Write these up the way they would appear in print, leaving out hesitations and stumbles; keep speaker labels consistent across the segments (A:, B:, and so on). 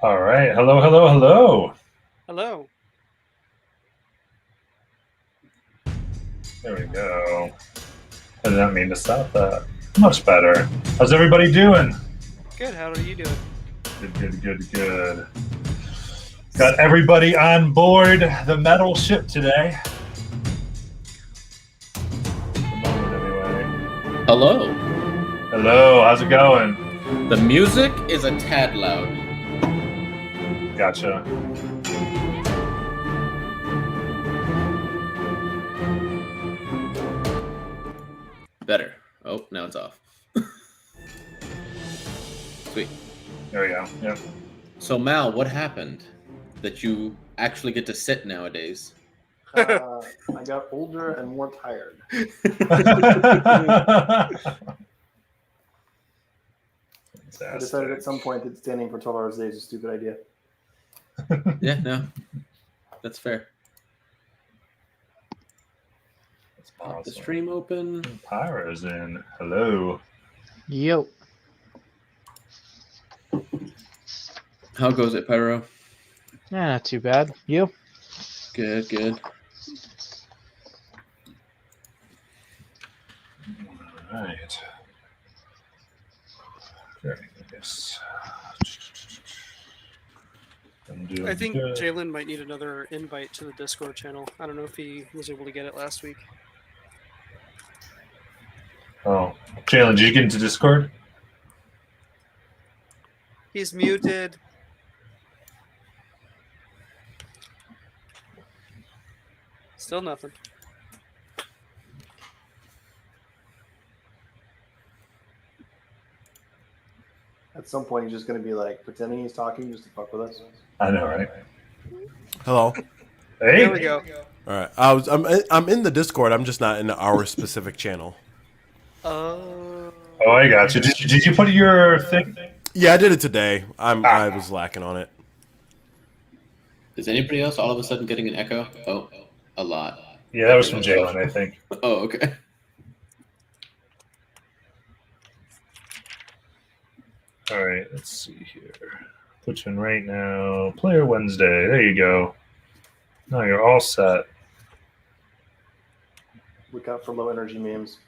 A: All right. Hello, hello, hello.
B: Hello.
A: There we go. I did not mean to stop that. Much better. How's everybody doing?
B: Good. How are you doing?
A: Good, good, good, good. Got everybody on board the metal ship today. At the moment, anyway.
C: Hello.
A: Hello, how's it going?
C: The music is a tad loud.
A: Gotcha.
C: Better. Oh, now it's off. Sweet.
A: There we go. Yep.
C: So, Mal, what happened that you actually get to sit nowadays?
D: I got older and more tired. I decided at some point that standing for 12 hours a day is a stupid idea.
C: Yeah, no. That's fair.
A: That's
C: Pop the
A: awesome.
C: stream open.
A: Pyra's in. Hello.
E: Yo.
C: How goes it, Pyro?
E: Yeah, not too bad. You?
C: Good, good.
A: All right. Very nice.
B: I think Jalen might need another invite to the Discord channel. I don't know if he was able to get it last week.
A: Oh, Jalen, did you get into Discord?
B: He's muted. Still nothing.
D: At some point, he's just going to be like pretending he's talking just to fuck with us.
A: I know, right?
F: Hello.
A: Hey.
B: There we go.
F: All right. I'm in the Discord. I'm just not in our specific channel.
A: Oh, I got you. Did you put your thing?
F: Yeah, I did it today. I was lacking on it.
C: Is anybody else all of a sudden getting an echo? Oh, a lot.
A: Yeah, that was from Jalen, I think.
C: Oh, okay.
A: All right, let's see here. Put you in right now. Player Wednesday. There you go. Now you're all set.
D: Look out for low energy memes.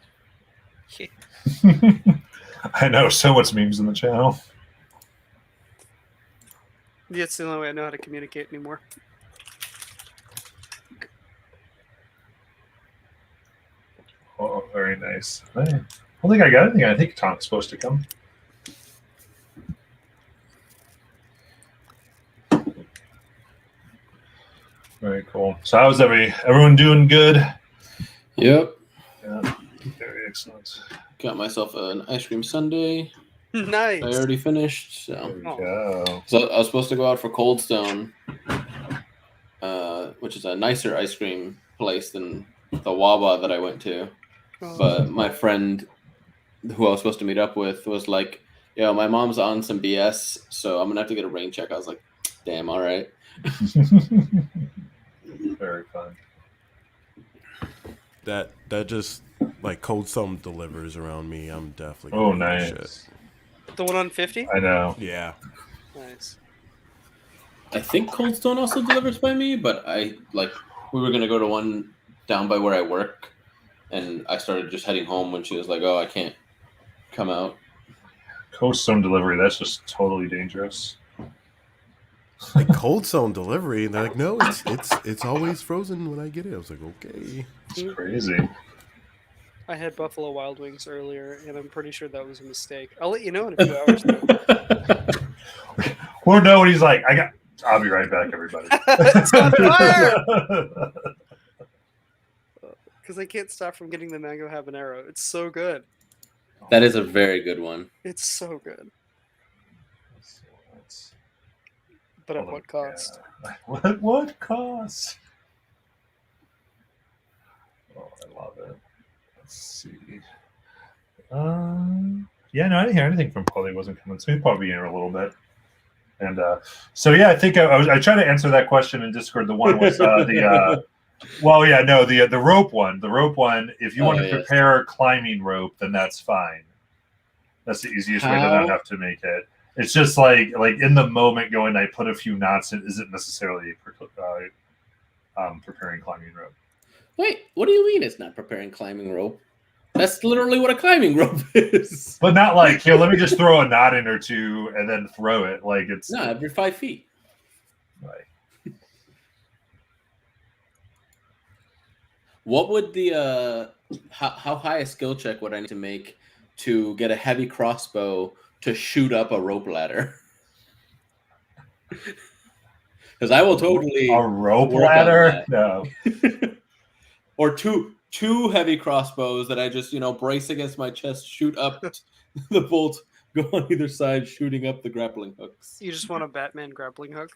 A: I know so much memes in the channel.
B: Yeah, it's the only way I know how to communicate anymore.
A: Oh, very nice. I don't think I got anything. I think Tom's supposed to come. Very cool. So how's everyone doing good?
C: Yep.
A: Yeah, very excellent.
C: Got myself an ice cream sundae.
B: Nice.
C: I already finished.
A: There
C: So.
A: we go.
C: So I was supposed to go out for Cold Stone, which is a nicer ice cream place than the Wawa that I went to. But my friend, who I was supposed to meet up with, was like, "Yo, my mom's on some BS, so I'm gonna have to get a rain check." I was like, "Damn, all right."
A: Very fun.
F: That just like Cold Stone delivers around me. I'm definitely.
A: Oh,
F: gonna do that
A: nice.
F: shit.
B: The one on 50?
A: I know.
F: Yeah.
B: Nice.
C: I think Cold Stone also delivers by me, but we were gonna go to one down by where I work, and I started just heading home when she was like, "Oh, I can't come out."
A: Cold Stone delivery. That's just totally dangerous.
F: Like Cold Stone delivery, and they're like, "No, it's always frozen when I get it." I was like, "Okay."
A: It's crazy.
B: I had Buffalo Wild Wings earlier, and I'm pretty sure that was a mistake. I'll let you know in a few hours, though.
A: Or no, when he's like, I'll be right back, everybody.
B: It's on fire! Because I can't stop from getting the mango habanero. It's so good.
C: That is a very good one.
B: It's so good. But at what cost?
A: Yeah. What cost? Oh, I love it. Let's see. Yeah, no, I didn't hear anything from Paul. He wasn't coming, so he'll probably be in a little bit. And so, yeah, I think I tried to answer that question in Discord. The one was the well, yeah, no, the rope one. The rope one. If you want to prepare a climbing rope, then that's fine. That's the easiest way to not have to make it. It's just like in the moment going, I put a few knots. It isn't necessarily preparing climbing rope.
C: Wait, what do you mean it's not preparing climbing rope? That's literally what a climbing rope is.
A: But not like, here, let me just throw a knot in or two and then throw it. Like it's
C: no, every 5 feet.
A: Right.
C: What would the how high a skill check would I need to make to get a heavy crossbow to shoot up a rope ladder? Because I will totally
A: a rope ladder. No.
C: Or two heavy crossbows that I just brace against my chest, shoot up the bolt, go on either side, shooting up the grappling hooks.
B: You just want a Batman grappling hook?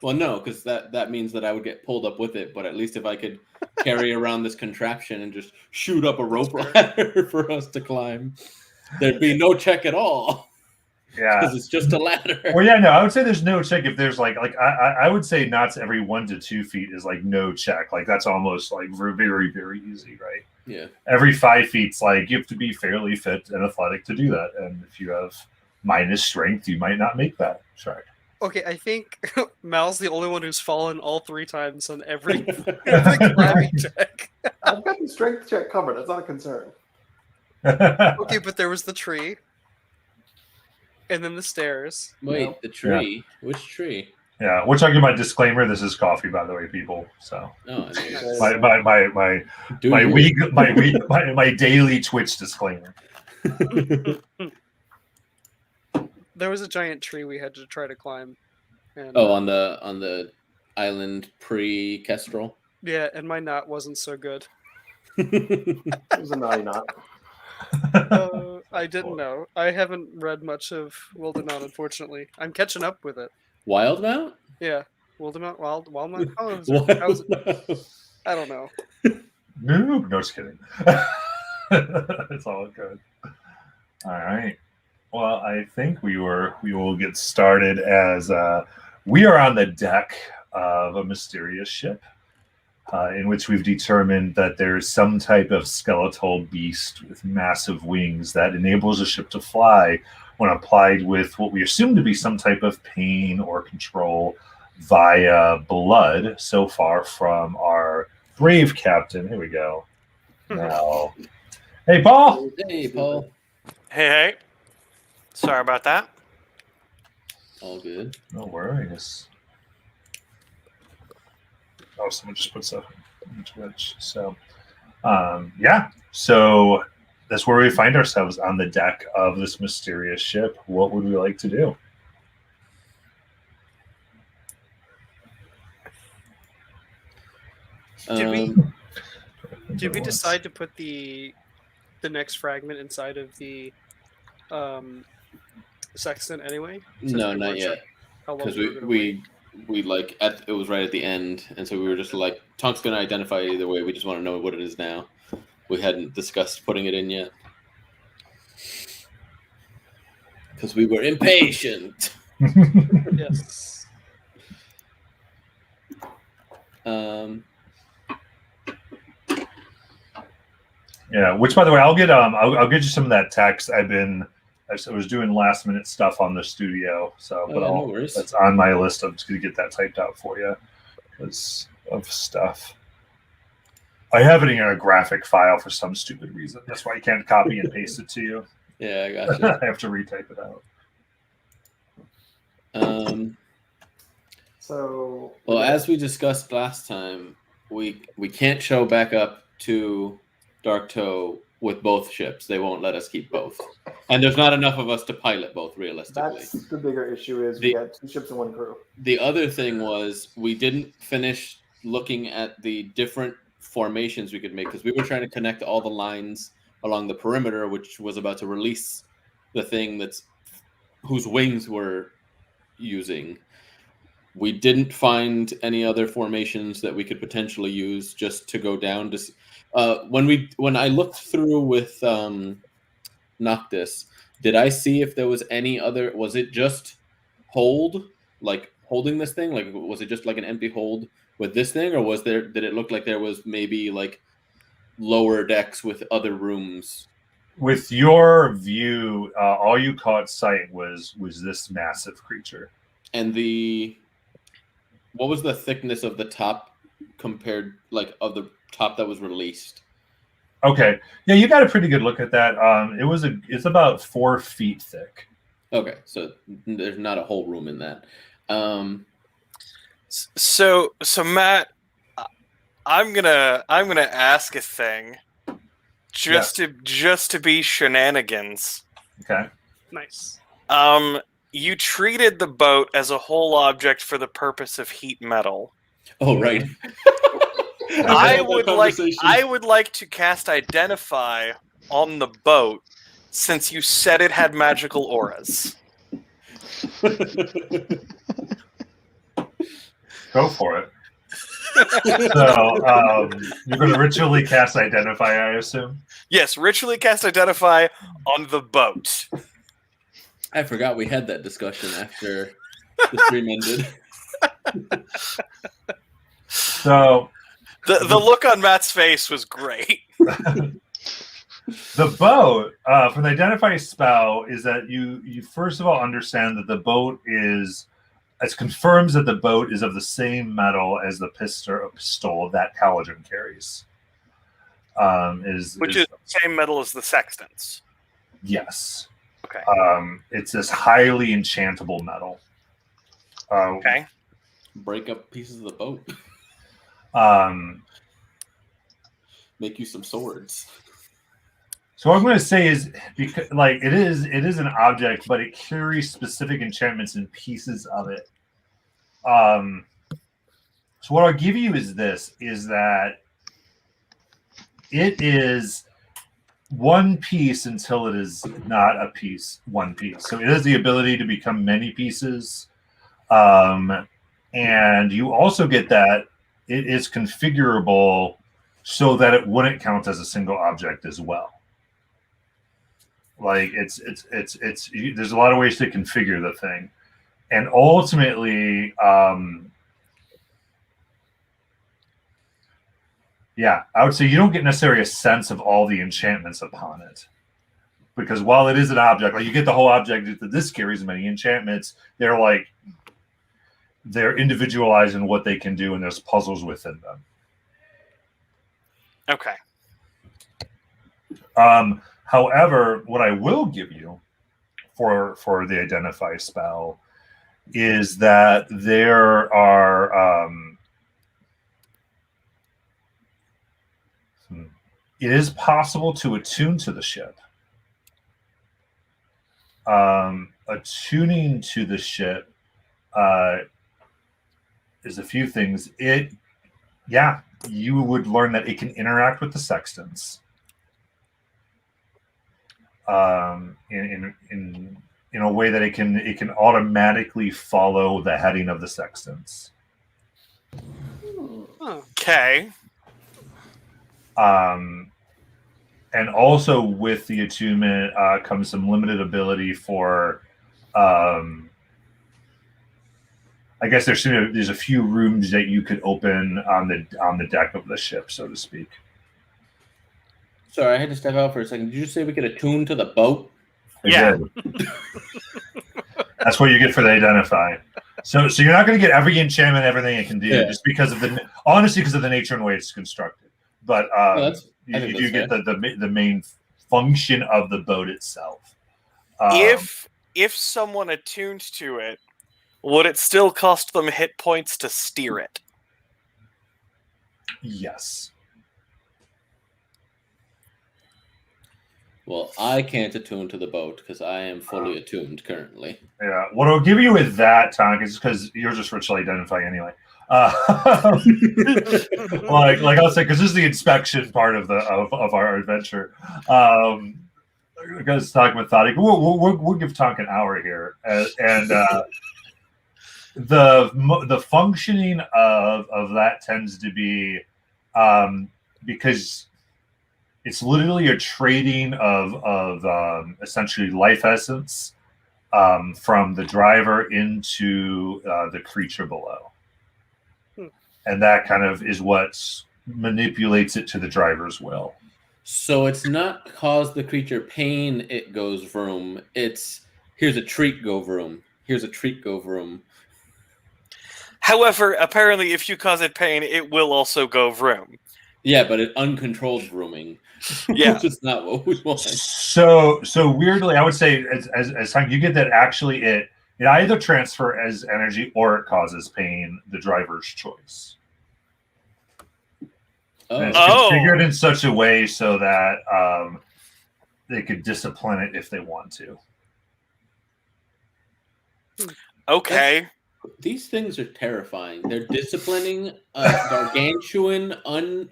C: Well, no, because that means that I would get pulled up with it. But at least if I could carry around this contraption and just shoot up a rope ladder for us to climb, there'd be no check at all.
A: Yeah,
C: because it's just a ladder.
A: Well, yeah, no, I would say there's no check if there's I would say knots every 1 to 2 feet is like no check. Like that's almost like very, very easy, right?
C: Yeah.
A: Every 5 feet's like you have to be fairly fit and athletic to do that, and if you have minus strength, you might not make that check.
B: Okay, I think Mal's the only one who's fallen all 3 times on every climbing check.
D: I've got the strength check covered. That's not a concern.
B: Okay, but there was the tree. And then the stairs.
C: Wait, the tree? Yeah. Which tree?
A: Yeah, which I'll give my disclaimer. This is coffee, by the way, people. So my daily Twitch disclaimer.
B: There was a giant tree we had to try to climb. And,
C: on the island pre-Kestrel.
B: Yeah, and my knot wasn't so good.
D: It was a naughty knot.
B: I didn't know. I haven't read much of Wildemount, unfortunately. I'm catching up with it.
C: Wildemount?
B: Yeah. Wildemount? Wildemount? Oh, I don't know.
A: No, just kidding. It's all good. All right. Well, I think we will get started as we are on the deck of a mysterious ship. In which we've determined that there's some type of skeletal beast with massive wings that enables a ship to fly when applied with what we assume to be some type of pain or control via blood so far from our brave captain. Here we go. Now, hey, Paul.
C: Hey, Paul.
G: Hey. Sorry about that.
C: All good.
A: No worries. Oh, someone just put stuff in Twitch. So, yeah. So that's where we find ourselves on the deck of this mysterious ship. What would we like to do?
B: Did we decide to put the next fragment inside of the sextant anyway?
C: No, not yet. Because we like it was right at the end, and so we were just like, Tonk's gonna identify it either way. We just want to know what it is now. We hadn't discussed putting it in yet because we were impatient.
B: Yes.
A: Yeah. Which, by the way, I'll get you some of that text. I was doing last minute stuff on the studio, so
C: no worries.
A: That's on my list. I'm just gonna get that typed out for you because of stuff. I have it in a graphic file for some stupid reason. That's why I can't copy and paste it to you.
C: Yeah, I got you.
A: I have to retype it out.
D: So
C: well, as we discussed last time, we can't show back up to Dark Toe with both ships. They won't let us keep both. And there's not enough of us to pilot both, realistically.
D: That's the bigger issue is we got 2 ships and 1 crew.
C: The other thing was we didn't finish looking at the different formations we could make because we were trying to connect all the lines along the perimeter, which was about to release the thing whose wings we're using. we didn't find any other formations that we could potentially use just to go down to. When I looked through with Noctis, did I see if there was any other? Was it just hold, like holding this thing? Like, was it just like an empty hold with this thing, or was there? Did it look like there was maybe like lower decks with other rooms?
A: With your view, all you caught sight was this massive creature.
C: And what was the thickness of the top compared, like, of the top that was released?
A: Okay, yeah, you got a pretty good look at that. It's about 4 feet thick.
C: Okay, so there's not a whole room in that.
G: So Matt, I'm gonna ask a thing, just to be shenanigans.
A: Okay.
B: Nice.
G: You treated the boat as a whole object for the purpose of heat metal.
C: Oh, right.
G: I would like to cast Identify on the boat, since you said it had magical auras.
A: Go for it. So you're going to ritually cast Identify, I assume?
G: Yes, ritually cast Identify on the boat.
C: I forgot we had that discussion after the stream ended.
A: So
G: the look on Matt's face was great.
A: The boat, from the Identify spell, is that you first of all understand that the boat is, it confirms that the boat is of the same metal as the pistol that Caligen carries.
G: Which is the same metal as the sextants.
A: Yes.
G: Okay.
A: It's this highly enchantable metal.
G: Okay.
C: Break up pieces of the boat. Make you some swords.
A: So what I'm going to say is, because like it is an object, but it carries specific enchantments in pieces of it. So what I'll give you is that it is one piece until it is not a piece, one piece. So it has the ability to become many pieces. And you also get that it is configurable so that it wouldn't count as a single object as well. Like it's there's a lot of ways to configure the thing, and ultimately, yeah, I would say you don't get necessarily a sense of all the enchantments upon it, because while it is an object, like you get the whole object that this carries many enchantments, they're individualized in what they can do, and there's puzzles within them.
G: Okay.
A: However, what I will give you for the Identify spell is that there are it is possible to attune to the ship. Attuning to the ship is a few things. You would learn that it can interact with the sextants. In a way that it can automatically follow the heading of the sextants.
G: Okay.
A: And also with the attunement comes some limited ability for. I guess there's a few rooms that you could open on the deck of the ship, so to speak.
C: Sorry, I had to step out for a second. Did you just say we could attune to the boat?
G: Yeah.
A: That's what you get for the Identify. So you're not going to get every enchantment, everything it can do, just because of the nature and way it's constructed. But you do get the main function of the boat itself.
G: If someone attuned to it, would it still cost them hit points to steer it?
A: Yes.
C: Well, I can't attune to the boat because I am fully attuned currently.
A: Yeah. What I'll give you with that, Tonk, is because you're just ritually Identify anyway. Like I'll say, because this is the inspection part of our adventure. Because talking with Thodic, we'll give Tonk an hour here, and the functioning of that tends to be because it's literally a trading of essentially life essence from the driver into the creature below. And that kind of is what manipulates it to the driver's will.
C: So it's not cause the creature pain, it goes vroom. It's here's a treat, go vroom. Here's a treat, go vroom.
G: However, apparently, if you cause it pain, it will also go vroom.
C: Yeah, but it uncontrolled vrooming.
G: Yeah.
C: Which is not what we want.
A: So weirdly, I would say as time you get that actually it either transfer as energy or it causes pain, the driver's choice.
C: Oh.
A: And it's configured in such a way so that they could discipline it if they want to.
G: Okay.
C: These things are terrifying. They're disciplining a gargantuan,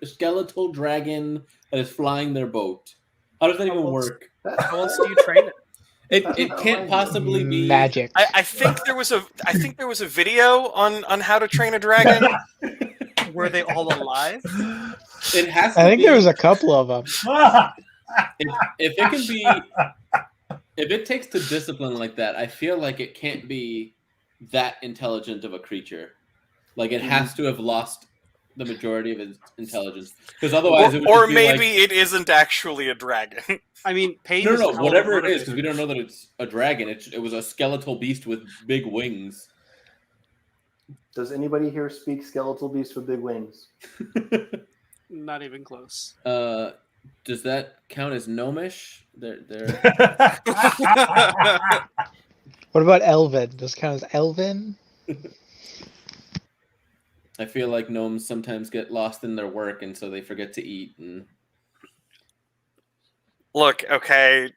C: skeletal dragon that is flying their boat. How does that even work?
B: How else do you train it?
C: It can't possibly be
E: Magic.
G: I think there was a video on how to train a dragon.
B: Were they all alive?
C: It has to
E: I think
C: be,
E: there was a couple of them.
C: if it can be if it takes to discipline like that, I feel like it can't be that intelligent of a creature. Like it has to have lost the majority of its intelligence, because otherwise it would
G: or
C: just be
G: maybe
C: like,
G: it isn't actually a dragon.
B: I mean, pain.
C: no,
B: is a hell of a
C: whatever it is,
B: motivator.
C: because we don't know that it's a dragon. It was a skeletal beast with big wings.
D: Does anybody here speak skeletal beast with big wings?
B: Not even close.
C: Does that count as gnomish? They're
E: What about Elven? Does it count as Elven?
C: I feel like gnomes sometimes get lost in their work, and so they forget to eat. And
G: Look, okay.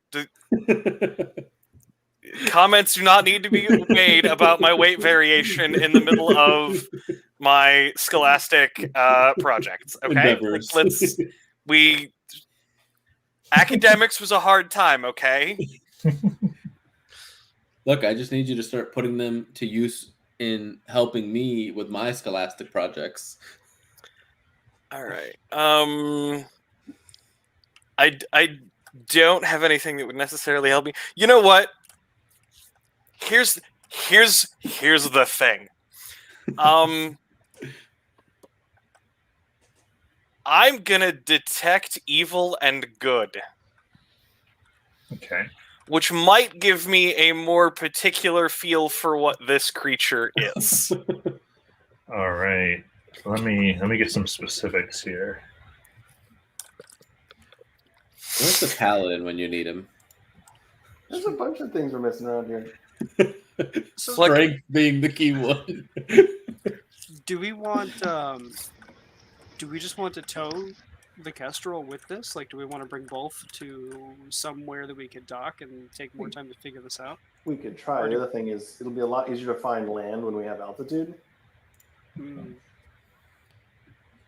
G: Comments do not need to be made about my weight variation in the middle of my scholastic projects. Okay,
C: endeavors.
G: academics was a hard time. Okay.
C: Look, I just need you to start putting them to use in helping me with my scholastic projects.
G: All right. I don't have anything that would necessarily help me. You know what? Here's the thing. I'm gonna detect evil and good,
A: Okay.
G: which might give me a more particular feel for what this creature is.
A: All right. Let me get some specifics here.
C: Where's the paladin when you need him?
D: There's a bunch of things we're missing around here.
C: Strength being the key one.
B: Do we want? Do we just want to tow the Kestrel with this? Like, do we want to bring both to somewhere that we could dock and take more time to figure this out?
D: We could try. The other thing is, it'll be a lot easier to find land when we have altitude.
B: Hmm.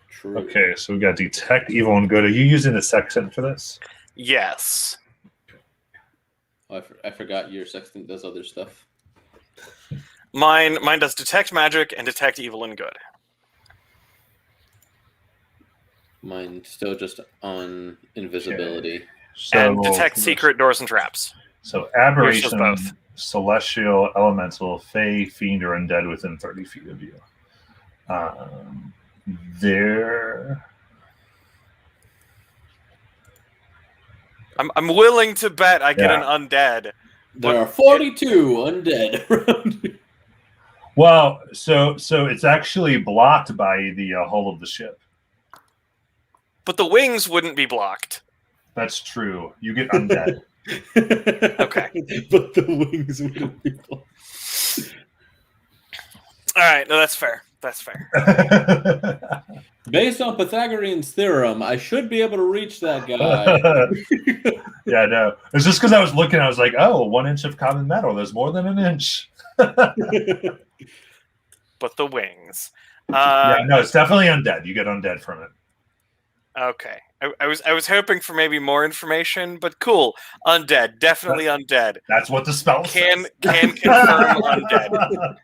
C: True.
A: Okay, so we've got detect evil and good. Are you using the sextant for this?
G: Yes.
C: Oh, I forgot your sextant does other stuff.
G: Mine does detect magic and detect evil and good.
C: Mine still just on invisibility.
A: So,
G: And detect secret doors and traps.
A: So
G: Yours
A: aberration,
G: does both.
A: celestial, elemental, fey, fiend, or undead within 30 feet of you. There.
G: I'm willing to bet I get
A: Yeah.
G: an undead.
C: There are 42 undead around you.
A: Well, so it's actually blocked by the hull of the ship.
G: But the wings wouldn't be blocked.
A: That's true. You get undead.
G: Okay.
C: But the wings wouldn't be blocked.
G: All right, no, that's fair. That's fair.
C: Based on Pythagorean's theorem, I should be able to reach that guy.
A: Yeah, no. It's just because I was looking, I was like, oh, 1 inch of common metal. There's more than an inch.
G: But the wings.
A: Yeah, no, it's definitely undead. You get undead from it.
G: Okay. I was hoping for maybe more information, but cool. Undead, definitely undead.
A: That's what the spell
G: Can
A: says.
G: confirm undead.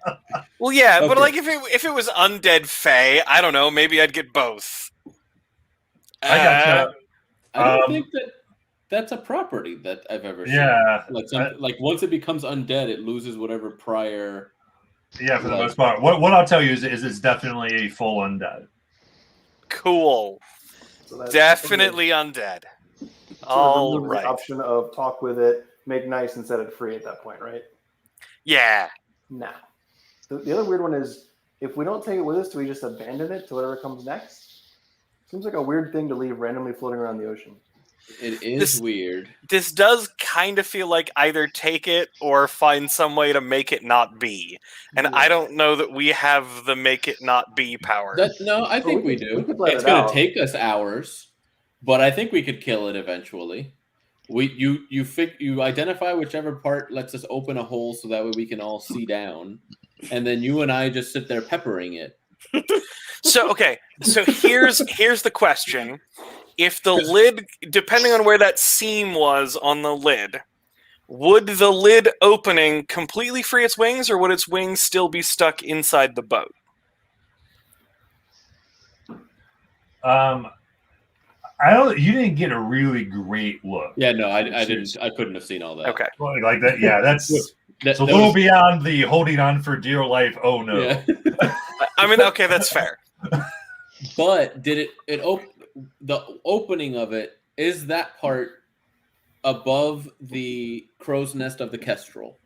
G: Well, yeah, but
C: Okay.
G: like if it was undead Fae, I don't know. Maybe I'd get both.
A: I gotcha.
C: I don't
A: Um,
C: think that's a property that I've ever seen.
A: Yeah,
C: Like once it becomes undead, it loses whatever prior.
A: yeah. For the
C: Like-
A: most part, what I'll tell you is it's definitely a full undead.
G: Cool.
D: So that's
G: Definitely undead.
D: sort of
G: All
D: remove the
G: right.
D: option of talk with it, make nice, and set it free at that point, right?
G: Yeah.
D: Nah. The other weird one is if we don't take it with us, do we just abandon it to whatever comes next? Seems like a weird thing to leave randomly floating around the ocean.
C: It is
G: This-
C: weird.
G: This does kind of feel like either take it or find some way to make it not be. And I don't know that we have the make it not be power.
C: No, I think we
D: we
C: do.
D: could let
C: It's
D: it
C: going
D: out.
C: to take us hours, but I think we could kill it eventually. You identify whichever part lets us open a hole so that way we can all see down, and then you and I just sit there peppering it.
G: So okay, so here's the question. If the lid, depending on where that seam was on the lid, would the lid opening completely free its wings, or would its wings still be stuck inside the boat?
A: I don't. You didn't get a really great look.
C: Yeah, no, I didn't. I couldn't have seen all that.
G: Okay.
A: Like that. Yeah, that's
C: That-
A: it's a
C: that
A: little
C: was-
A: beyond the holding on for dear life. Oh no.
C: Yeah.
G: I mean, okay, that's fair.
C: But did the opening of it, is that part above the crow's nest of the kestrel?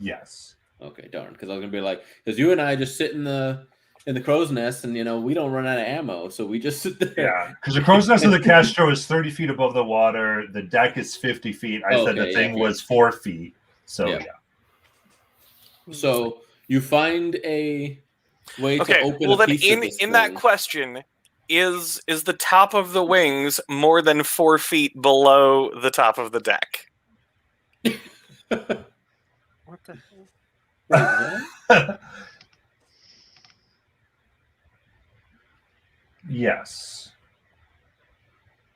A: Yes.
C: Okay, darn. Because I was gonna be like, because you and I just sit in the crow's nest, and we don't run out of ammo, so we just sit there.
A: Yeah, because the crow's nest of the Castro is 30 feet above the water. The deck is 50 feet. I said the
C: Okay,
A: thing
C: yeah.
A: was 4 feet. So
C: Yeah.
A: yeah.
C: So you find a way to
G: Okay,
C: open
G: well
C: a
G: then
C: piece of this
G: in that
C: thing.
G: question, is the top of the wings more than 4 feet below the top of the deck?
B: What the hell?
C: Wait, what?
A: Yes.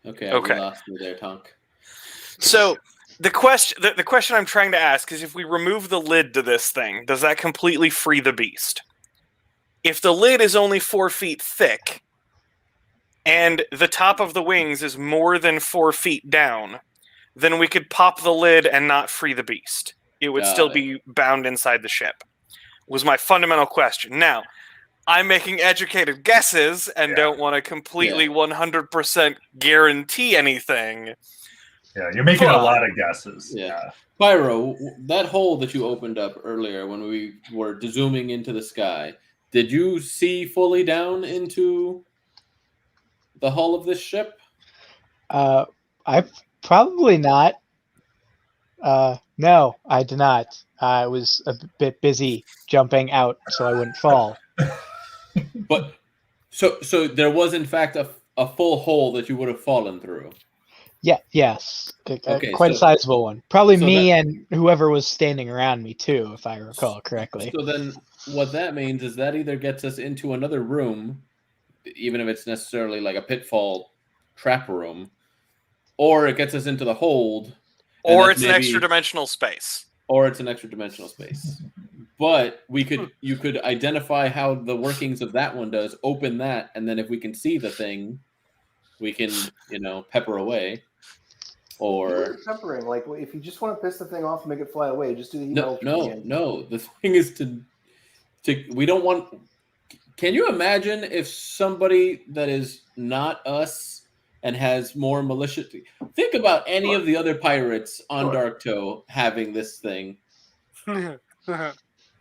C: Okay,
G: Okay.
C: you lost me there, Tonk.
G: So the question I'm trying to ask is, if we remove the lid to this thing, does that completely free the beast? If the lid is only 4 feet thick, and the top of the wings is more than 4 feet down, then we could pop the lid and not free the beast. It would
C: Got
G: still
C: it.
G: be bound inside the ship. Was my fundamental question. Now, I'm making educated guesses and
A: Yeah.
G: don't want to completely 100% guarantee anything.
A: Yeah, you're making a
G: Fuck.
A: lot of guesses.
C: Yeah. Pyro, that hole that you opened up earlier when we were zooming into the sky, did you see fully down into the hull of this ship?
E: I probably not. No, I did not. I was a bit busy jumping out so I wouldn't fall.
C: But so there was in fact a full hole that you would have fallen through.
E: Yeah, yes.
C: Okay,
E: Quite a
C: so-
E: sizable one. Probably
C: so
E: me and whoever was standing around me too, if I recall correctly.
C: So then what that means is that either gets us into another room, even if it's necessarily like a pitfall trap room, or it gets us into the hold, and
G: Or
C: that's
G: it's an
C: maybe-
G: extra dimensional space.
C: or it's an extra dimensional space. But you could identify how the workings of that one does, open that, and then if we can see the thing, we can, pepper away. Or
D: Peppering, like if you just want to piss the thing off and make it fly away, just do the
C: no,
D: email.
C: no. The thing is to we don't want. Can you imagine if somebody that is not us and has more malicious? Think about any of the other pirates on
D: Sure.
C: Dark Toe having this thing.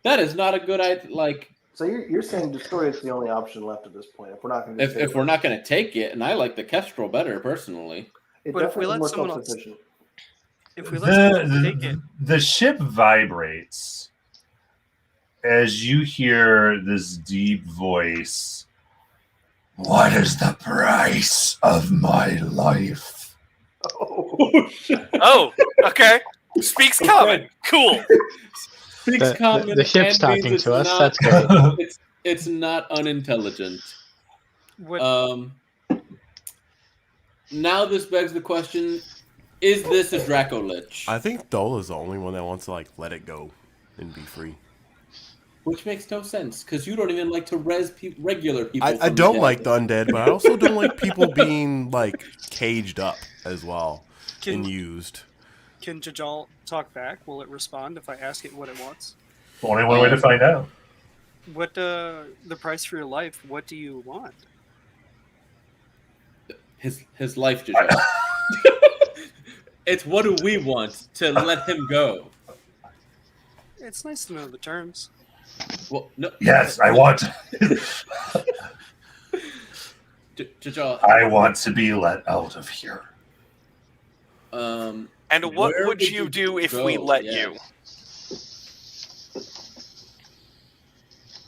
C: That is not a good idea. Like
D: So you're saying destroy is the only option left at this point. If we're not going to,
C: if we're not going to take it, and I like the Kestrel better personally.
D: it
B: But if we
D: definitely
B: let
D: more
B: someone else-
D: self-sufficient.
B: If we let someone else take it,
A: The ship vibrates as you hear this deep voice. What is the price of my life?
D: Oh,
G: Oh, okay. Speaks common. Cool.
C: Speaks common
E: The ship's
C: and means
E: talking
C: it's
E: to us.
C: not-
E: That's great.
C: It's not unintelligent.
B: what,
C: Um, now this begs the question: is this a Draco Lich?
F: I think Dola's the only one that wants to like let it go and be free.
C: Which makes no sense because you don't even like to res regular people.
F: I
C: from
F: don't
C: dead.
F: like the undead, but I also don't like people being like caged up as well and used.
B: Can Jajal talk back? Will it respond if I ask it what it wants?
A: Only one way to find out.
B: What the price for your life? What do you want?
C: His life just. It's what do we want to let him go?
B: It's nice to know the terms.
C: Well, no.
A: Yes, I want.
C: Jajal,
A: I want to be let out of here.
G: And what
C: where
G: would you do if we
C: go?
G: let
C: Yeah.
G: you?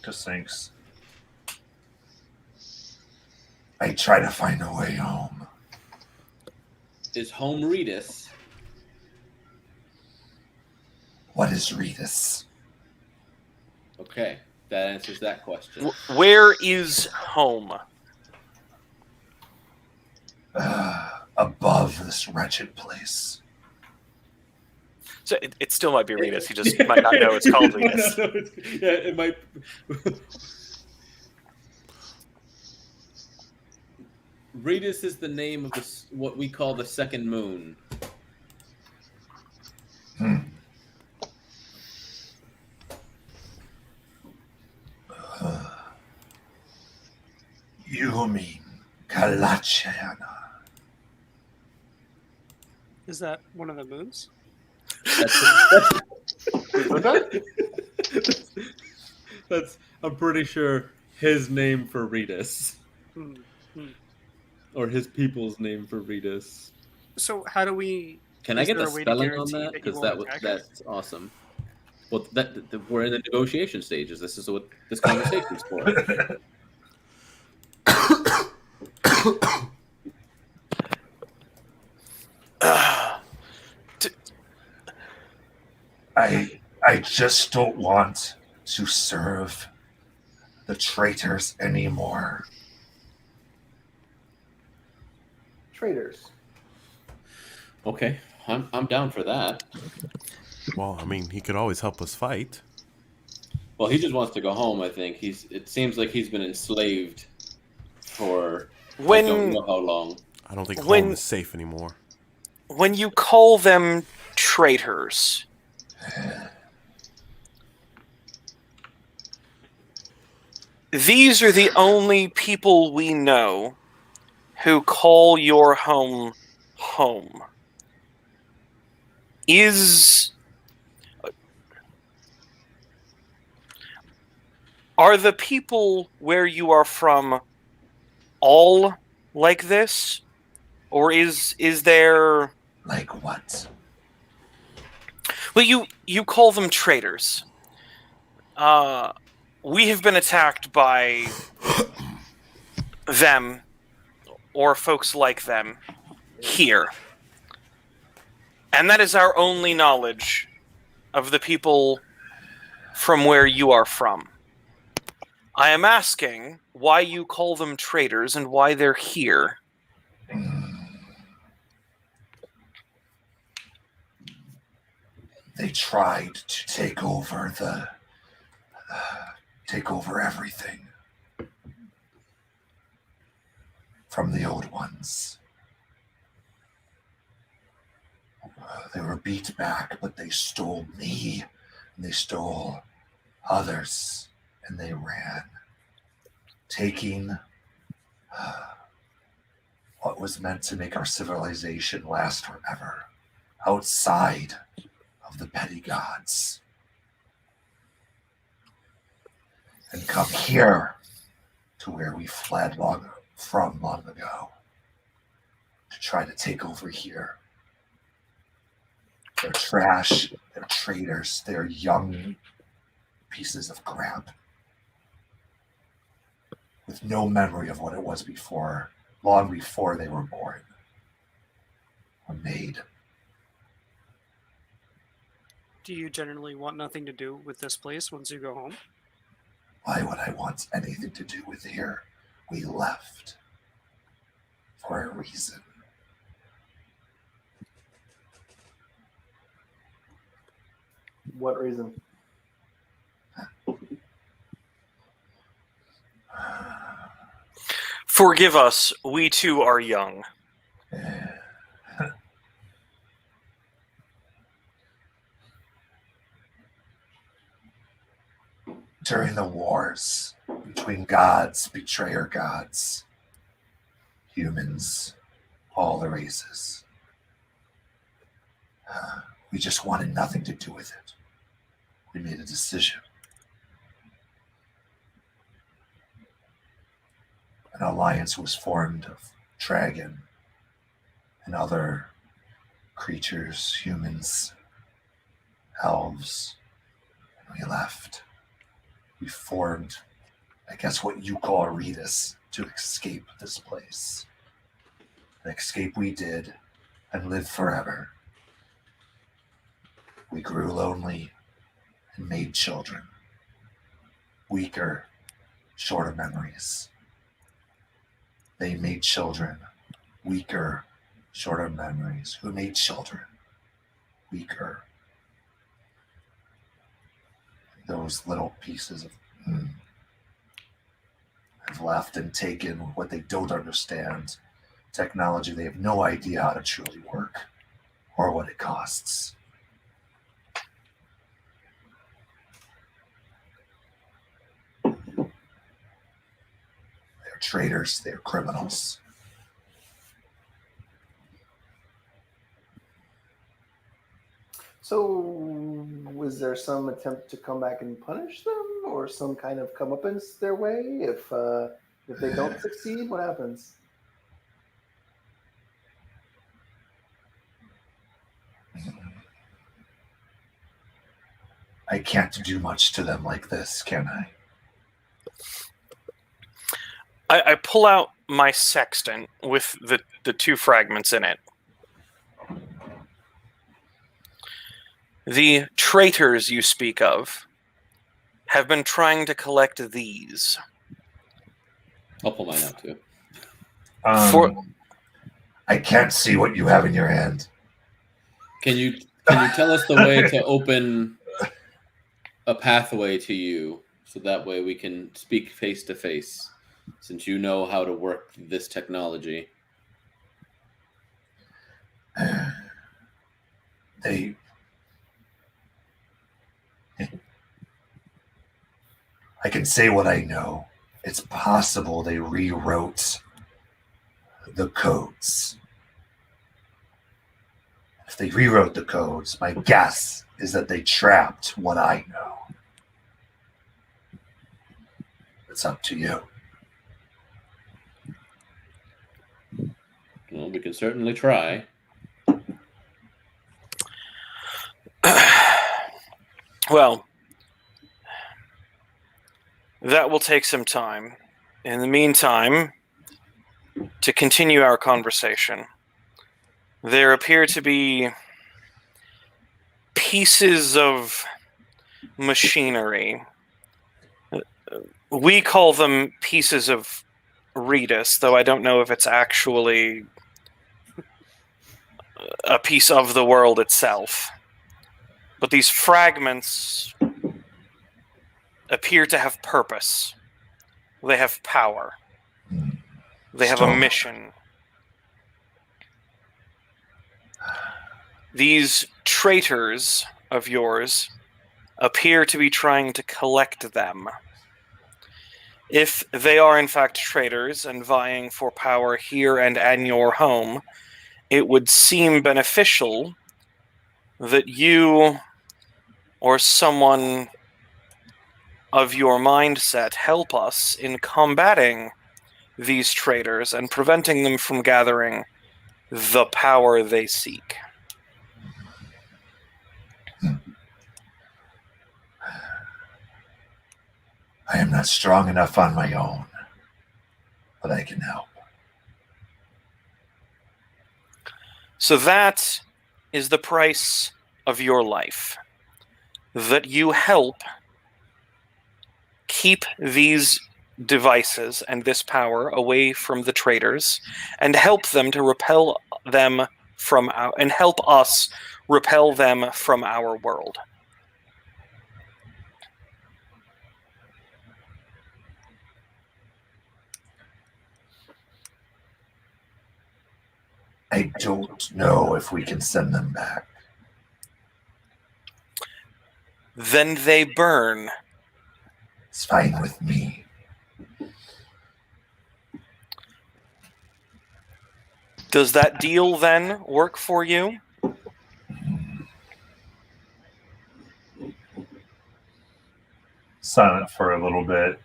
A: Just thinks. I try to find a way home.
C: Is home Redis?
A: What is Redis?
C: Okay, that answers that question.
G: Where is home?
A: Above this wretched place.
G: So it still might be Redis. He just might not know it's called Redis.
C: Yeah, it might. Redis is the name of what we call the second moon.
A: You mean Kalachayana?
B: Is that one of the moons?
C: That's I'm pretty sure his name for Redis,
B: Hmm.
C: or his people's name for Redis.
B: So how do we?
C: Can I
B: Is
C: get
B: there
C: the
B: a way to
C: spelling on
B: guarantee
C: that?
B: that you
C: Because
B: won't attack us?
C: that's awesome. Well, we're in the negotiation stages. This is what this conversation's for.
A: I just don't want to serve the traitors anymore.
D: Traitors.
C: Okay, I'm down for that.
F: Well, I mean, he could always help us fight.
C: Well, he just wants to go home. I think it seems like he's been enslaved for I don't know how long.
F: I don't think
G: When-
F: home is safe anymore.
G: When you call them traitors, these are the only people we know who call your home home. Are the people where you are from all like this? Or is there...
A: Like what?
G: Well, you call them traitors. We have been attacked by them, or folks like them, here. And that is our only knowledge of the people from where you are from. I am asking why you call them traitors and why they're here.
A: They tried to take over everything from the old ones. They were beat back, but they stole me, and they stole others, and they ran, taking what was meant to make our civilization last forever, outside of the petty gods, and come here to where we fled long ago to try to take over here. They're trash, they're traitors, they're young pieces of crap with no memory of what it was before, long before they were born or made.
B: Do you generally want nothing to do with this place once you go home?
A: Why would I want anything to do with here? We left for a reason.
D: what reason?
G: Forgive us, we too are young.
A: During the wars between gods, betrayer gods, humans, all the races, we just wanted nothing to do with it. We made a decision. An alliance was formed of dragon and other creatures, humans, elves, and we left. We formed, I guess, what you call Aretas to escape this place. An escape we did and lived forever. We grew lonely and made children. Weaker, short of memories. They made children. Weaker, short of memories. Who made children? Weaker. Those little pieces of have left and taken what they don't understand. Technology they have no idea how to truly work or what it costs. They're traitors, they're criminals.
D: So, was there some attempt to come back and punish them, or some kind of comeuppance their way? If they don't succeed, what happens?
A: I can't do much to them like this, can I?
G: I pull out my sextant with the two fragments in it. The traitors you speak of have been trying to collect these.
C: I'll pull mine out too.
A: I can't see what you have in your hand.
C: Can you tell us the way to open a pathway to you, so that way we can speak face to face, since you know how to work this technology?
A: I can say what I know. It's possible they rewrote the codes. If they rewrote the codes, my guess is that they trapped what I know. It's up to you.
C: Well, we can certainly try.
G: Well, that will take some time. In the meantime, to continue our conversation, there appear to be pieces of machinery. We call them pieces of Redis, though I don't know if it's actually a piece of the world itself. But these fragments appear to have purpose. They have power. They have a mission. These traitors of yours appear to be trying to collect them. If they are in fact traitors and vying for power here and in your home, it would seem beneficial that you or someone of your mindset help us in combating these traitors and preventing them from gathering the power they seek.
A: I am not strong enough on my own, but I can help.
G: So that is the price of your life. That you help keep these devices and this power away from the traitors, and help them to repel them from and help us repel them from our world.
A: I don't know if we can send them back.
G: Then they burn.
A: It's fine with me.
G: Does that deal then work for you?
A: Silent for a little bit.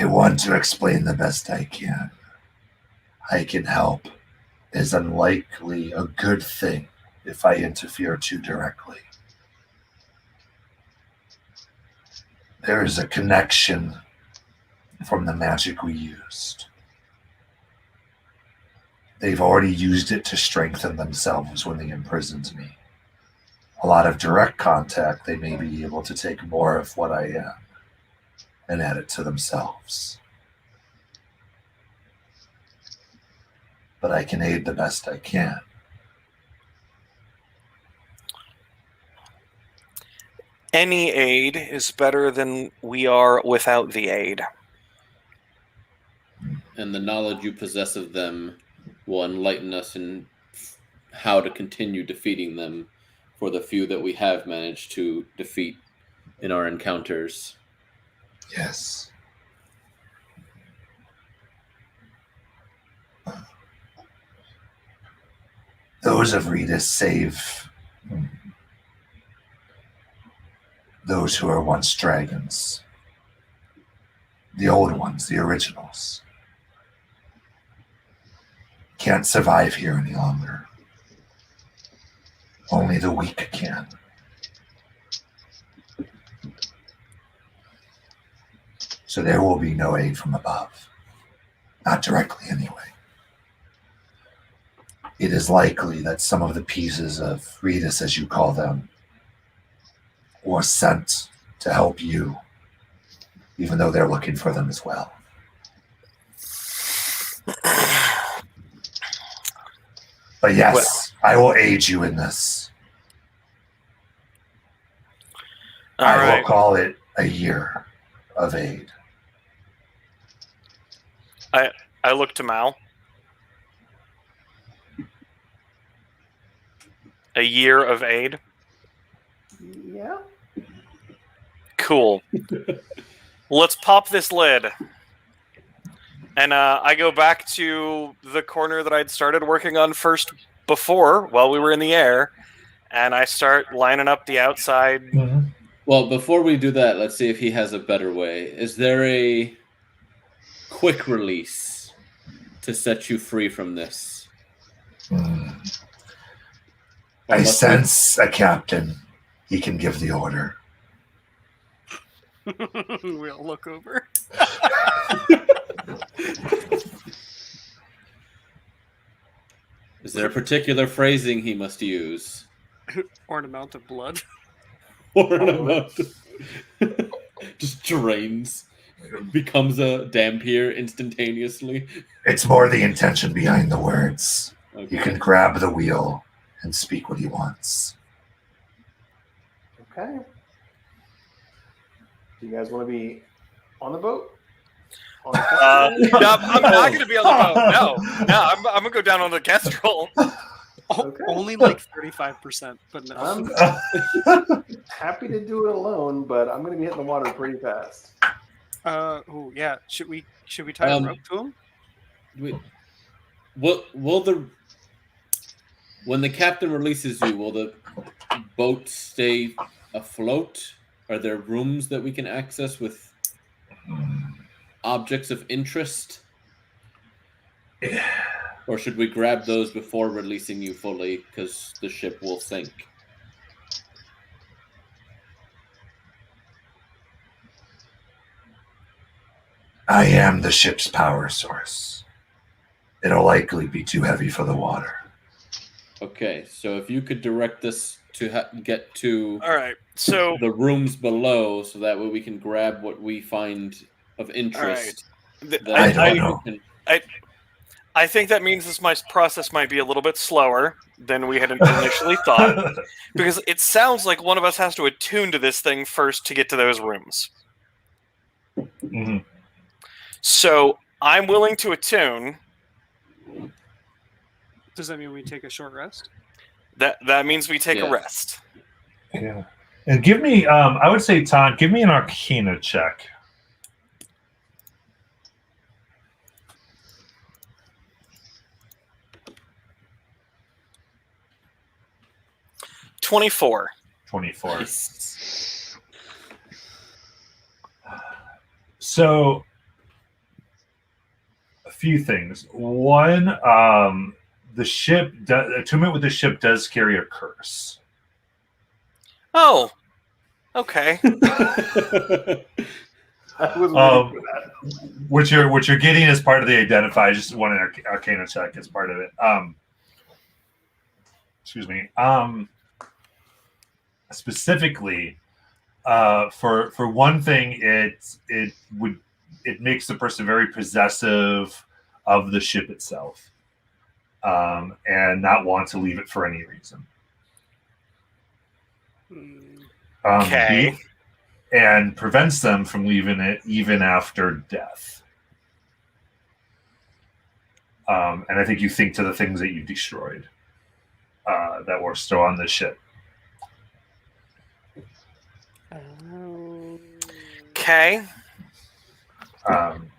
A: I want to explain the best I can. I can help is unlikely a good thing if I interfere too directly. There is a connection from the magic we used. They've already used it to strengthen themselves when they imprisoned me. A lot of direct contact, they may be able to take more of what I am and add it to themselves. But I can aid the best I can.
G: Any aid is better than we are without the aid.
C: And the knowledge you possess of them will enlighten us in how to continue defeating them for the few that we have managed to defeat in our encounters.
A: Yes. Those of Rita save those who were once dragons. The old ones, the originals. Can't survive here any longer. Only the weak can. So there will be no aid from above. Not directly, anyway. It is likely that some of the pieces of Ritus, as you call them, were sent to help you, even though they're looking for them as well. But yes, I will aid you in this. I will call it a year of aid.
G: I look to Mal. A year of aid?
D: Yeah.
G: Cool. Let's pop this lid. And I go back to the corner that I'd started working on first before, while we were in the air, and I start lining up the outside.
A: Mm-hmm.
C: Well, before we do that, let's see if he has a better way. Is there a quick release to set you free from this?
A: I sense a captain. He can give the order.
B: We'll look over.
C: Is there a particular phrasing he must use?
B: Or an amount of blood.
C: Or an amount of... just drains. Becomes a dampier instantaneously.
A: It's more the intention behind the words.
C: Okay.
A: You can grab the wheel and speak what he wants.
D: Okay. Do you guys want to be on the boat? On the
G: No, I'm not going to be on the boat. No, I'm going to go down on the Kestrel.
D: Okay.
B: Only like 35%, but no.
D: I'm happy to do it alone, but I'm going to be hitting the water pretty fast.
B: Oh yeah. Should we tie a rope to him?
C: When the captain releases you, will the boat stay afloat? Are there rooms that we can access with objects of interest? Or should we grab those before releasing you fully, because the ship will sink?
A: I am the ship's power source. It'll likely be too heavy for the water.
C: Okay, so if you could direct us to get to
G: All right, so
C: the rooms below, so that way we can grab what we find of interest.
A: I don't know.
G: I think that means this process might be a little bit slower than we had initially thought, because it sounds like one of us has to attune to this thing first to get to those rooms.
A: Mhm.
G: So I'm willing to attune.
B: Does that mean we take a short rest?
G: That means we take a
C: Yes.
G: rest.
A: Yeah. And give me, I would say, Todd, give me an Arcana check.
G: 24.
A: 24. So, a few things. One, the ship, attunement with the ship does carry a curse.
G: Oh, okay.
D: I was
A: Um,
D: waiting for that.
A: What you're getting as part of the identify. I just want an Arcana check as part of it. Excuse me. Specifically, for one thing, it makes the person very possessive of the ship itself, and not want to leave it for any reason.
G: Okay.
A: And prevents them from leaving it even after death. And I think you think to the things that you destroyed that were still on the ship.
G: Okay.
A: Um,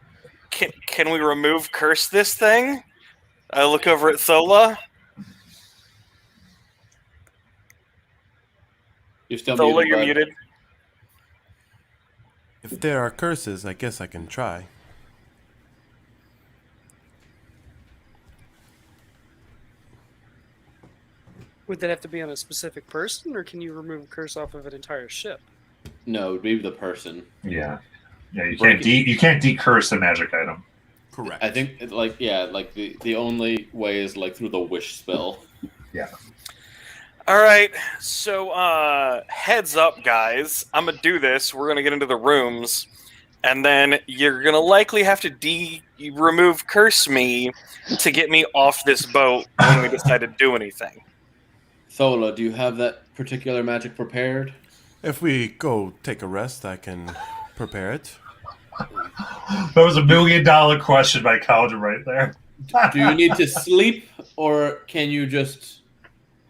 G: Can we remove curse this thing? I look over at Thola.
C: You're still
G: Thola,
C: muted,
G: you're
C: bud.
G: muted.
F: If there are curses, I guess I can try.
B: Would that have to be on a specific person, or can you remove a curse off of an entire ship?
C: No, it would be the person.
A: yeah, you
C: Break
A: can't decurse a magic item.
F: Correct.
C: I think the only way is like through the wish spell.
G: All right. So, heads up, guys. I'm gonna do this. We're gonna get into the rooms, and then you're gonna likely have to remove curse me to get me off this boat when we decide to do anything.
C: Thola, do you have that particular magic prepared?
F: If we go take a rest, I can prepare it.
A: That was $1 million question by Calder right there.
C: Do you need to sleep, or can you just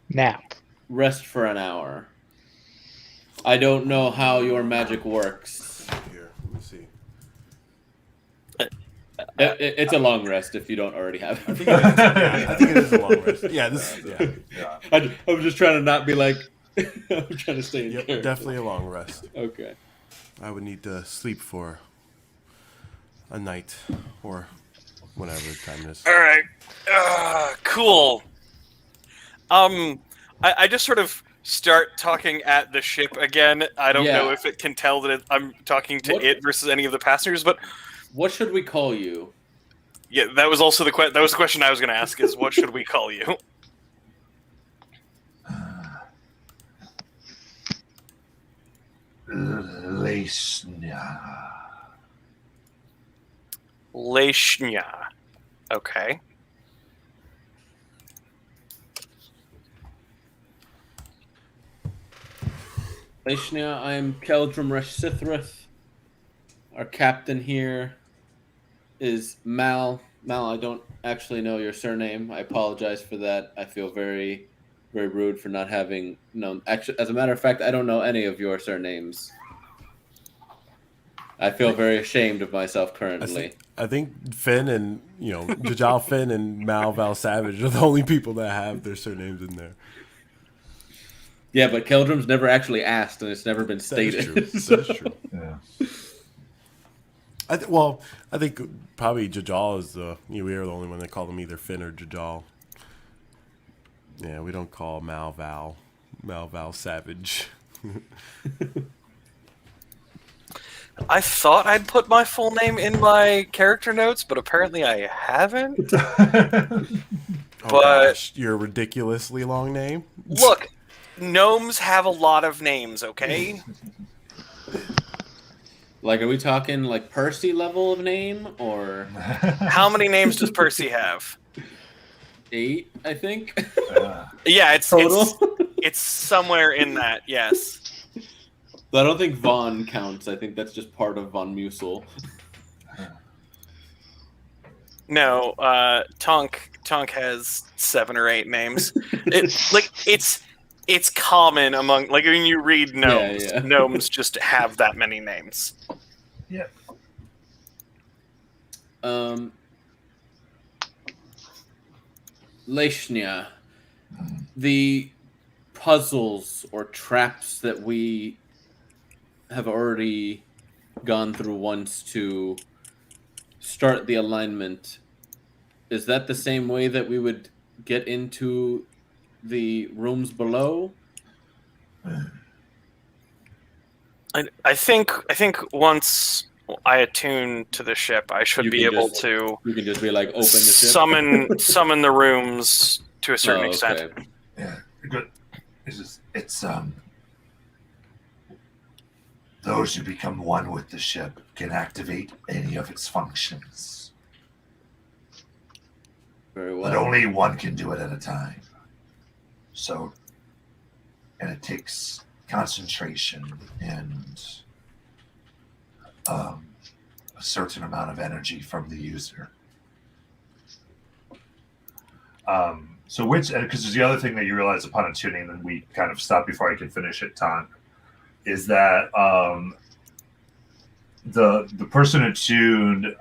E: Nap.
C: rest for an hour? I don't know how your magic works.
F: Here, let me see.
C: It's a long rest if you don't already have it.
F: I think it is a long rest. Yeah, this. Yeah,
A: Yeah.
C: I'm just trying to not be like. I'm trying to stay in
F: yep,
C: character.
F: definitely a long rest.
C: Okay.
F: I would need to sleep for a night or whatever time it is.
G: All right. Cool. I just sort of start talking at the ship again. I don't know
C: Yeah.
G: if it can tell that I'm talking to
C: What-
G: it versus any of the passengers, but
C: What should we call you?
G: yeah, that was also the question I was going to ask: is what should we call you? Leishnya. Okay.
C: Leishnia, I'm Keldrum Reshithrath. Our captain here is Mal. Mal, I don't actually know your surname. I apologize for that. I feel very, very rude for not having known. Actually, as a matter of fact, I don't know any of your surnames. I feel very ashamed of myself currently.
F: I think Finn and Jajal Finn and Mal Val Savage are the only people that have their surnames in there.
C: Yeah, but Keldrum's never actually asked, and it's never been
F: That is
C: stated.
F: true. That is true.
A: Yeah.
F: I think probably Jajal is we are the only one that call them either Finn or Jajal. Yeah, we don't call Mal Val Savage.
G: I thought I'd put my full name in my character notes, but apparently I haven't.
F: Oh
G: But-
F: gosh, your ridiculously long name.
C: Like, are we talking like Percy level of name or
G: How many names does Percy have?
C: 8? I think
G: Yeah,
C: total.
G: it's somewhere in that. Yes.
C: I don't think Von counts. I think that's just part of Von Musel.
G: No, Tonk has 7 or 8 names. It's common among, like, when you read gnomes,
C: Yeah.
G: gnomes just have that many names.
A: Yeah.
C: Leishnia, the puzzles or traps that we have already gone through once to start the alignment, is that the same way that we would get into the rooms below?
G: I think once I attune to the ship, I should
C: You
G: be
C: can
G: able
C: just-
G: to
C: You can just be like, open the ship.
G: summon the rooms to a certain
C: Oh,
G: extent.
C: okay.
A: Yeah, good. It's those who become one with the ship can activate any of its functions,
C: Very
A: but
C: well.
A: only one can do it at a time. So, and it takes concentration and a certain amount of energy from the user. So which, because there's the other thing that you realize upon attuning, and we kind of stopped before I could finish it, Ton, is that the person attuned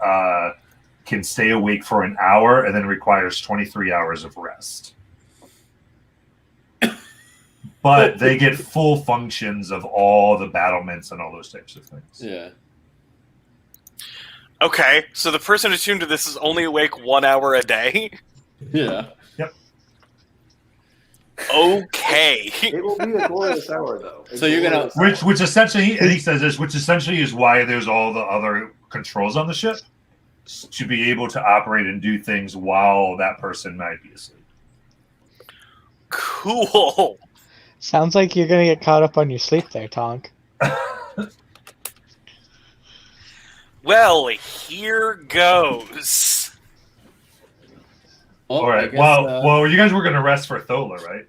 A: can stay awake for an hour and then requires 23 hours of rest. But they get full functions of all the battlements and all those types of things.
C: Yeah.
G: Okay, so the person attuned to this is only awake 1 hour a day?
C: Yeah.
G: Okay.
D: It will be a glorious hour, though.
C: So you're gonna-
A: Which essentially, and he says this, which essentially is why there's all the other controls on the ship, to be able to operate and do things while that person might be asleep.
G: Cool.
E: Sounds like you're gonna get caught up on your sleep there, Tonk.
G: Well, here goes.
C: Oh,
A: All
C: I
A: right.
C: guess,
A: Well, you guys were going to rest for Thola, right?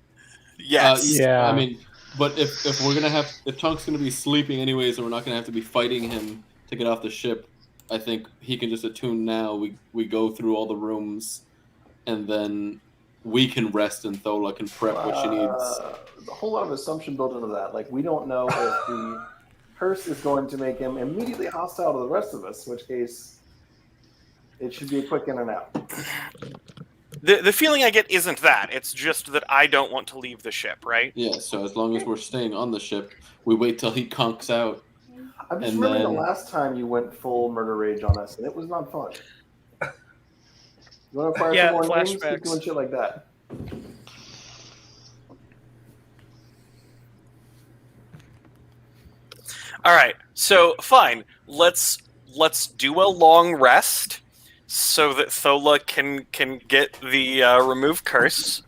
G: Yes.
E: Yeah.
C: I mean, but if we're gonna have, if Tonk's gonna be sleeping anyways, and we're not gonna have to be fighting him to get off the ship, I think he can just attune now. We go through all the rooms, and then we can rest, and Thola can prep what she needs.
D: A whole lot of assumption built into that. Like, we don't know if the curse is going to make him immediately hostile to the rest of us, in which case it should be a quick in and out.
G: The feeling I get isn't that. It's just that I don't want to leave the ship, right?
C: Yeah. So as long as we're staying on the ship, we wait till he conks out.
D: I'm just
C: And
D: remembering
C: then-
D: the last time you went full murder rage on us, and it was not fun. You want to fire
B: Yeah,
D: some more names? Keep
B: flashbacks.
D: doing shit like that.
G: All right. So fine. Let's do a long rest so that Thola can get the remove curse,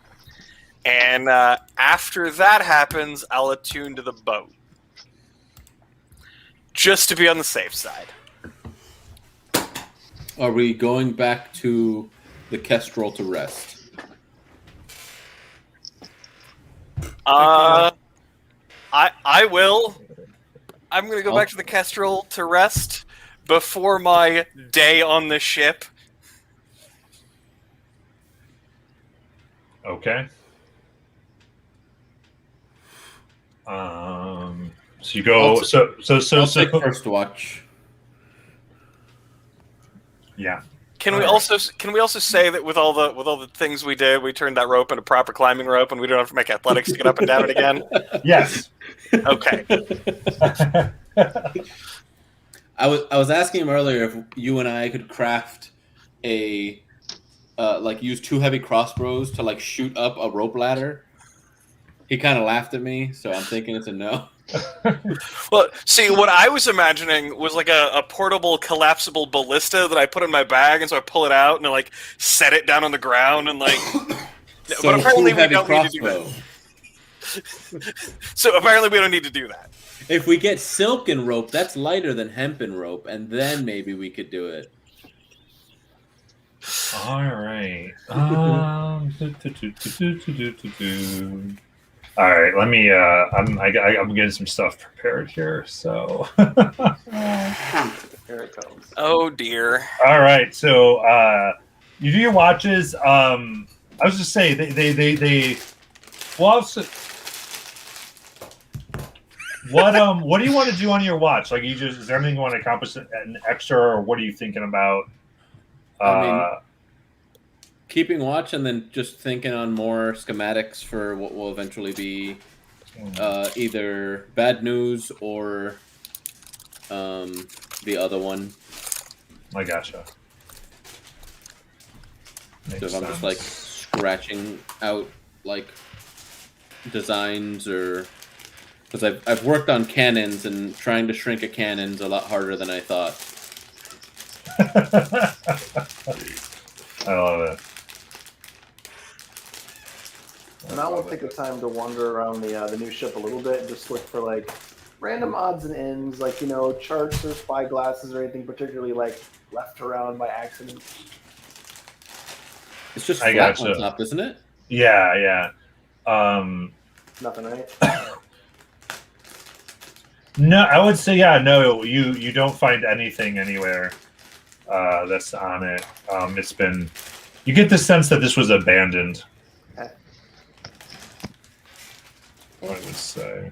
G: and after that happens, I'll attune to the boat just to be on the safe side.
C: Are we going back to the Kestrel to rest?
G: I will. I'm gonna go back to the Kestrel to rest before my day on the ship.
A: Okay. So you go.
C: I'll
A: So
C: I'll take first watch.
A: yeah.
G: Can we also say that with all the things we did, we turned that rope into proper climbing rope, and we don't have to make athletics to get up and down it again?
A: Yes.
G: Okay.
C: I was asking him earlier if you and I could craft a like use 2 heavy crossbows to like shoot up a rope ladder. He kind of laughed at me, so I'm thinking it's a no.
G: Well, see, what I was imagining was like a portable collapsible ballista that I put in my bag, and so I pull it out and I like set it down on the ground and like.
C: So
G: but apparently
C: 2
G: we
C: heavy
G: don't need to do that.
C: crossbow.
G: So apparently we don't need to do that.
C: If we get silken rope, that's lighter than hempen rope, and then maybe we could do it.
A: All right. All right. Let me. I'm getting some stuff prepared here. So.
D: Here it comes.
G: Oh dear.
A: All right. So you do your watches. I was just saying they. Well, what do you want to do on your watch? Like, is there anything you want to accomplish an extra, or what are you thinking about?
C: I mean, keeping watch and then just thinking on more schematics for what will eventually be either bad news or the other one.
A: I gotcha.
C: So if I'm just like scratching out like designs or because I've worked on cannons and trying to shrink a cannon's a lot harder than I thought.
A: I love it.
D: And I will take the time to wander around the new ship a little bit and just look for like random odds and ends, like charts or spyglasses or anything particularly like left around by accident.
C: It's just
A: I
C: flat
A: gotcha.
C: on top, isn't it?
A: Yeah.
D: Nothing, right?
A: No, I would say no. You don't find anything anywhere that's on it. It's been. You get the sense that this was abandoned.
D: Okay.
A: I would say.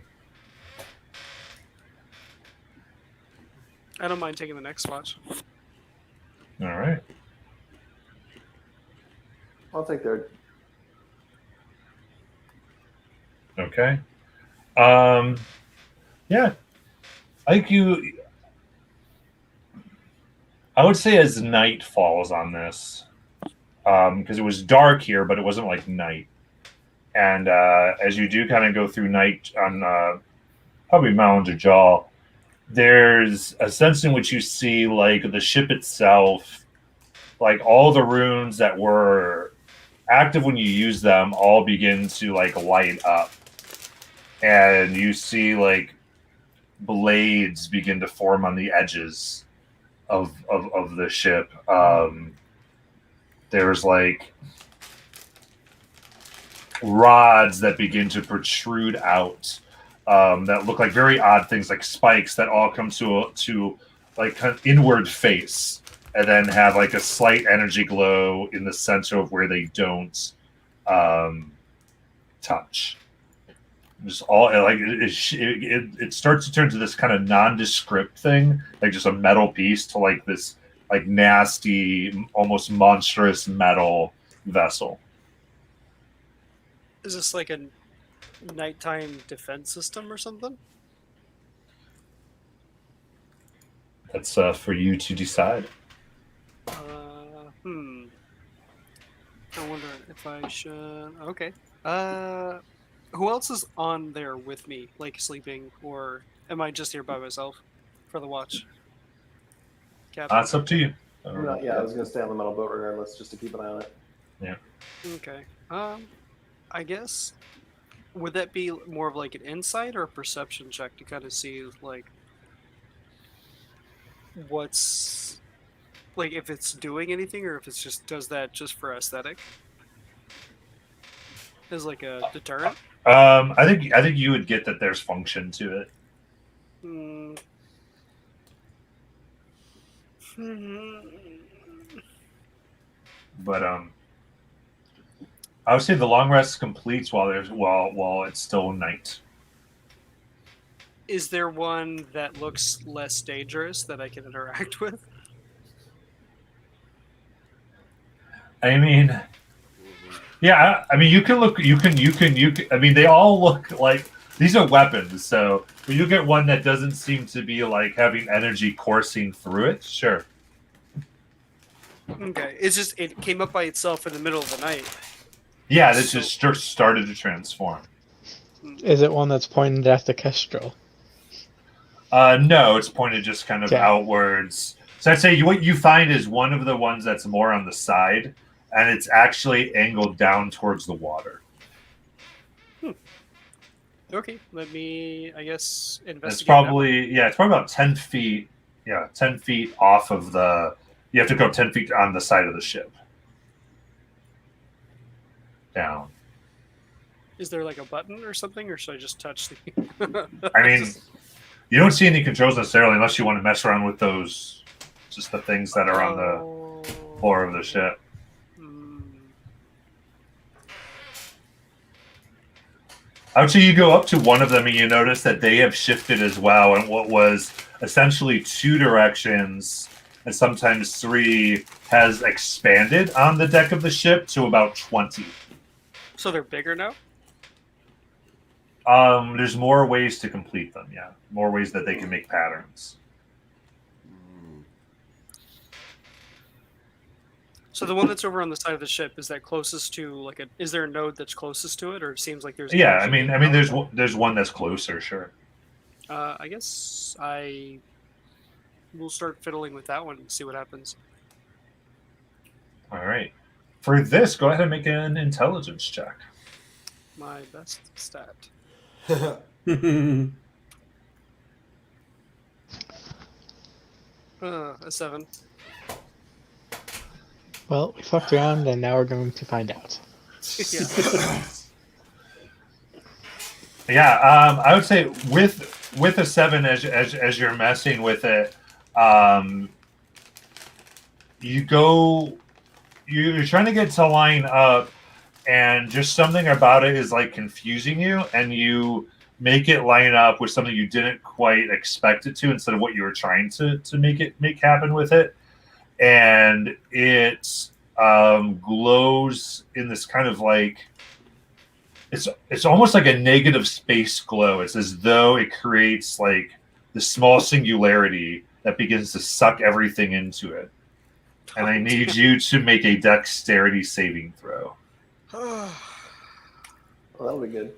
B: I don't mind taking the next watch.
A: All right.
D: I'll take third.
A: Okay. Yeah. I would say as night falls on this, because it was dark here, but it wasn't like night. And as you do kind of go through night on probably Mount Jajal, there's a sense in which you see like the ship itself, like all the runes that were active when you use them all begin to like light up. And you see like blades begin to form on the edges of the ship. There's like rods that begin to protrude out that look like very odd things, like spikes that all come to like kind of inward face, and then have like a slight energy glow in the center of where they don't touch. Just all like it starts to turn to this kind of nondescript thing, like just a metal piece, to like this like nasty, almost monstrous metal vessel.
B: Is this like a nighttime defense system or something?
A: That's for you to decide.
B: I wonder if I should. Okay. Who else is on there with me, like sleeping, or am I just here by myself for the watch? Captain?
A: That's up to you.
D: I was gonna stay on the metal boat regardless, just to keep an eye on it.
A: Yeah.
B: Okay. I guess would that be more of like an insight or a perception check to kind of see like what's like if it's doing anything or if it's just does that just for aesthetic? As like a deterrent?
A: I think you would get that there's function to it. But I would say the long rest completes while it's still night.
B: Is there one that looks less dangerous that I can interact with?
A: I mean, yeah. I mean, you can look. You can. I mean, they all look like these are weapons. So when you get one that doesn't seem to be like having energy coursing through it, sure.
B: Okay, it's just it came up by itself in the middle of the night.
A: Yeah, this just started to transform.
E: Is it one that's pointed at the Kestrel?
A: No, it's pointed just kind of
E: Okay.
A: outwards. So I'd say what you find is one of the ones that's more on the side, and it's actually angled down towards the water.
B: Okay, let me, I guess, investigate.
A: It's probably about 10 feet. Yeah, 10 feet off of the. You have to go 10 feet on the side of the ship. Down.
B: Is there like a button or something, or should I just touch the?
A: I mean, you don't see any controls necessarily unless you want to mess around with those, just the things that are on the floor of the ship. Actually, you go up to one of them and you notice that they have shifted as well, and what was essentially 2 directions and sometimes 3 has expanded on the deck of the ship to about 20.
B: So they're bigger now?
A: There's more ways to complete them, yeah. More ways that they can make patterns.
B: So the one that's over on the side of the ship, is that closest to like a? Is there a node that's closest to it, or it seems like there's?
A: Yeah, I mean, there's one that's closer, sure.
B: I guess I will start fiddling with that one and see what happens.
A: All right. For this, go ahead and make an intelligence check.
B: My best stat. A 7.
E: Well, we fucked around, and now we're going to find out.
B: Yeah.
A: Yeah, I would say with a 7 as you're messing with it, you're trying to get to line up, and just something about it is like confusing you, and you make it line up with something you didn't quite expect it to instead of what you were trying to make happen with it. And it glows in this kind of like it's almost like a negative space glow. It's as though it creates like the small singularity that begins to suck everything into it. And I need you to make a dexterity saving throw.
D: Well, that'll be good.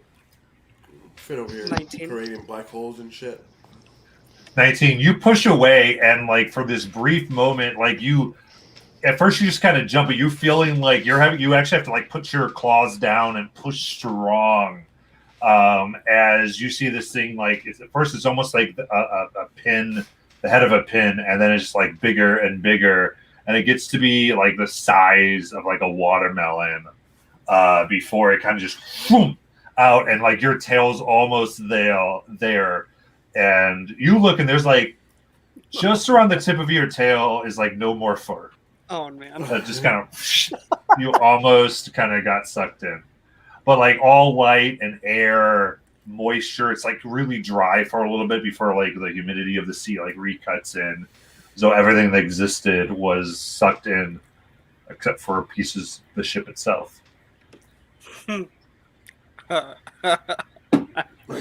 F: Fit over here
B: 19.
F: creating black holes and shit.
A: 19. You push away, and like for this brief moment, like you at first you just kind of jump, but you're feeling like you actually have to like put your claws down and push strong. As you see this thing, like at first it's almost like a pin, the head of a pin, and then it's just like bigger and bigger, and it gets to be like the size of like a watermelon before it kind of just whoom, out, and like your tail's almost there. And you look, and there's like just around the tip of your tail is like no more fur.
B: Oh man!
A: Just kind of you almost kind of got sucked in, but like all light and air, moisture. It's like really dry for a little bit before like the humidity of the sea like recuts in. So everything that existed was sucked in, except for pieces of the ship itself.
D: I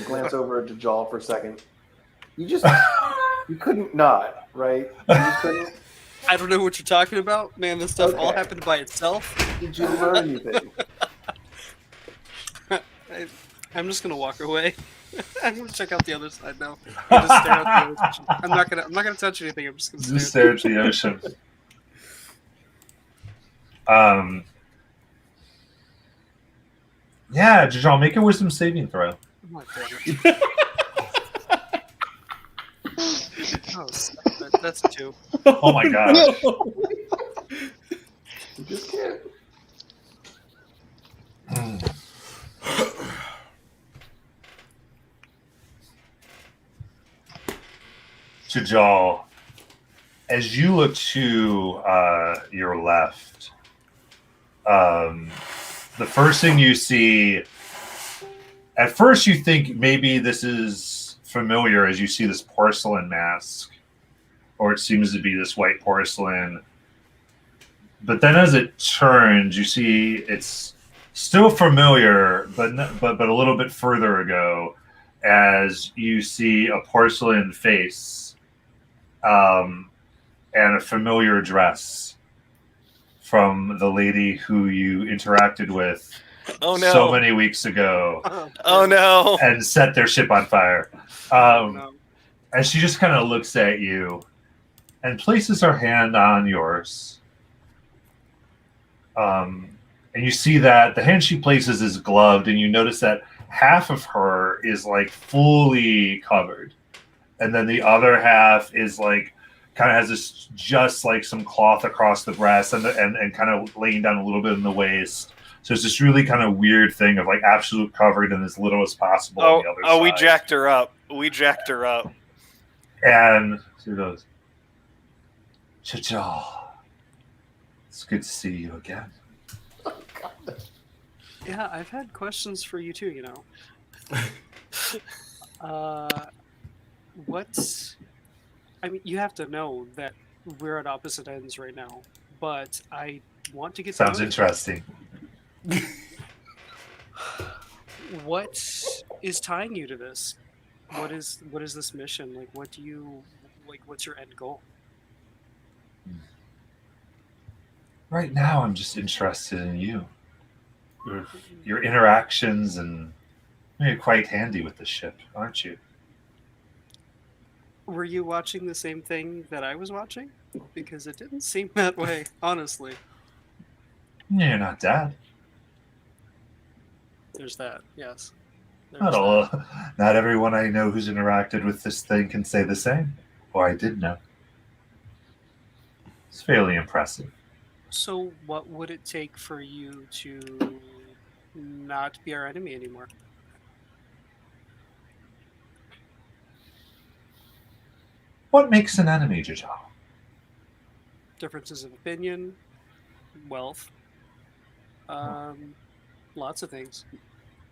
D: glance over at Jajal for a second. You couldn't not, right? You just couldn't.
B: I don't know what you're talking about, man. This stuff all happened by itself.
D: Did you learn anything?
B: I'm just gonna walk away. I'm gonna check out the other side now. I'm just stare out the ocean. I'm not gonna touch anything. I'm just gonna
A: stare at the ocean. Yeah, Jajal, make a wisdom saving throw.
B: Oh my goodness. Oh, that's 2.
A: Oh my god.
D: You just can't.
A: Jajal, as you look to your left, the first thing you see, at first you think maybe this is familiar as you see this porcelain mask, or it seems to be this white porcelain. But then as it turns, you see it's still familiar, but a little bit further ago, as you see a porcelain face and a familiar dress from the lady who you interacted with so many weeks ago.
G: Oh no!
A: And set their ship on fire.
B: No.
A: And she just kind of looks at you and places her hand on yours. And you see that the hand she places is gloved, and you notice that half of her is like fully covered, and then the other half is like kind of has this just like some cloth across the breast and kind of laying down a little bit in the waist. So it's this really kind of weird thing of like absolute covered and as little as possible on the other side.
G: We jacked her up. We jacked her up.
A: And she goes, Chajal, it's good to see you again.
B: Yeah, I've had questions for you too, you know. I mean, you have to know that we're at opposite ends right now, but I want to get to
A: Sounds
B: know you.
A: interesting.
B: What is tying you to this? What is this mission? Like, what's your end goal?
A: Right now, I'm just interested in you. Your interactions, and you're quite handy with the ship, aren't you?
B: Were you watching the same thing that I was watching? Because it didn't seem that way, honestly.
A: You're not dead.
B: There's that, yes. There's
A: Not
B: that.
A: all. Not everyone I know who's interacted with this thing can say the same. Or I did know. It's fairly impressive.
B: So, what would it take for you to not be our enemy anymore?
A: What makes an enemy, Jajal?
B: Differences of opinion, wealth, lots of things.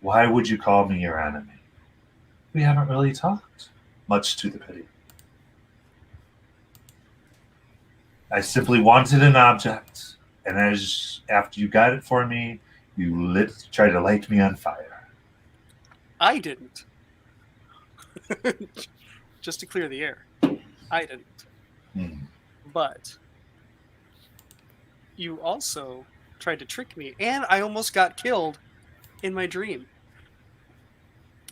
A: Why would you call me your enemy? We haven't really talked, much to the pity. I simply wanted an object, and after you got it for me, you tried to light me on fire.
B: I didn't. Just to clear the air. I didn't. But you also tried to trick me, and I almost got killed in my dream.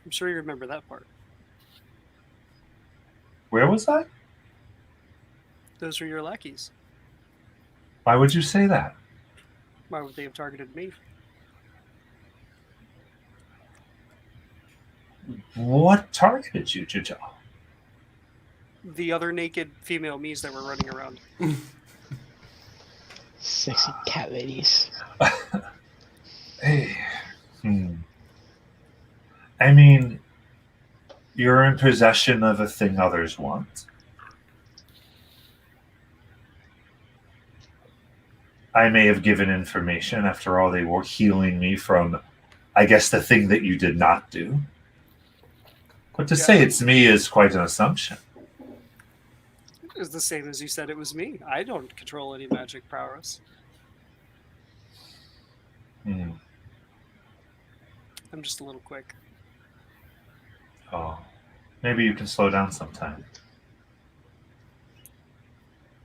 B: I'm sure you remember that part.
A: Where was I?
B: Those were your lackeys.
A: Why would you say that?
B: Why would they have targeted me?
A: What targeted you, Jajal?
B: The other naked female me's that were running around.
E: Sexy cat ladies.
A: Hey. I mean, you're in possession of a thing others want. I may have given information. After all, they were healing me from, I guess, the thing that you did not do. But to say it's me is quite an assumption.
B: It's the same as you said it was me. I don't control any magic prowess. I'm just a little quick.
A: Oh, maybe you can slow down sometime.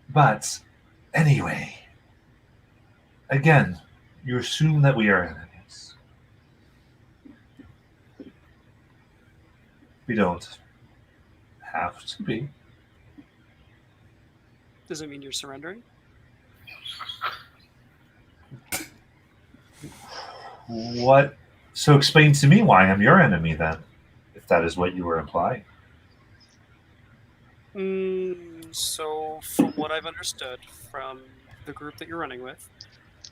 A: But anyway, again, you assume that we are enemies. We don't have to be.
B: Does it mean you're surrendering?
A: What? So explain to me why I'm your enemy then, if that is what you were implying.
B: So, from what I've understood from the group that you're running with,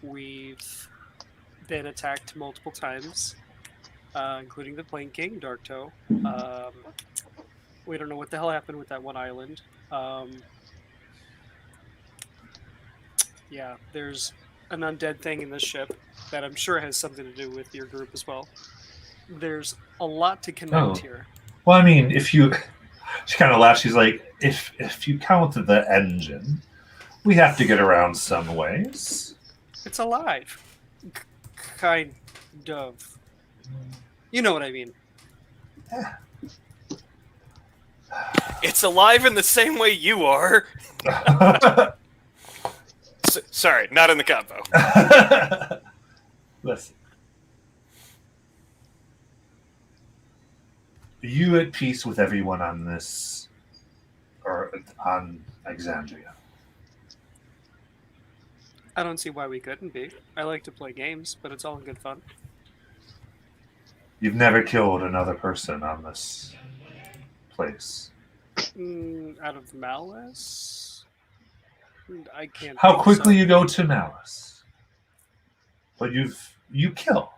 B: we've been attacked multiple times, including the Plain King, Darktoe. We don't know what the hell happened with that one island. Yeah, there's an undead thing in this ship that I'm sure has something to do with your group as well. There's a lot to connect here.
A: Well, I mean, if you... She kind of laughs. She's like, if you count the engine, we have to get around some ways.
B: It's alive. Kind of. You know what I mean.
A: Yeah.
G: It's alive in the same way you are. Sorry, not in the combo.
A: Listen. Are you at peace with everyone on this, or on Exandria?
B: I don't see why we couldn't be. I like to play games, but it's all in good fun.
A: You've never killed another person on this place.
B: Out of malice? I can't.
A: How
B: think
A: quickly
B: so.
A: you go to malice. But you kill.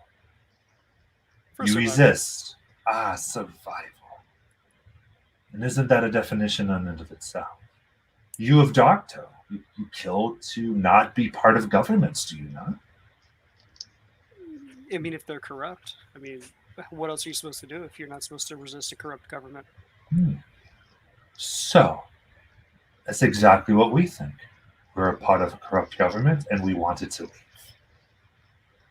B: For
A: You
B: survival.
A: resist. Ah, survival. And isn't that a definition in and of itself? You of Darktoe, you kill to not be part of governments, do you not?
B: I mean, if they're corrupt, I mean, what else are you supposed to do if you're not supposed to resist a corrupt government?
A: So, that's exactly what we think. We're a part of a corrupt government, and we wanted to leave.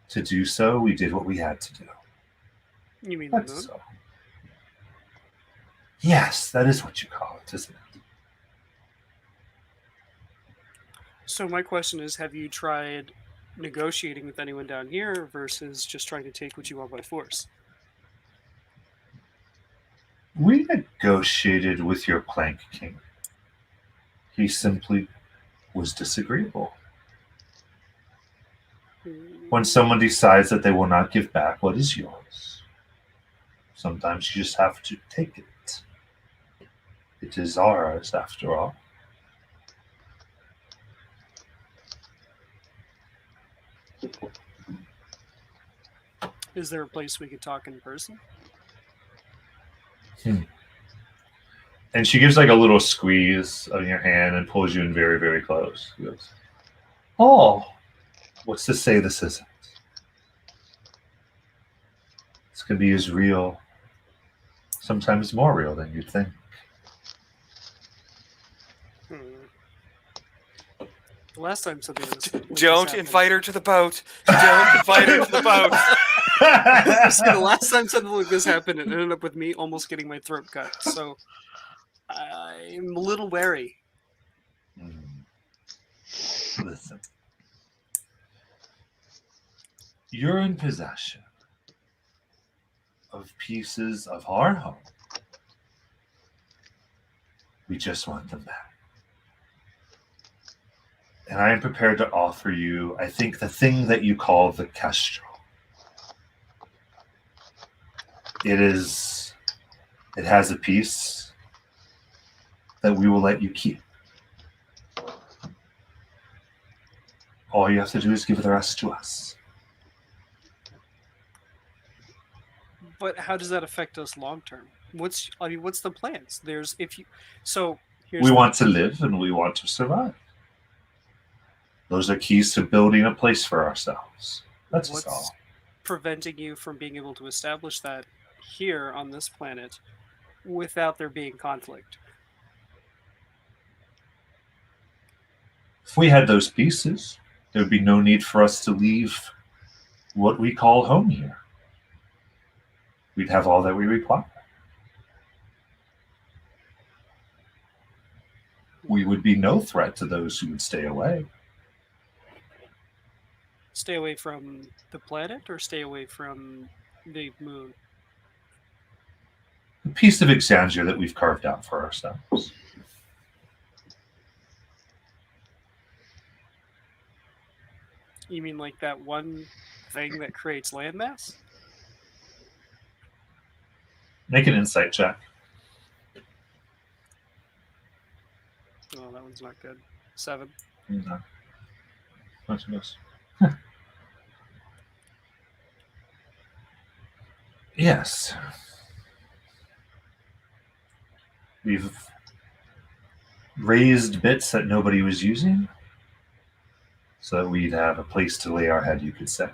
A: To do so, we did what we had to do.
B: You mean the
A: That's
B: moon?
A: so. Yes, that is what you call it, isn't it?
B: So my question is, have you tried negotiating with anyone down here versus just trying to take what you want by force?
A: We negotiated with your Plank King. He simply was disagreeable. When someone decides that they will not give back what is yours, sometimes you just have to take it. It is ours, after all.
B: Is there a place we could talk in person?
A: And she gives like a little squeeze of your hand and pulls you in very, very close. She goes, "Oh, what's to say this isn't? This can be as real, sometimes more real than you'd think."
B: The last time something was
G: Don't
B: happened-
G: invite her to the boat. Don't invite her to the boat.
B: See, the last time something like this happened, it ended up with me almost getting my throat cut. So I'm a little wary.
A: Listen. You're in possession of pieces of our home. We just want them back. And I am prepared to offer you, I think, the thing that you call the Kestrel. It has a piece that we will let you keep. All you have to do is give the rest to us.
B: But how does that affect us long term? What's the plans? Here's
A: We
B: the-
A: want to live and we want to survive. Those are keys to building a place for ourselves. That's
B: what's
A: all.
B: preventing you from being able to establish that here on this planet without there being conflict?
A: If we had those pieces, there would be no need for us to leave what we call home here. We'd have all that we require. We would be no threat to those who would stay away.
B: Stay away from the planet or stay away from the moon?
A: A piece of Exandria that we've carved out for ourselves.
B: You mean like that one thing that creates landmass?
A: Make an insight check.
B: Oh, that one's not good. 7.
A: No. Much miss. Yes. We've raised bits that nobody was using so that we'd have a place to lay our head, you could say.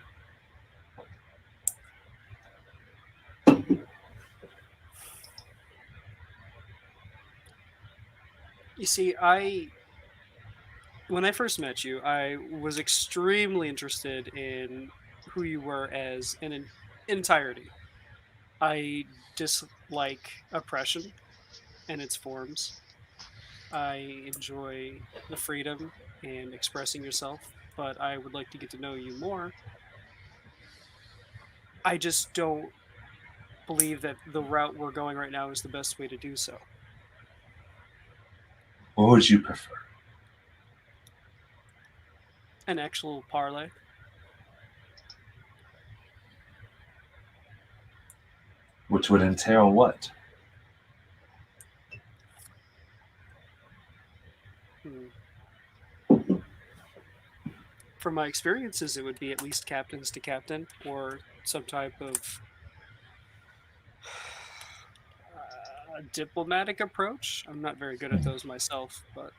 B: You see, when I first met you, I was extremely interested in who you were as an entirety. I dislike oppression and its forms. I enjoy the freedom and expressing yourself, but I would like to get to know you more. I just don't believe that the route we're going right now is the best way to do so.
A: What would you prefer?
B: An actual parlay.
A: which would entail what?
B: From my experiences, it would be at least captains to captain, or some type of diplomatic approach. I'm not very good at those myself, but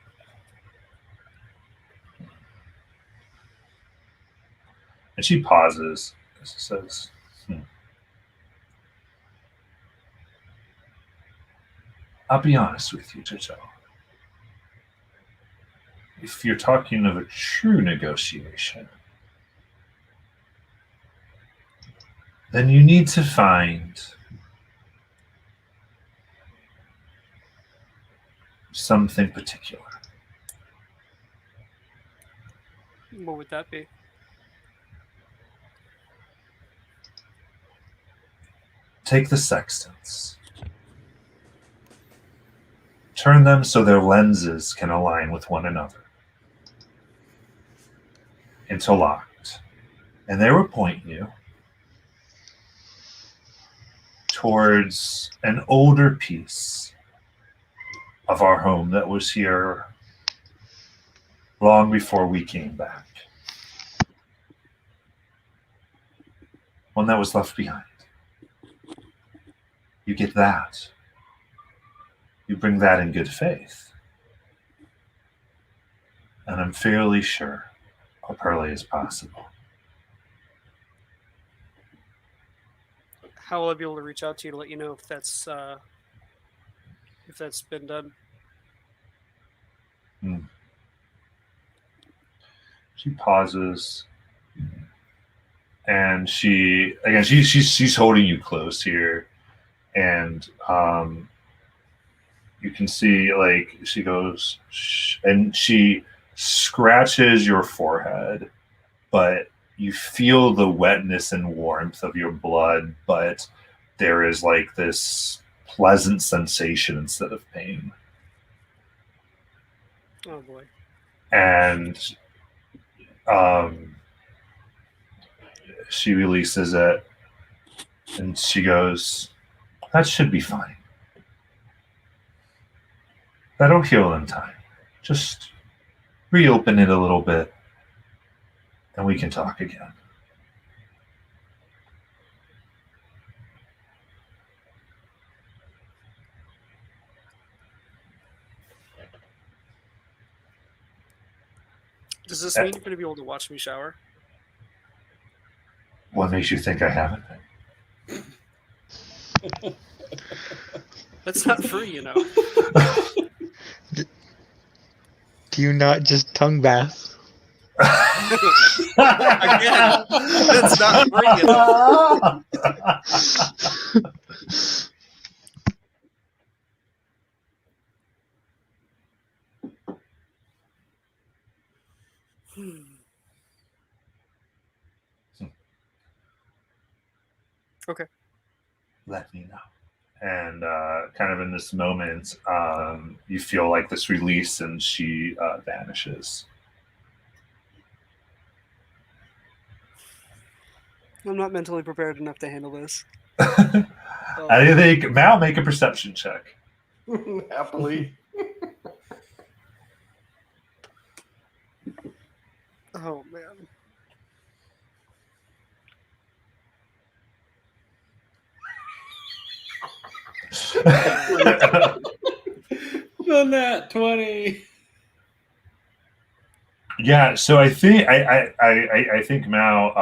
A: And she pauses. She says, I'll be honest with you, Jojo. If you're talking of a true negotiation, then you need to find something particular.
B: what would that be?
A: Take the sextants. Turn them so their lenses can align with one another. Interlocked. And they will point you towards an older piece of our home that was here long before we came back. One that was left behind. You get that. You bring that in good faith. And I'm fairly sure how early as possible.
B: How will I be able to reach out to you to let you know if that's been done?
A: She pauses, and she's holding you close here, and you can see like she goes and she scratches your forehead, but you feel the wetness and warmth of your blood, but there is like this pleasant sensation instead of pain.
B: Oh boy.
A: And she releases it, and she goes, that should be fine. That'll heal in time. Just reopen it a little bit, and we can talk again.
B: Does this mean you're going to be able to watch me shower?
A: What makes you think I haven't?
B: That's not free, you know.
E: Do you not just tongue bath?
B: Again, that's not free, you know. Okay.
A: Let me know. And kind of in this moment, you feel like this release, and she vanishes.
B: I'm not mentally prepared enough to handle this.
A: I think Mal, make a perception check.
D: Happily.
B: Oh man.
C: The nat 20.
A: Yeah, so I think I think Mal.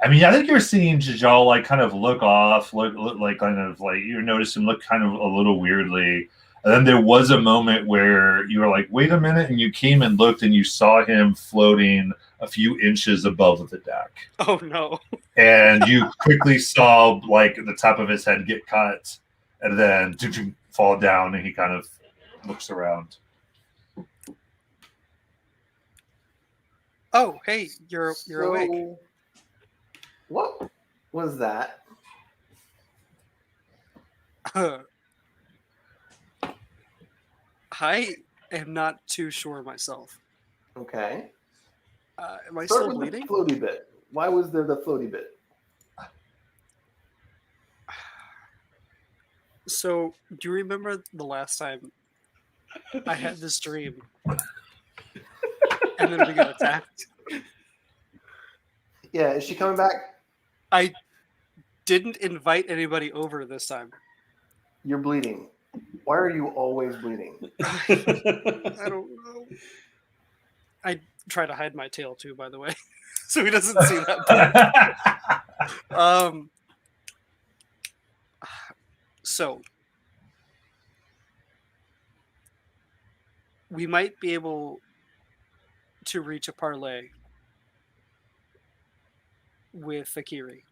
A: I mean, I think you're seeing Jajal like kind of look off, look like kind of like you notice him look kind of a little weirdly, and then there was a moment where you were like, "Wait a minute!" and you came and looked, and you saw him floating a few inches above the deck.
B: Oh no.
A: And you quickly saw like the top of his head get cut, and then fall down, and he kind of looks around.
B: Oh, hey, you're awake.
D: What was that?
B: I am not too sure myself.
D: Okay.
B: Am I
D: Start
B: still
D: with
B: bleeding?
D: the floaty bit. Why was there the floaty bit?
B: So, do you remember the last time I had this dream and then we got attacked?
D: Yeah, is she coming back?
B: I didn't invite anybody over this time.
D: You're bleeding. Why are you always bleeding?
B: I don't know. I try to hide my tail too, by the way, so he doesn't see that. So we might be able to reach a parlay with Akiri,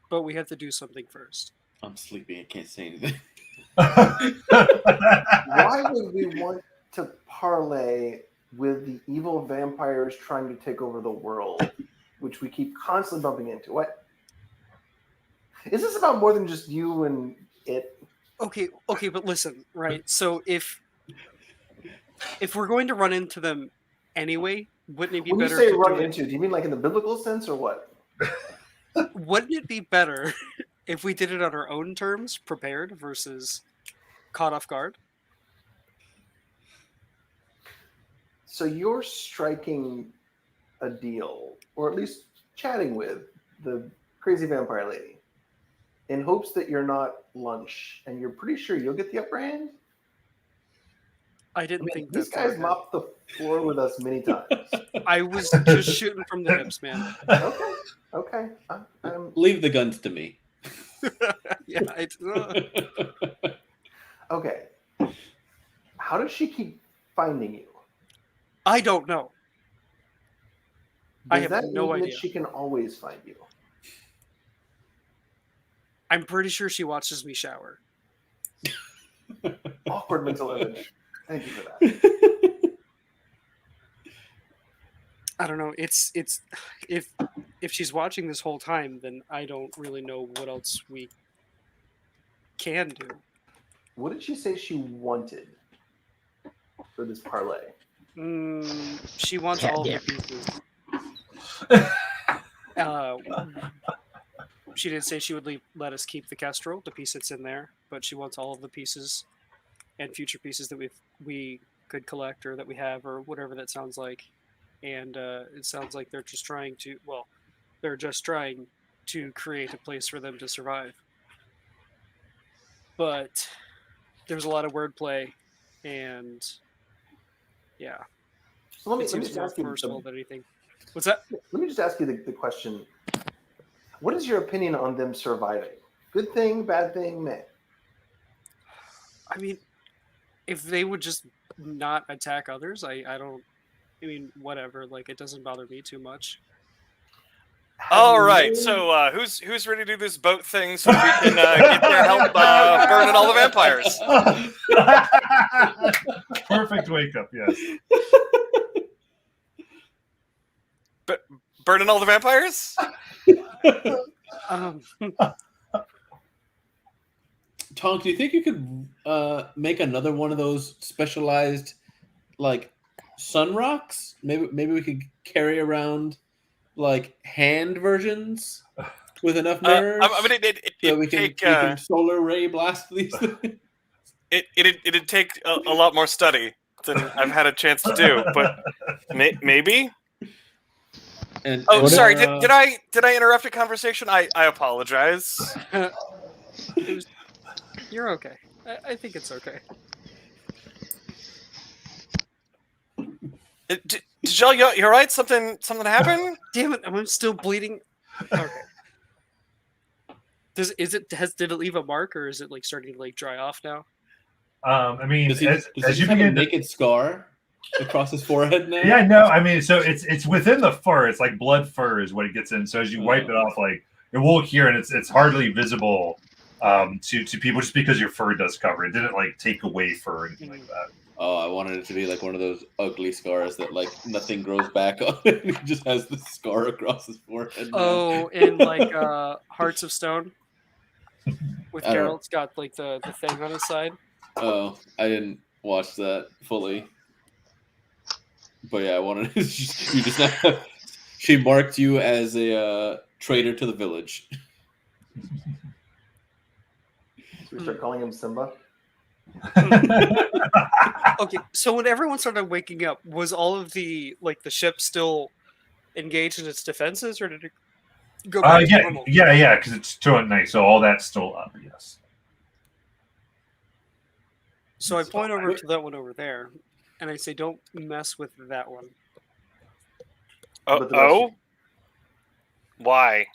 B: but we have to do something first.
C: I'm sleepy. I can't say anything.
D: Why would we want to parlay with the evil vampires trying to take over the world, which we keep constantly bumping into? What? Is this about more than just you and it?
B: Okay, but listen, right? So if we're going to run into them anyway, wouldn't it be
D: When you
B: better
D: say
B: to
D: run
B: do it?
D: into, do you mean like in the biblical sense or what?
B: Wouldn't it be better if we did it on our own terms, prepared versus caught off guard?
D: So you're striking a deal, or at least chatting with the crazy vampire lady, in hopes that you're not lunch, and you're pretty sure you'll get the upper hand?
B: I didn't think
D: these
B: that's
D: guys
B: what
D: mopped the floor with us many times.
B: I was just shooting from the hips, man.
D: Okay. I'm
C: Leave the guns to me.
B: Yeah,
D: okay. How does she keep finding you?
B: I don't know.
D: Does
B: I have
D: that
B: no
D: mean
B: idea.
D: that she can always find you?
B: I'm pretty sure she watches me shower.
D: Awkward mental image. Thank you for that.
B: I don't know. It's if she's watching this whole time, then I don't really know what else we can do.
D: What did she say she wanted for this parlay?
B: She wants all of the pieces. She did say she would let us keep the Kestrel, the piece that's in there, but she wants all of the pieces and future pieces that we could collect or that we have or whatever that sounds like. And it sounds like they're just trying to create a place for them to survive. But there's a lot of wordplay, and yeah.
D: So let me
B: It seems
D: just
B: more
D: ask you.
B: personal than anything. What's that?
D: Let me just ask you the question. What is your opinion on them surviving? Good thing, bad thing, meh?
B: I mean, if they would just not attack others, I mean, whatever. Like, it doesn't bother me too much.
G: All right, so who's ready to do this boat thing so we can get their help burning all the vampires?
A: Perfect wake up, yes.
G: Burning all the vampires?
C: Tonk, do you think you could make another one of those specialized, like, sun rocks? Maybe we could carry around like hand versions with enough mirrors.
G: I mean,
C: we can solar ray blast these things.
G: It'd take a lot more study than I've had a chance to do, but maybe.
C: And
G: sorry, did I interrupt a conversation? I apologize.
B: You're okay. I think it's okay.
G: Did y'all, you're right? Something happened?
B: Damn it! I'm still bleeding. Okay. Did it leave a mark, or is it like starting to like dry off now?
A: I mean,
C: does he
A: as you
C: have a
A: begin
C: naked scar across his forehead now?
A: Yeah, no, I mean, so it's within the fur. It's like blood fur is what it gets in. So as you wipe it off, like it will cure, and it's hardly visible to people just because your fur does cover it. Didn't like take away fur or anything like that.
C: Oh, I wanted it to be like one of those ugly scars that like nothing grows back on it. He just has the scar across his forehead.
B: Oh, and like Hearts of Stone with Geralt's got like the thing on his side.
C: Oh, I didn't watch that fully. But yeah, I wanted you just have, she marked you as a traitor to the village.
D: We start calling him Simba.
B: Okay, so when everyone started waking up, was all of the ship still engaged in its defenses, or did it go back to normal?
A: yeah, because it's still at night, so all that's still up. Yes.
B: So I point over to that one over there, and I say, "Don't mess with that one."
D: But the rest-
G: Oh? Why?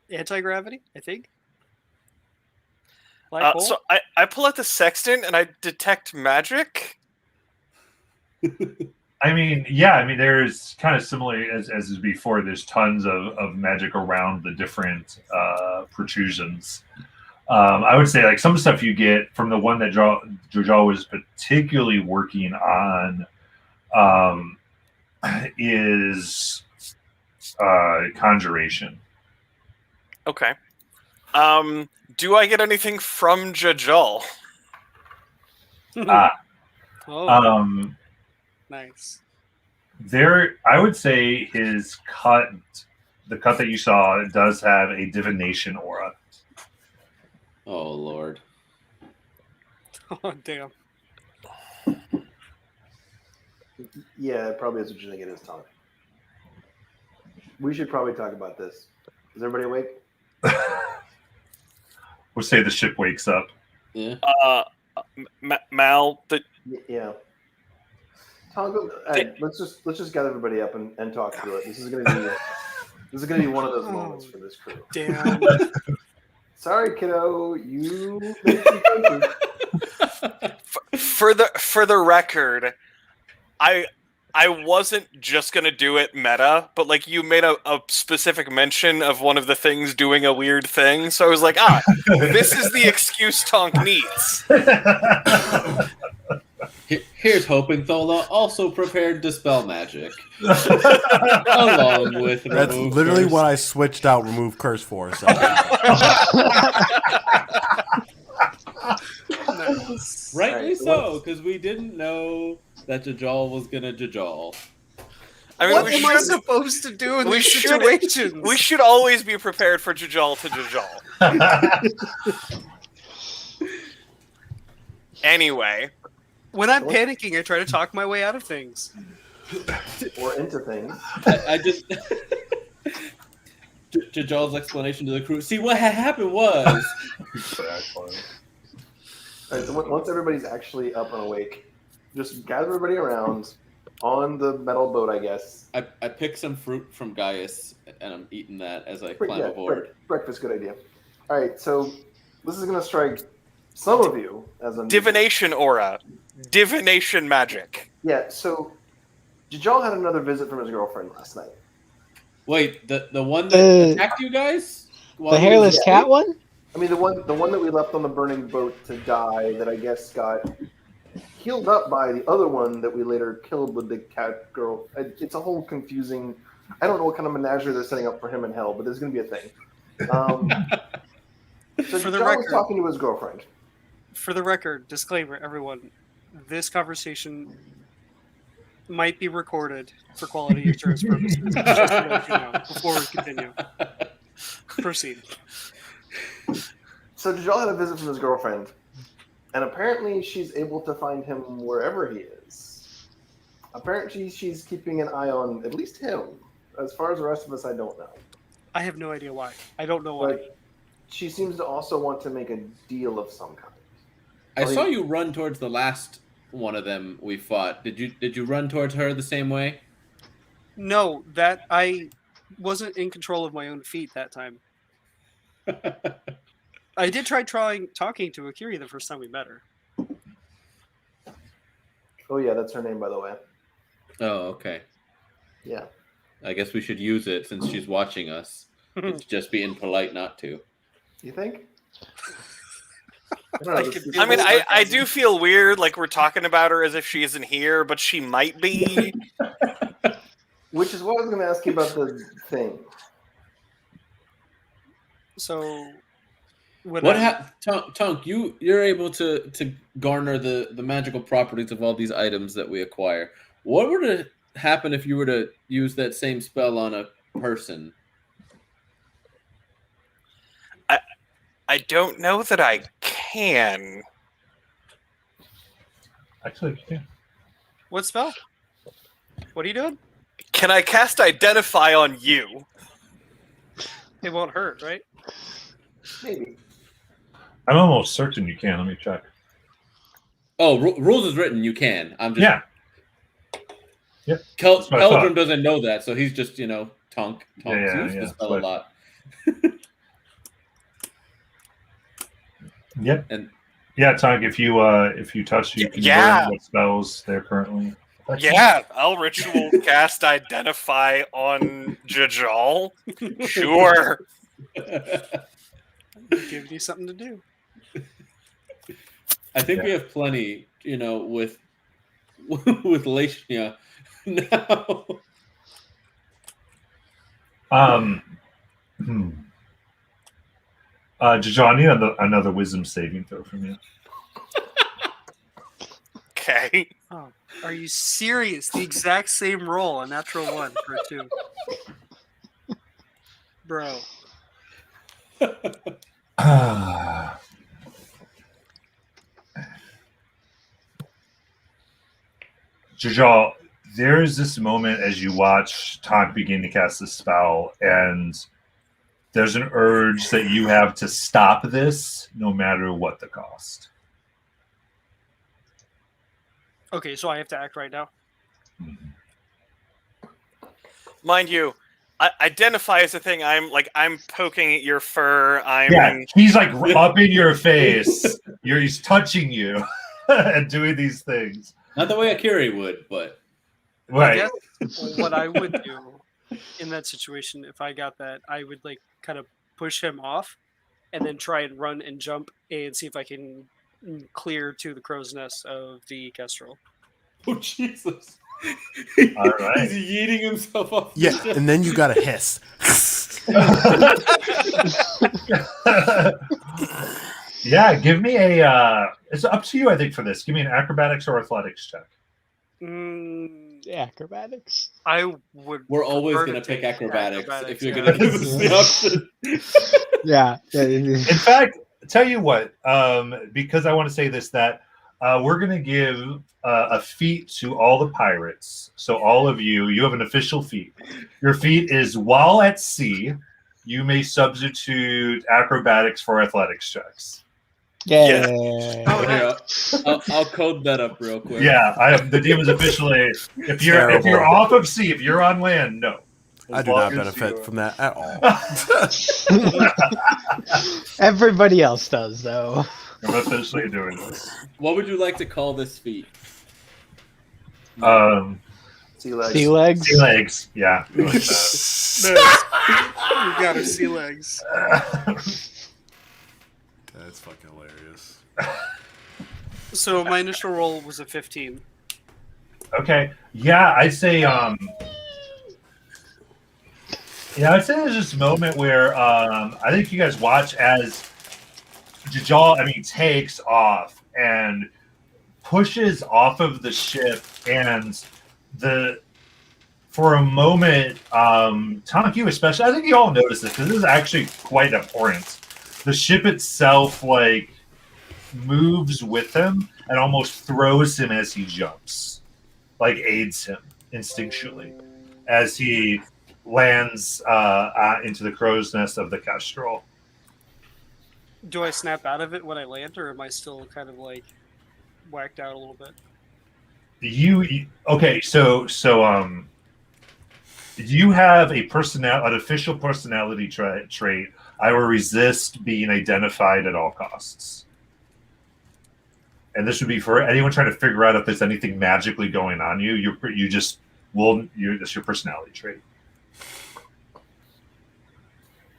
B: Anti-gravity, I think. Black hole?
G: So I pull out the sextant and I detect magic.
A: I mean, yeah, there's kind of similar as before. There's tons of magic around the different protrusions. I would say like some stuff you get from the one that Jojal was particularly working on is conjuration.
G: Okay. Do I get anything from Jajal?
B: Oh, nice.
A: I would say his cut, the cut that you saw, does have a divination aura.
C: Oh Lord.
B: Oh, damn.
D: Yeah, it probably is what you think it is, Tom. We should probably talk about this. Is everybody awake?
A: We'll say the ship wakes up.
C: Yeah.
G: Mal,
D: Yeah. Tom, go, let's just gather everybody up and talk through it. This is gonna be one of those moments for this crew.
B: Damn.
D: Sorry, kiddo. You made some choices.
G: for the record, I wasn't just gonna do it meta, but like you made a specific mention of one of the things doing a weird thing, so I was like, this is the excuse Tonk needs.
C: Here's hoping Thola also prepared dispel magic, along with
F: That's
C: remove
F: literally
C: curse.
F: what I switched out remove curse for. So.
B: Nice.
C: Rightly
D: Alright,
C: so, because we didn't know that Jajal was gonna Jajal.
G: I mean,
B: What
G: we
B: am I
G: should,
B: supposed to do in
G: we
B: these
G: should-
B: situations?
G: we should always be prepared for Jajal to Jajal. Anyway,
B: When I'm panicking, I try to talk my way out of things.
D: Or into things.
C: I just Jajal's explanation to the crew. See, what had happened was
D: All right, so once everybody's actually up and awake, just gather everybody around on the metal boat, I guess.
C: I picked some fruit from Gaius and I'm eating that as I
D: Bre-
C: climb
D: yeah,
C: aboard.
D: breakfast, good idea. All right, so this is going to strike some of you as a
G: divination aura, divination magic.
D: Yeah, so Jajal had another visit from his girlfriend last night.
C: Wait, the one that
E: The-
C: attacked you guys?
E: The hairless
D: Yeah.
E: cat one?
D: I mean, the one that we left on the burning boat to die, that I guess got healed up by the other one that we later killed with the cat girl. It's a whole confusing. I don't know what kind of menagerie they're setting up for him in hell, but there's going to be a thing. So
B: For the
D: Jajal was
B: record-
D: talking to his girlfriend.
B: For the record, disclaimer, everyone, this conversation might be recorded for quality assurance purposes. Just to let you know before we continue. Proceed.
D: So Jajal had a visit from his girlfriend, and apparently she's able to find him wherever he is. Apparently she's keeping an eye on at least him. As far as the rest of us, I don't know.
B: I have no idea why. I don't know why.
D: But she seems to also want to make a deal of some kind.
C: I saw you run towards the last one of them we fought. Did you run towards her the same way?
B: No, that I wasn't in control of my own feet that time. I did try talking to Akiri the first time we met her.
D: Oh yeah, that's her name, by the way.
C: Oh, okay.
D: Yeah.
C: I guess we should use it since she's watching us. It's just being polite not to.
D: You think? I don't know,
B: I
D: this-
B: could
D: this-
B: feel
G: I mean,
B: the
G: I
B: sarcasm.
G: do feel weird, like we're talking about her as if she isn't here, but she might be.
D: Which is what I was going to ask you about the thing.
B: So,
C: Tunk, you're able to garner the magical properties of all these items that we acquire. What would it happen if you were to use that same spell on a person?
G: I don't know that I can.
A: Actually, you can.
B: What spell? What are you doing?
G: Can I cast Identify on you?
B: It won't hurt, right?
D: Maybe.
A: I'm almost certain you can. Let me check.
C: Oh, rules is written. You can. I'm just.
A: Yeah. That's what I thought.
C: Eldrum doesn't know that, so he's just Tonk.
A: Yeah,
C: Use the spell
A: but-
C: a lot.
A: Yep.
C: And
A: Yeah, Tonk, if you touch, you can
G: Yeah.
A: learn what spells they're currently.
G: Yeah, I'll ritual cast Identify on Jajal. Sure.
B: Give you something to do.
C: I think we have plenty, with Lashnia now.
A: Jojo, I need another wisdom saving throw from you.
G: Okay.
B: Oh, are you serious? The exact same roll, a natural 1 for a 2. Bro.
A: Jojo, there is this moment as you watch Tonk begin to cast the spell, and there's an urge that you have to stop this no matter what the cost.
B: Okay, so I have to act right now.
G: Mind you, Identify is a thing. I'm poking at your fur.
A: Yeah, he's like up in your face. He's touching you and doing these things.
C: Not the way Akiri would, but
B: I
A: Right.
B: guess what I would do in that situation, if I got that, I would kind of push him off and then try and run and jump and see if I can clear to the crow's nest of the kestrel.
C: oh Jesus!
A: All right.
C: He's yeeting himself off. the
F: Yeah,
C: ship.
F: and then you gotta hiss.
A: Yeah, give me a. It's up to you, I think, for this. Give me an acrobatics or athletics check.
E: Acrobatics.
B: I would.
C: We're always
B: prefer
C: going to
B: take
C: pick acrobatics if you're
B: yeah.
C: going to give us the option.
E: Yeah.
A: In fact, tell you what, because I want to say this, that we're going to give a feat to all the pirates. So all of you have an official feat. Your feat is while at sea, you may substitute acrobatics for athletics checks.
E: Yeah.
B: Oh,
C: Yeah, I'll code that up real quick.
A: Yeah, the DM is officially if you're
F: Terrible.
A: off of sea, if you're on land, no.
F: I
A: As
F: do
A: long
F: not
A: as
F: benefit
A: you-
F: from that at all.
E: Everybody else does, though.
A: I'm officially doing this.
C: What would you like to call this feat?
D: Sea legs.
E: Sea legs.
A: Sea legs, yeah. I like
B: You got her sea legs.
A: that.
F: That's fucking hilarious.
B: So my initial roll was a 15.
A: Okay. Yeah, I'd say there's this moment where I think you guys watch as Jajal, takes off and pushes off of the ship, and for a moment, Tonk, you especially, I think you all noticed this because this is actually quite important. The ship itself moves with him and almost throws him as he jumps, aids him instinctually as he lands into the crow's nest of the kestrel.
B: Do I snap out of it when I land, or am I still kind of whacked out a little bit?
A: Okay, so you have an official personality trait. I will resist being identified at all costs. And this would be for anyone trying to figure out if there's anything magically going on you. That's your personality trait.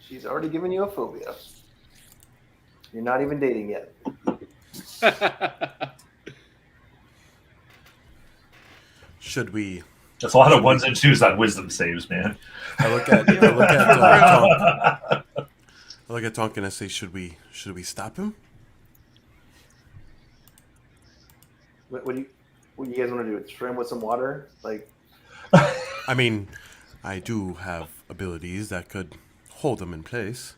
D: She's already given you a phobia. You're not even dating yet.
F: Should we?
A: That's a lot of ones and twos on wisdom saves, man.
F: I look at Tonk and I say, should we stop him?
D: What do you guys want to do? Swim with some water?
F: I mean, I do have abilities that could hold him in place.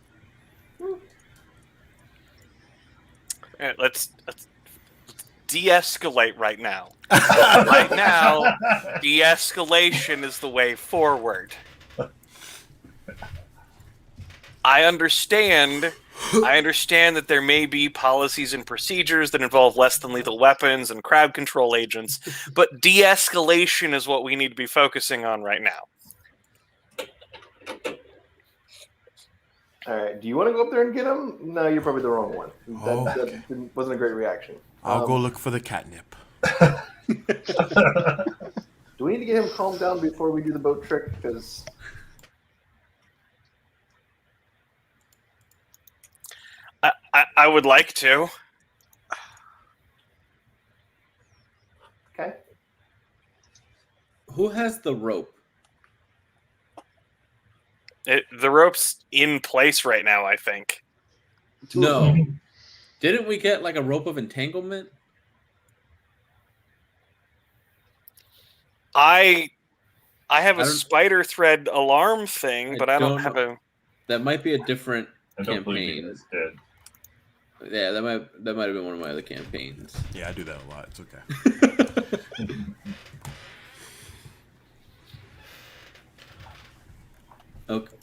G: Let's de-escalate right now. Right now, de-escalation is the way forward. I understand that there may be policies and procedures that involve less than lethal weapons and crowd control agents, but de-escalation is what we need to be focusing on right now.
D: All right. Do you want to go up there and get him? No, you're probably the wrong one. That
F: Okay.
D: wasn't a great reaction.
F: I'll go look for the catnip.
D: Do we need to get him calmed down before we do the boat trick? Because
G: I would like to.
D: okay.
C: Who has the rope?
G: The rope's in place right now, I think.
C: No. Didn't we get like a rope of entanglement?
G: I have
C: I
G: a
C: don't-
G: spider thread alarm thing, but I don't have a.
C: That might be a different
A: I don't believe you
C: campaign.
A: guys did.
C: Yeah, that might have been one of my other campaigns.
F: Yeah, I do that a lot. It's okay.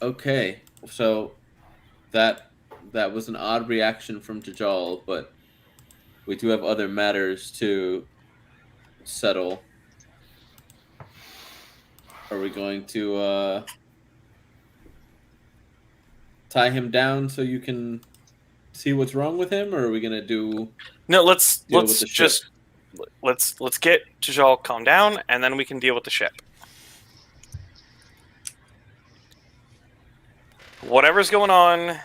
C: Okay, so that was an odd reaction from Tajal, but we do have other matters to settle. Are we going to tie him down so you can see what's wrong with him, or are we gonna do?
G: No, let's
C: Deal with the ship.
G: let's get Tajal calm down, and then we can deal with the ship. Whatever's going on,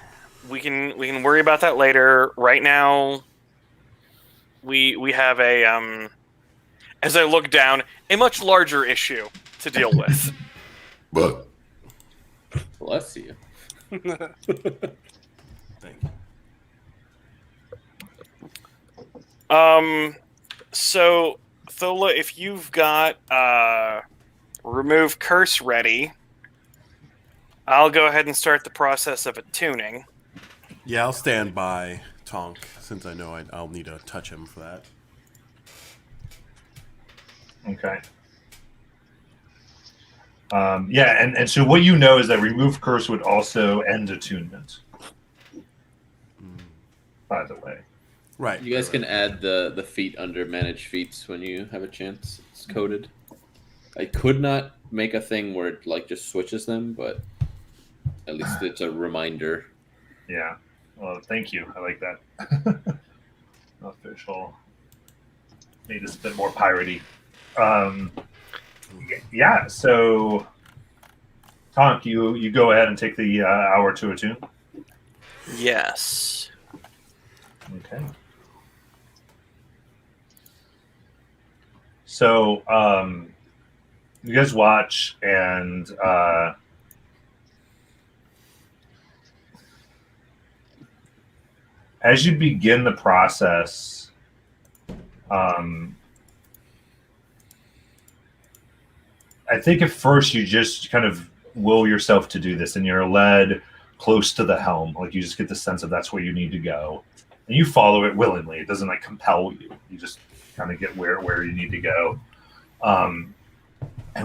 G: we can worry about that later. Right now, we have a as I look down, a much larger issue to deal with.
F: But
C: Bless you.
F: thank you.
G: So Thola, if you've got remove curse ready, I'll go ahead and start the process of attuning.
F: Yeah, I'll stand by Tonk since I know I'll need to touch him for that.
A: Okay. Yeah, and so what you know is that remove curse would also end attunement. By the way.
F: Right.
C: You guys can add the feat under manage feats when you have a chance. It's coded. I could not make a thing where it like just switches them, but at least it's a reminder.
A: Yeah. Well, thank you. I like that. Official. Made this a bit more piratey. Yeah. So, Tonk, you go ahead and take the hour to attune.
G: Yes.
A: Okay. So, you guys watch, and as you begin the process, I think at first you just kind of will yourself to do this, and you're led close to the helm. Like you just get the sense of that's where you need to go, and you follow it willingly. It doesn't like compel you. You just kind of get where you need to go. And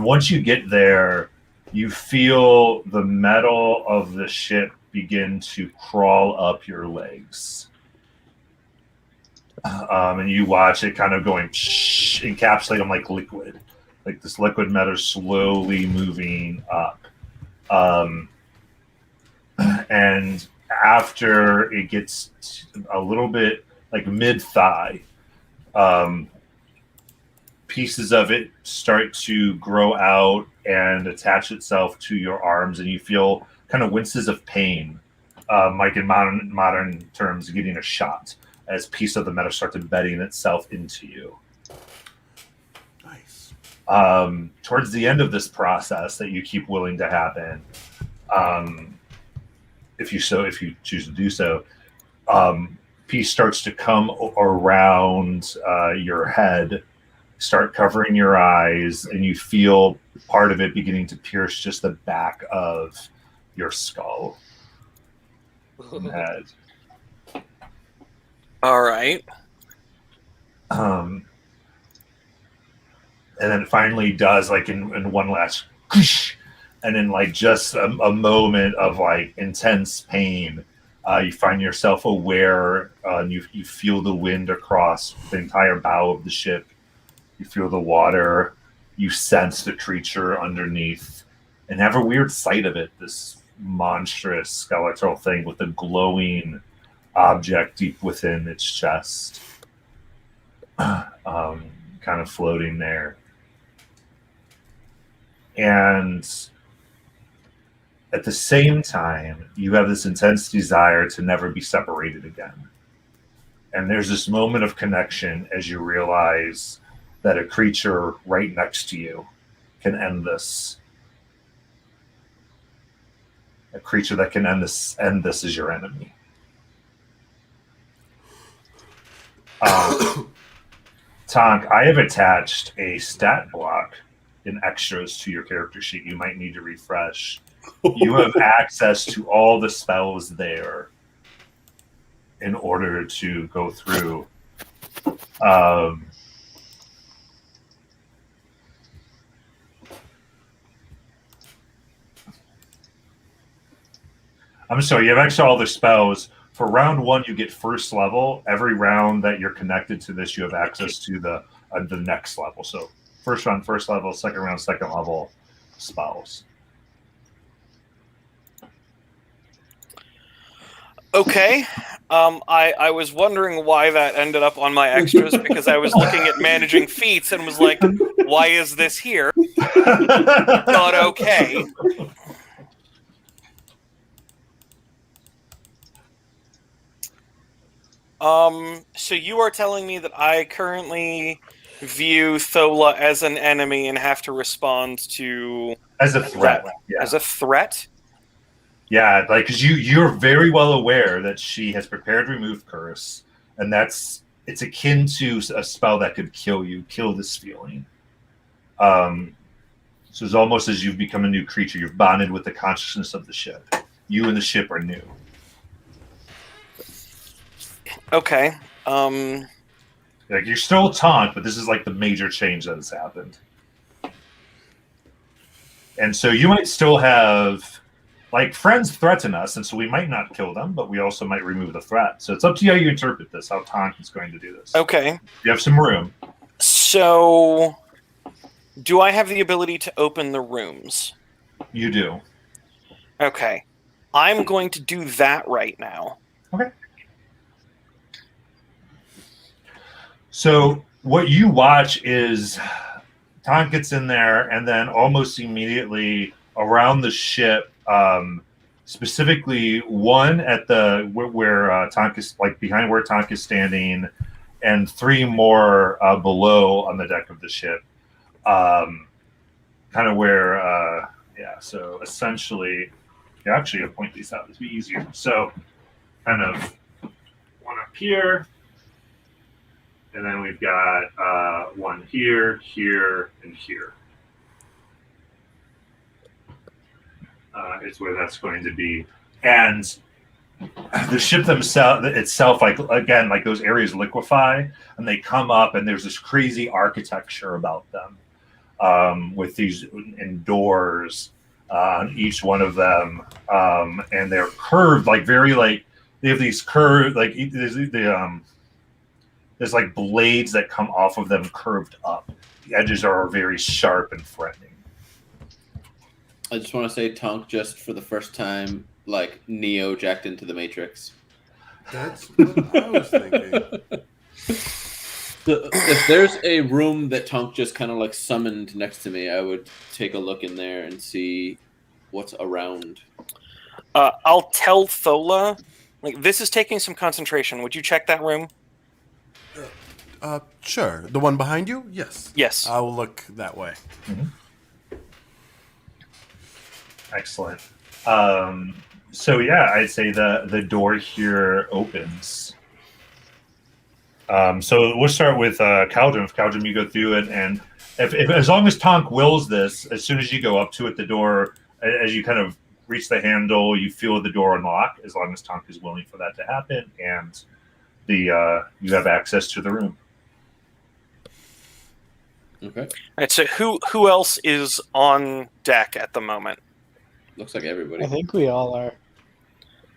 A: once you get there, you feel the metal of the ship begin to crawl up your legs. And you watch it kind of going encapsulate them like liquid. Like this liquid metal slowly moving up. And after it gets a little bit like mid-thigh, pieces of it start to grow out and attach itself to your arms, and you feel kind of winces of pain, like in modern terms, getting a shot as piece of the metal starts embedding itself into you.
F: Nice.
A: Towards the end of this process that you keep willing to happen, if you choose to do so, piece starts to come around your head, start covering your eyes, and you feel part of it beginning to pierce just the back of your skull and head.
G: All right.
A: And then it finally does, like in one last, and in like just a moment of like intense pain, you find yourself aware, and you feel the wind across the entire bow of the ship. You feel the water. You sense the creature underneath, and have a weird sight of it. This monstrous skeletal thing with a glowing object deep within its chest, kind of floating there. And at the same time, you have this intense desire to never be separated again. And there's this moment of connection as you realize that a creature right next to you can end this. A creature that can end this is your enemy. Tonk, I have attached a stat block in extras to your character sheet. You might need to refresh. You have access to all the spells there in order to go through. I'm sorry, you have access to all the spells. For round 1, you get first level. Every round that you're connected to this, you have access to the next level. So first round, first level, second round, second level spells.
G: Okay. I was wondering why that ended up on my extras because I was looking at managing feats and was like, why is this here? Not okay. So you are telling me that I currently view Thola as an enemy and have to respond to
A: As a threat. Yeah.
G: as a threat?
A: Yeah, like because you're very well aware that she has prepared remove curse, and it's akin to a spell that could kill this feeling. So it's almost as you've become a new creature. You've bonded with the consciousness of the ship. You and the ship are new.
G: Okay.
A: Like you're still Tonk, but this is like the major change that has happened. And so you might still have, like, friends threaten us, and so we might not kill them, but we also might remove the threat. So it's up to you how you interpret this, how Tonk is going to do this.
G: Okay.
A: You have some room.
G: So, do I have the ability to open the rooms?
A: You do.
G: Okay. I'm going to do that right now.
A: Okay. So what you watch is Tonk gets in there, and then almost immediately around the ship, specifically one at the where Tonk is, like behind where Tonk is standing, and 3 more below on the deck of the ship, kind of where so essentially, actually I'll point these out. It'd be easier. So kind of one up here. And then we've got one here, here, and here. Is where that's going to be. And the ship itself, like again, like those areas liquefy, and they come up, and there's this crazy architecture about them, with these doors on each one of them, and they're curved, like very like they have these curved, like there's like blades that come off of them curved up. The edges are very sharp and threatening.
C: I just want to say, Tonk, just for the first time, like Neo jacked into the Matrix.
F: That's what I was thinking.
C: If there's a room that Tonk just kind of like summoned next to me, I would take a look in there and see what's around.
G: I'll tell Thola, like, this is taking some concentration. Would you check that room?
F: Sure. The one behind you? Yes.
G: Yes.
F: I will look that way.
A: Mm-hmm. Excellent. So yeah, I'd say the door here opens. So we'll start with Caldrum. If Caldrum, you go through it, and if as long as Tonk wills this, as soon as you go up to it, the door, as you kind of reach the handle, you feel the door unlock. As long as Tonk is willing for that to happen, and you have access to the room.
C: Okay.
G: All right, so who else is on deck at the moment?
C: Looks like everybody.
E: I think we all are.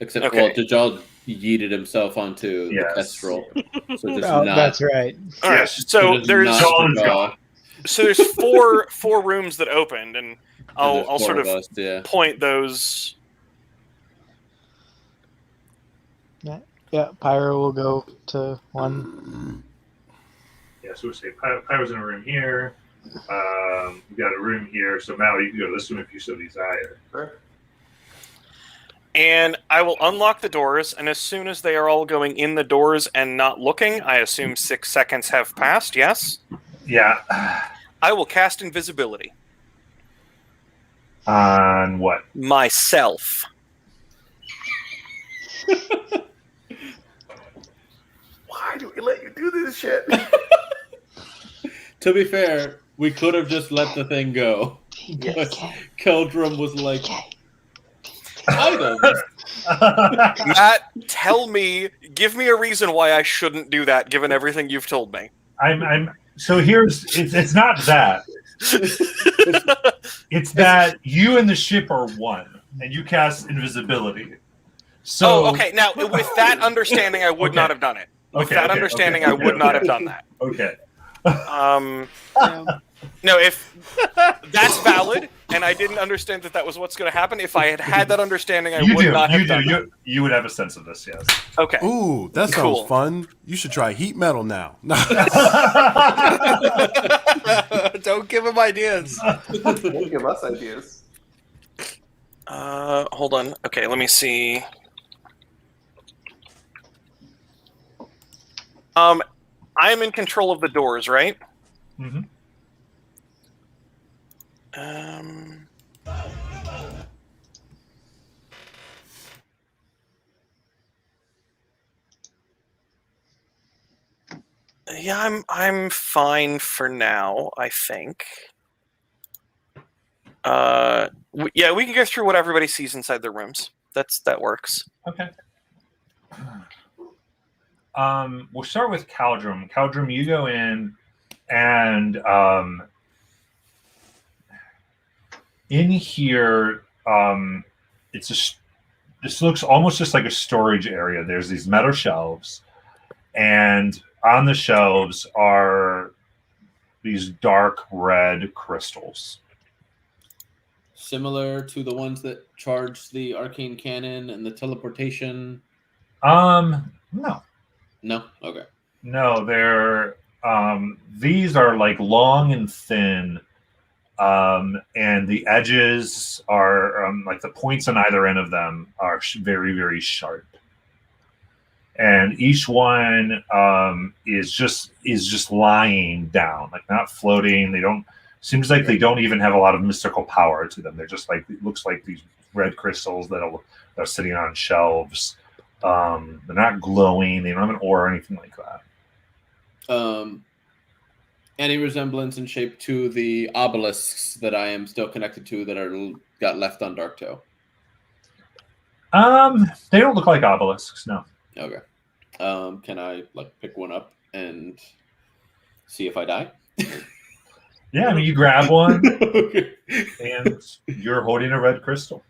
C: Except,
G: Okay.
C: well, Dajjal yeeted himself onto
A: Yes.
C: the Kestrel. So just
E: Oh,
C: not.
E: that's right.
G: All right,
A: Yes.
G: so
C: just
G: there's
C: not
A: Dajjal is
C: Dajjal.
A: gone.
G: so there's four rooms that opened, and
C: And
G: I'll
C: there's four
G: sort of
C: us, yeah.
G: point those.
E: Yeah, Pyro will go to one.
A: Yeah, so we say Pyro's in a room here. We got a room here. So Mal, you can go to this room if you so desire.
D: Sure.
G: And I will unlock the doors, and as soon as they are all going in the doors and not looking, I assume 6 seconds have passed, yes?
A: Yeah.
G: I will cast invisibility.
A: On what?
G: Myself.
D: Why do we let you do this shit?
C: To be fair, we could have just let the thing go. But Keldrum was like, items.
G: Matt, give me a reason why I shouldn't do that, given everything you've told me.
A: So it's not that. It's that you and the ship are one, and you cast invisibility. So
G: okay. Now, with that understanding, I would
A: Okay.
G: not have done it. With
A: Okay,
G: that
A: okay,
G: understanding,
A: okay,
G: I would not have done that.
A: Okay.
G: No, if that's valid, and I didn't understand that was what's going to happen, if I had had that understanding, I would not have done that.
A: You would have a sense of this, yes.
G: Okay.
F: Ooh, that sounds
G: Cool.
F: fun. You should try heat metal now.
G: Don't give him ideas.
D: Don't give us ideas.
G: Hold on. Okay, let me see. I am in control of the doors, right?
A: Mhm.
G: Yeah, I'm fine for now, I think. Yeah, we can go through what everybody sees inside their rooms. That works.
A: Okay. We'll start with Caldrum. Caldrum, you go in, and in here, this looks almost just like a storage area. There's these metal shelves, and on the shelves are these dark red crystals.
C: Similar to the ones that charge the arcane cannon and the teleportation.
A: No.
C: No? Okay.
A: No, they're these are like long and thin, and the edges are like the points on either end of them are very, very sharp, and each one is just lying down, like not floating. They don't. Seems like they don't even have a lot of mystical power to them. They're just like, it looks like these red crystals that are sitting on shelves. They're not glowing. They don't have an aura or anything like that.
C: Any resemblance in shape to the obelisks that I am still connected to that got left on Darktoe?
A: They don't look like obelisks. No.
C: Okay. Can I pick one up and see if I die?
A: Yeah, I mean, you grab one
C: Okay.
A: and you're holding a red crystal.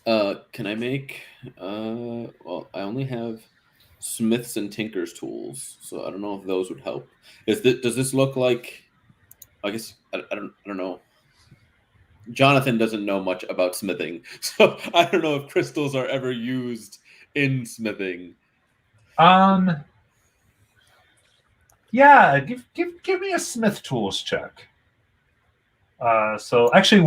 C: Can I make? Well, I only have Smiths and Tinkers tools, so I don't know if those would help. Does this look like? I guess I don't know. Jonathan doesn't know much about smithing, so I don't know if crystals are ever used in smithing.
A: Yeah, give me a Smith tools check. So actually,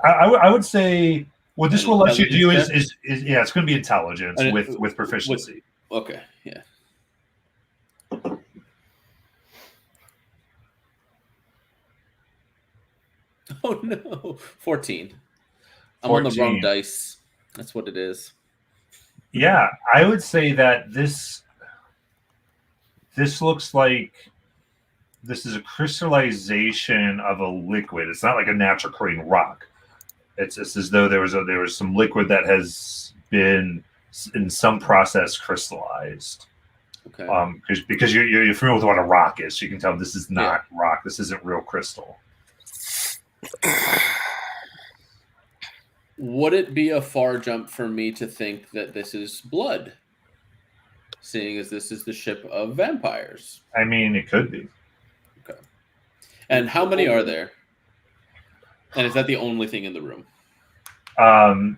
A: I would say what this
C: An
A: will let you do
C: intelligence
A: is yeah, it's going to be intelligence
C: And
A: with proficiency.
C: Okay, yeah. Oh no, 14. I'm on the wrong
A: 14.
C: dice. That's what it is.
A: Yeah, I would say that this looks like this is a crystallization of a liquid. It's not like a natural occurring rock. It's as though there was some liquid that has been in some process crystallized.
C: Okay.
A: Because you're familiar with what a rock is, so you can tell this is not rock. This isn't real crystal.
C: Would it be a far jump for me to think that this is blood, seeing as this is the ship of vampires?
A: I mean, it could be.
C: Okay. And how many are there? And is that the only thing in the room?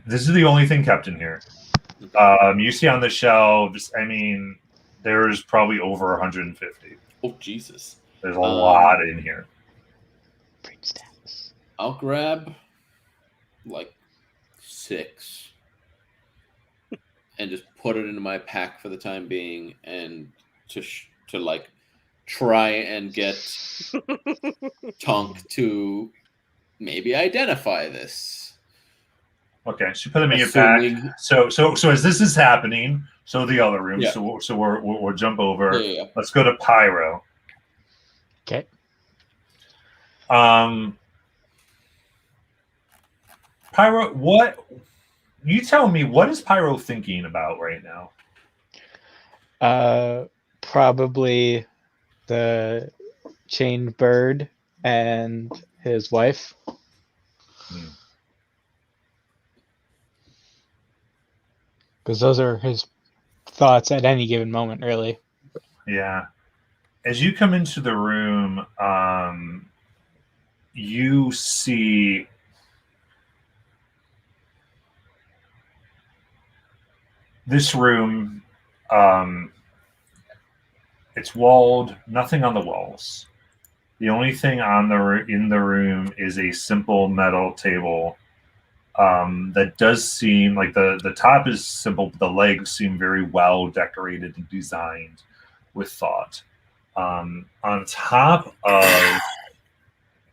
A: This is the only thing kept in here. You see on the shelves, I mean, there's probably over 150.
C: Oh, Jesus.
A: There's a lot in here.
C: I'll grab like 6 and just put it into my pack for the time being, and to like try and get Tonk to maybe identify this.
A: Okay, so put them in your pack. So as this is happening, so the other room.
C: Yeah.
A: So we'll jump over.
C: Yeah.
A: Let's go to Pyro.
E: Okay.
A: Pyro, what? You tell me, what is Pyro thinking about right now?
E: Probably the chained bird and his wife. Because those are his thoughts at any given moment, really.
A: Yeah. As you come into the room, you see this room. It's walled, nothing on the walls. The only thing in the room is a simple metal table that does seem like the top is simple, but the legs seem very well decorated and designed with thought. On top of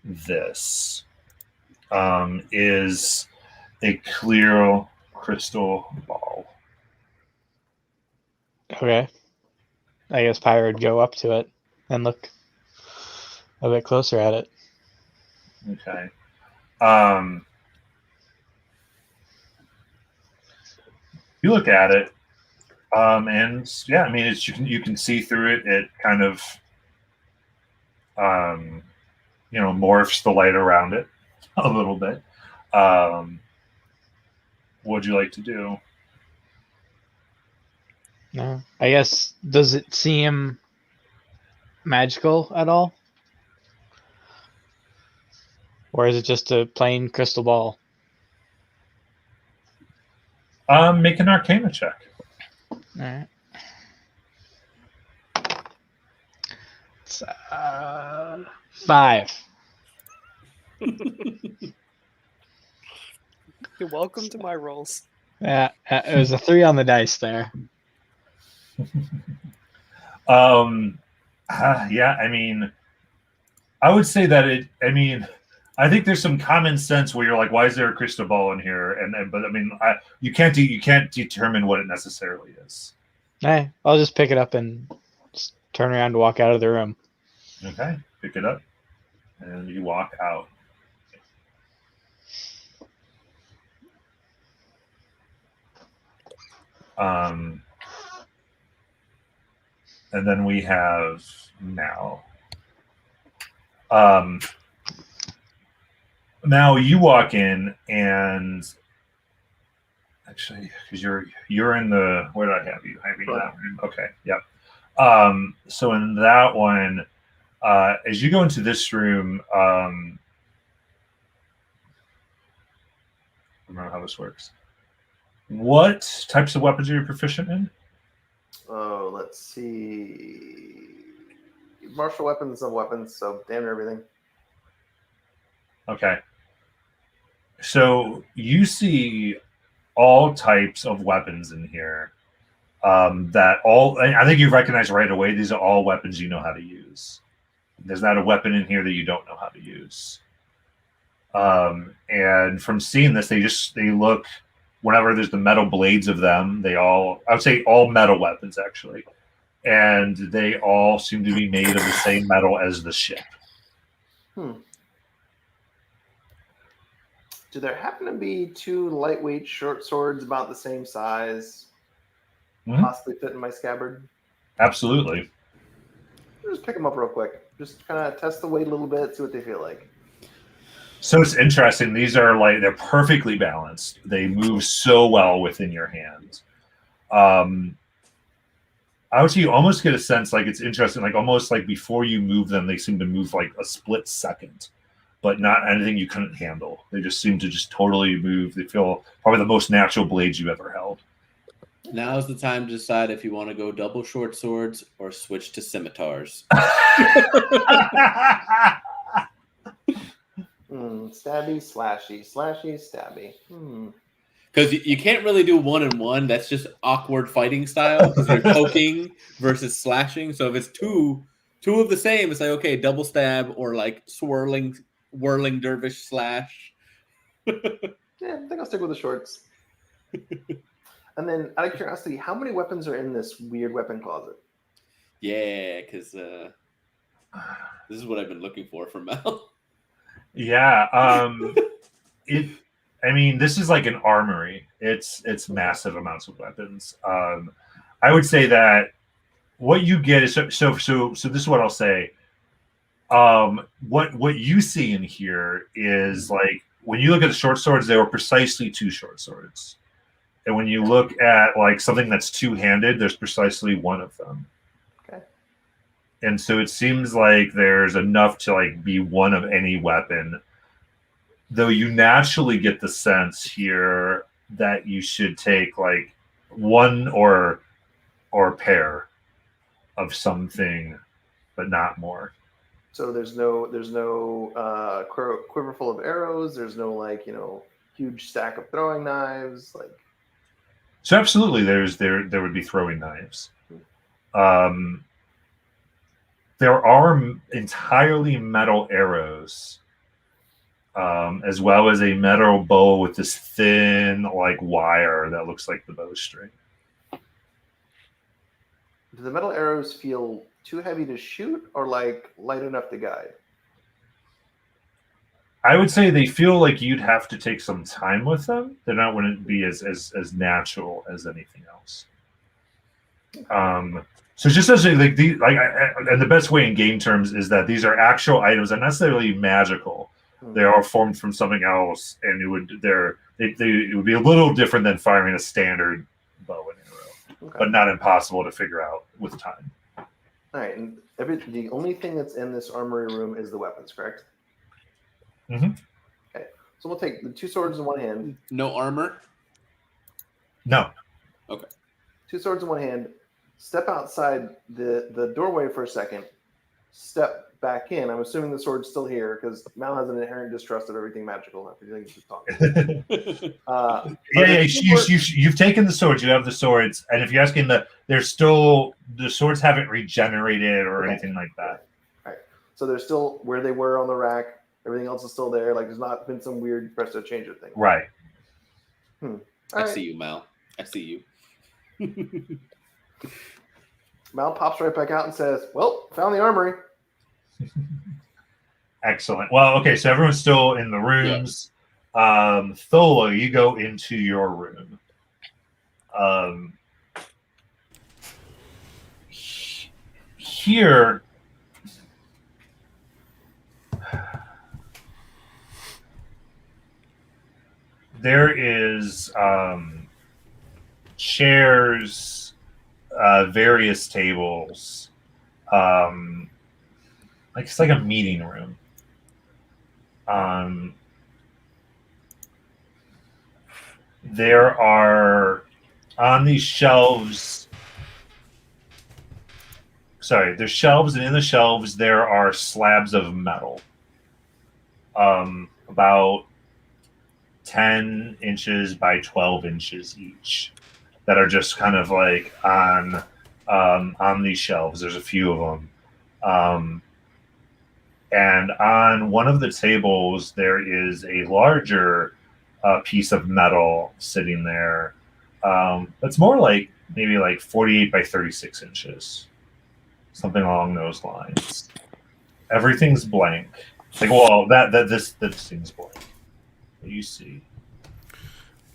A: this is a clear crystal ball.
E: Okay. I guess Pyro would go up to it and look a bit closer at it.
A: Okay. You look at it, and yeah, I mean, you can see through it. It kind of, morphs the light around it a little bit. What would you like to do?
E: No. I guess, does it seem magical at all? Or is it just a plain crystal ball?
A: Make an Arcana check.
E: All right. It's 5.
B: You're welcome to my rolls.
E: Yeah, it was a 3 on the dice there.
A: Yeah, I mean, I would say that I think there's some common sense where you're like, why is there a crystal ball in here? But I mean, you can't determine what it necessarily is.
E: Hey, I'll just pick it up and just turn around to walk out of the room.
A: Okay, pick it up, and you walk out. And then we have Mal. Now you walk in, and actually, because you're in the, where did I have you? I have you in that room. Okay, yep. So in that one, as you go into this room, I remember how this works. What types of weapons are you proficient in?
D: Oh, let's see. Martial weapons of weapons, so damn near everything.
A: Okay. So you see all types of weapons in here. I think you recognize right away, these are all weapons you know how to use. There's not a weapon in here that you don't know how to use. And from seeing this, they look, whenever there's the metal blades of them, I would say all metal weapons actually. And they all seem to be made of the same metal as the ship.
D: Do there happen to be 2 lightweight short swords about the same size? Possibly fit in my scabbard?
A: Absolutely.
D: Just pick them up real quick. Just kind of test the weight a little bit, see what they feel like.
A: So it's interesting. These are like they're perfectly balanced. They move so well within your hand. I would say you almost get a sense like it's interesting, like almost like before you move them, they seem to move like a split second, but not anything you couldn't handle. They just seem to just totally move. They feel probably the most natural blades you've ever held.
C: Now's the time to decide if you want to go double short swords or switch to scimitars.
D: Stabby, slashy, slashy, stabby.
C: Because you can't really do 1-on-1. That's just awkward fighting style because you're poking versus slashing. So if it's two of the same, it's like, okay, double stab or like whirling dervish slash.
D: Yeah, I think I'll stick with the shorts. And then, out of curiosity, how many weapons are in this weird weapon closet?
C: Yeah, because this is what I've been looking for from Mal.
A: Yeah. I mean, this is like an armory. It's massive amounts of weapons. I would say that what you get is so this is what I'll say. What you see in here is like when you look at the short swords, they were precisely 2 short swords. And when you look at like something that's 2-handed, there's precisely 1 of them.
D: Okay.
A: And so it seems like there's enough to like be 1 of any weapon. Though you naturally get the sense here that you should take like 1 or pair of something, but not more.
D: So there's no quiver full of arrows. There's no huge stack of throwing knives.
A: So absolutely, there would be throwing knives. There are entirely metal arrows, as well as a metal bow with this thin like wire that looks like the bowstring.
D: Do the metal arrows feel too heavy to shoot or like light enough to guide?
A: I would say they feel like you'd have to take some time with them. They're not going to be as natural as anything else. So just as and the best way in game terms is that these are actual items, and not necessarily magical. They are formed from something else, and it would be a little different than firing a standard bow and arrow, but not impossible to figure out with time.
D: All right, and the only thing that's in this armory room is the weapons, correct?
A: Mm-hmm.
D: Okay, so we'll take the 2 swords in one hand.
C: No armor?
A: No.
C: Okay.
D: 2 swords in one hand. Step outside the doorway for a second. Step back in. I'm assuming the sword's still here because Mal has an inherent distrust of everything magical. After you just talking.
A: You've taken the swords. You have the swords, and if you're asking there's still the swords haven't regenerated or anything like that.
D: All right. So they're still where they were on the rack. Everything else is still there. Like there's not been some weird presto changer thing.
A: Right.
C: I see you, Mal. I see you.
D: Mal pops right back out and says, "Well, found the armory."
A: Excellent. Well, okay, so everyone's still in the rooms. Yeah. Thola, you go into your room. Here, there is chairs, various tables. It's like a meeting room. There are on these shelves. There's shelves, and in the shelves there are slabs of metal, about 10 inches by 12 inches each, that are just kind of like on these shelves. There's a few of them. And on one of the tables, there is a larger piece of metal sitting there. That's more like maybe like 48 by 36 inches, something along those lines. Everything's blank. This thing's blank. What you see?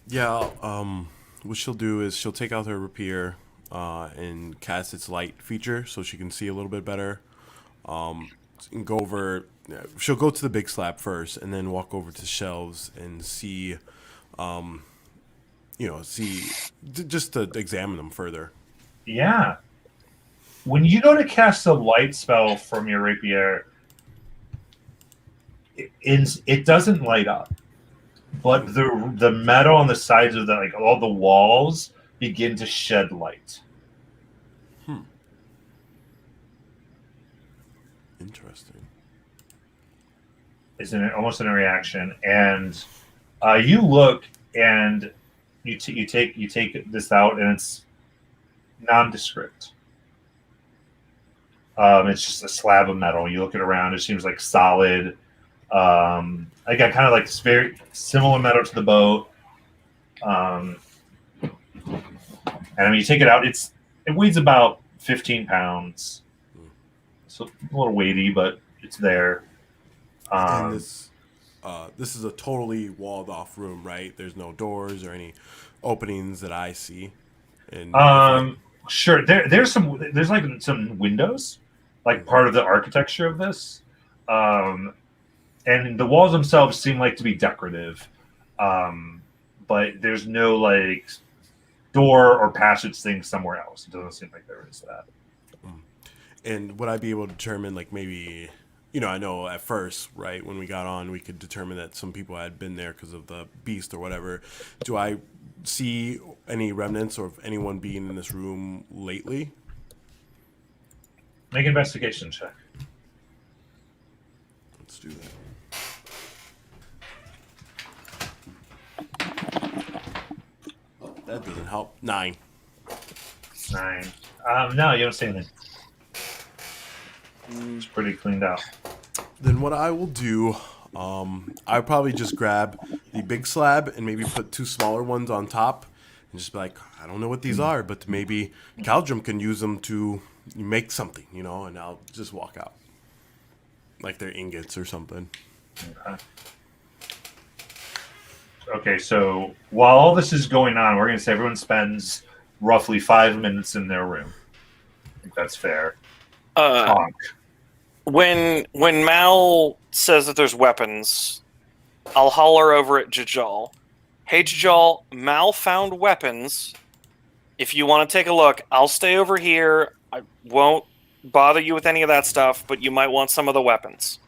F: Yeah. What she'll do is she'll take out her rapier, and cast its light feature so she can see a little bit better. And go over. She'll go to the big slab first, and then walk over to shelves and see, just to examine them further.
A: Yeah. When you go to cast a light spell from your rapier, it doesn't light up, but the metal on the sides of all the walls begin to shed light.
F: Interesting.
A: It's almost in a reaction, and you look and you take this out, and it's nondescript. It's just a slab of metal. You look it around; it seems like solid. I got kind of like this very similar metal to the boat. And I mean, you take it out. It weighs about 15 pounds. So a little weighty, but it's there.
F: And this is a totally walled off room, right? There's no doors or any openings that I see. And
A: sure. There's like some windows, like part of the architecture of this. And the walls themselves seem like to be decorative. But there's no like door or passage thing somewhere else. It doesn't seem like there is that.
F: And would I be able to determine, like, maybe, I know at first, right, when we got on, we could determine that some people had been there because of the beast or whatever. Do I see any remnants or of anyone being in this room lately?
A: Make an investigation check.
F: Let's do that. That doesn't help. 9.
A: 9. No, you don't see anything. It's pretty cleaned out.
F: Then what I will do, I'll probably just grab the big slab and maybe put 2 smaller ones on top and just be like, I don't know what these are, but maybe Caldrum can use them to make something, and I'll just walk out. Like they're ingots or something.
A: Okay, so while all this is going on, we're going to say everyone spends roughly 5 minutes in their room. I think that's fair. Talk.
G: When Mal says that there's weapons, I'll holler over at Jajal. Hey, Jajal, Mal found weapons. If you want to take a look, I'll stay over here. I won't bother you with any of that stuff, but you might want some of the weapons.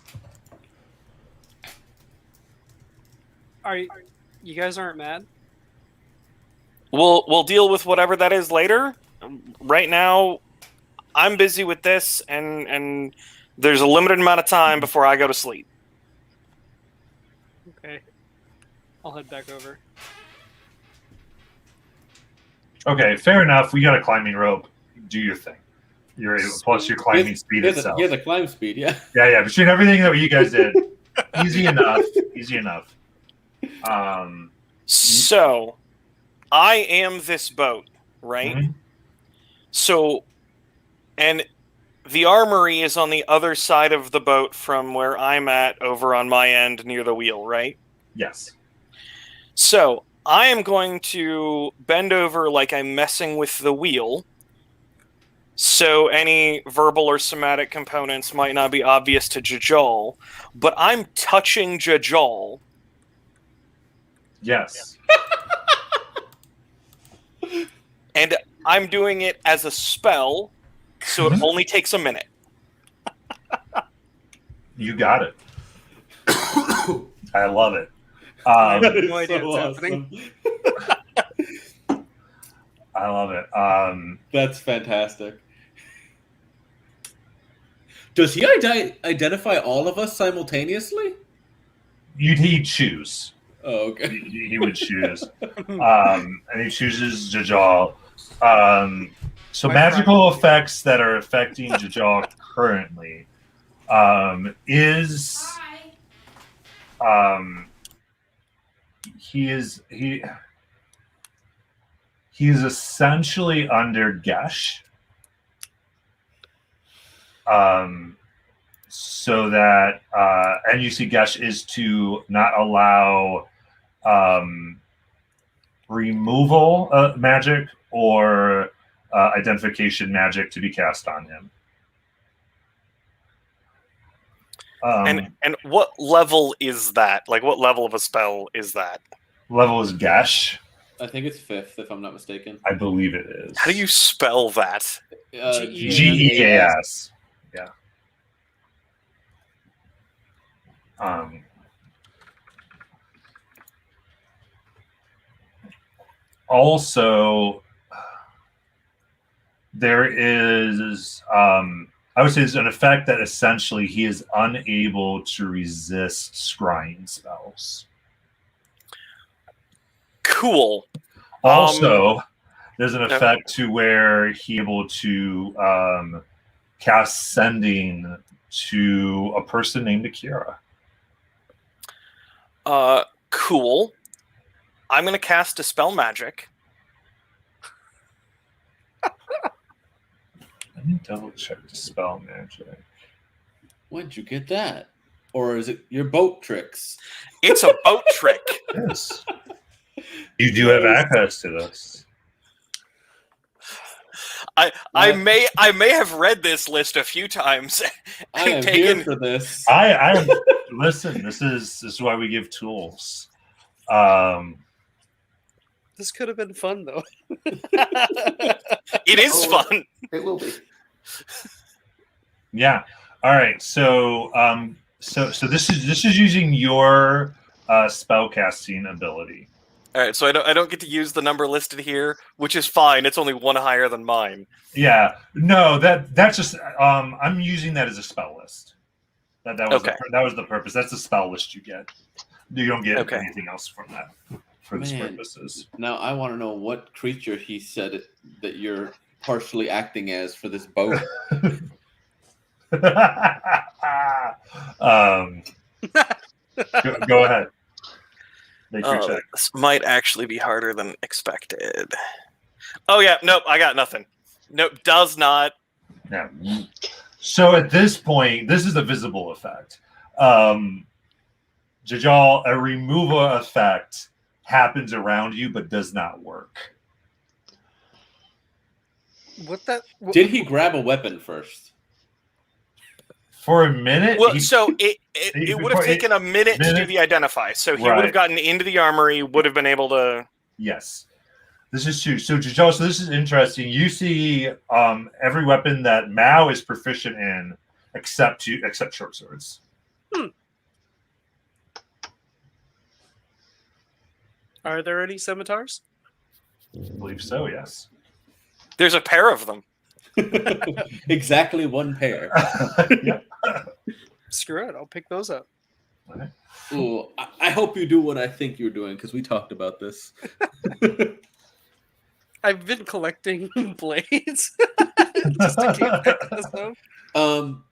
B: You guys aren't mad?
G: We'll deal with whatever that is later. Right now, I'm busy with this, and there's a limited amount of time before I go to sleep.
B: Okay. I'll head back over.
A: Okay, fair enough. We got a climbing rope. Do your thing. Plus your climbing speed itself.
C: Yeah, the climb speed, yeah.
A: Yeah. Between everything that you guys did, easy enough. Easy enough.
G: So, I am this boat, right?
A: Mm-hmm.
G: So, and the armory is on the other side of the boat from where I'm at over on my end near the wheel, right?
A: Yes.
G: So, I am going to bend over like I'm messing with the wheel, so any verbal or somatic components might not be obvious to Jajal, but I'm touching Jajal.
A: Yes.
G: And I'm doing it as a spell, so it only takes a minute.
A: You got it. I love it.
B: I have no idea what's happening.
A: I love it.
C: That's fantastic. Does he identify all of us simultaneously?
A: He'd choose.
C: Oh, okay.
A: He would choose. And he chooses Jajal. So magical effects that are affecting Jajal currently is he is essentially under Gesh. So that and you see Gesh is to not allow removal magic or identification magic to be cast on him.
G: And what level is that? Like, what level of a spell is that?
A: Level is Gesh.
C: I think it's 5th, if I'm not mistaken.
A: I believe it is.
G: How do you spell that?
A: Geas. Yeah. Also, there is, I would say, there's an effect that essentially he is unable to resist scrying spells.
G: Cool.
A: Also, there's an effect to where he's able to cast sending to a person named Akira.
G: Cool. I'm going to cast Dispel Magic.
A: Let me double check Dispel Magic.
C: When'd you get that? Or is it your boat tricks?
G: It's a boat trick.
A: Yes. You do have access to this.
G: I may have read this list a few times.
C: I am here for this.
A: I listen. This is why we give tools.
B: This could have been fun, though.
G: It is fun.
D: It will be.
A: Yeah. All right. So so this is using your spellcasting ability.
G: All right, so I don't get to use the number listed here, which is fine. It's only one higher than mine.
A: Yeah. No, that's just I'm using that as a spell list. That was
G: Okay.
A: that was the purpose. That's the spell list you get. You don't get
G: Okay.
A: anything else from that for this
C: Man.
A: purposes.
C: Now I want to know what creature he said that you're partially acting as for this boat.
A: Go ahead. Make your check.
G: This might actually be harder than expected. Oh yeah, nope, I got nothing. Nope, does not.
A: Yeah. So at this point, this is a visible effect. Jajal, a removal effect happens around you but does not work.
C: Did he grab a weapon first?
A: For a minute?
G: Well, so it would have taken a minute to do the identify. So he would
A: Right.
G: have gotten into the armory, would have been able to.
A: Yes. This is true. So Jajal, so this is interesting. You see every weapon that Mao is proficient in except short swords.
B: Are there any scimitars?
A: I believe so, yes.
G: There's a pair of them.
C: Exactly one pair.
A: Yeah.
B: Screw it, I'll pick those up.
C: Ooh, I hope you do what I think you're doing because we talked about this.
B: I've been collecting blades just to keep them.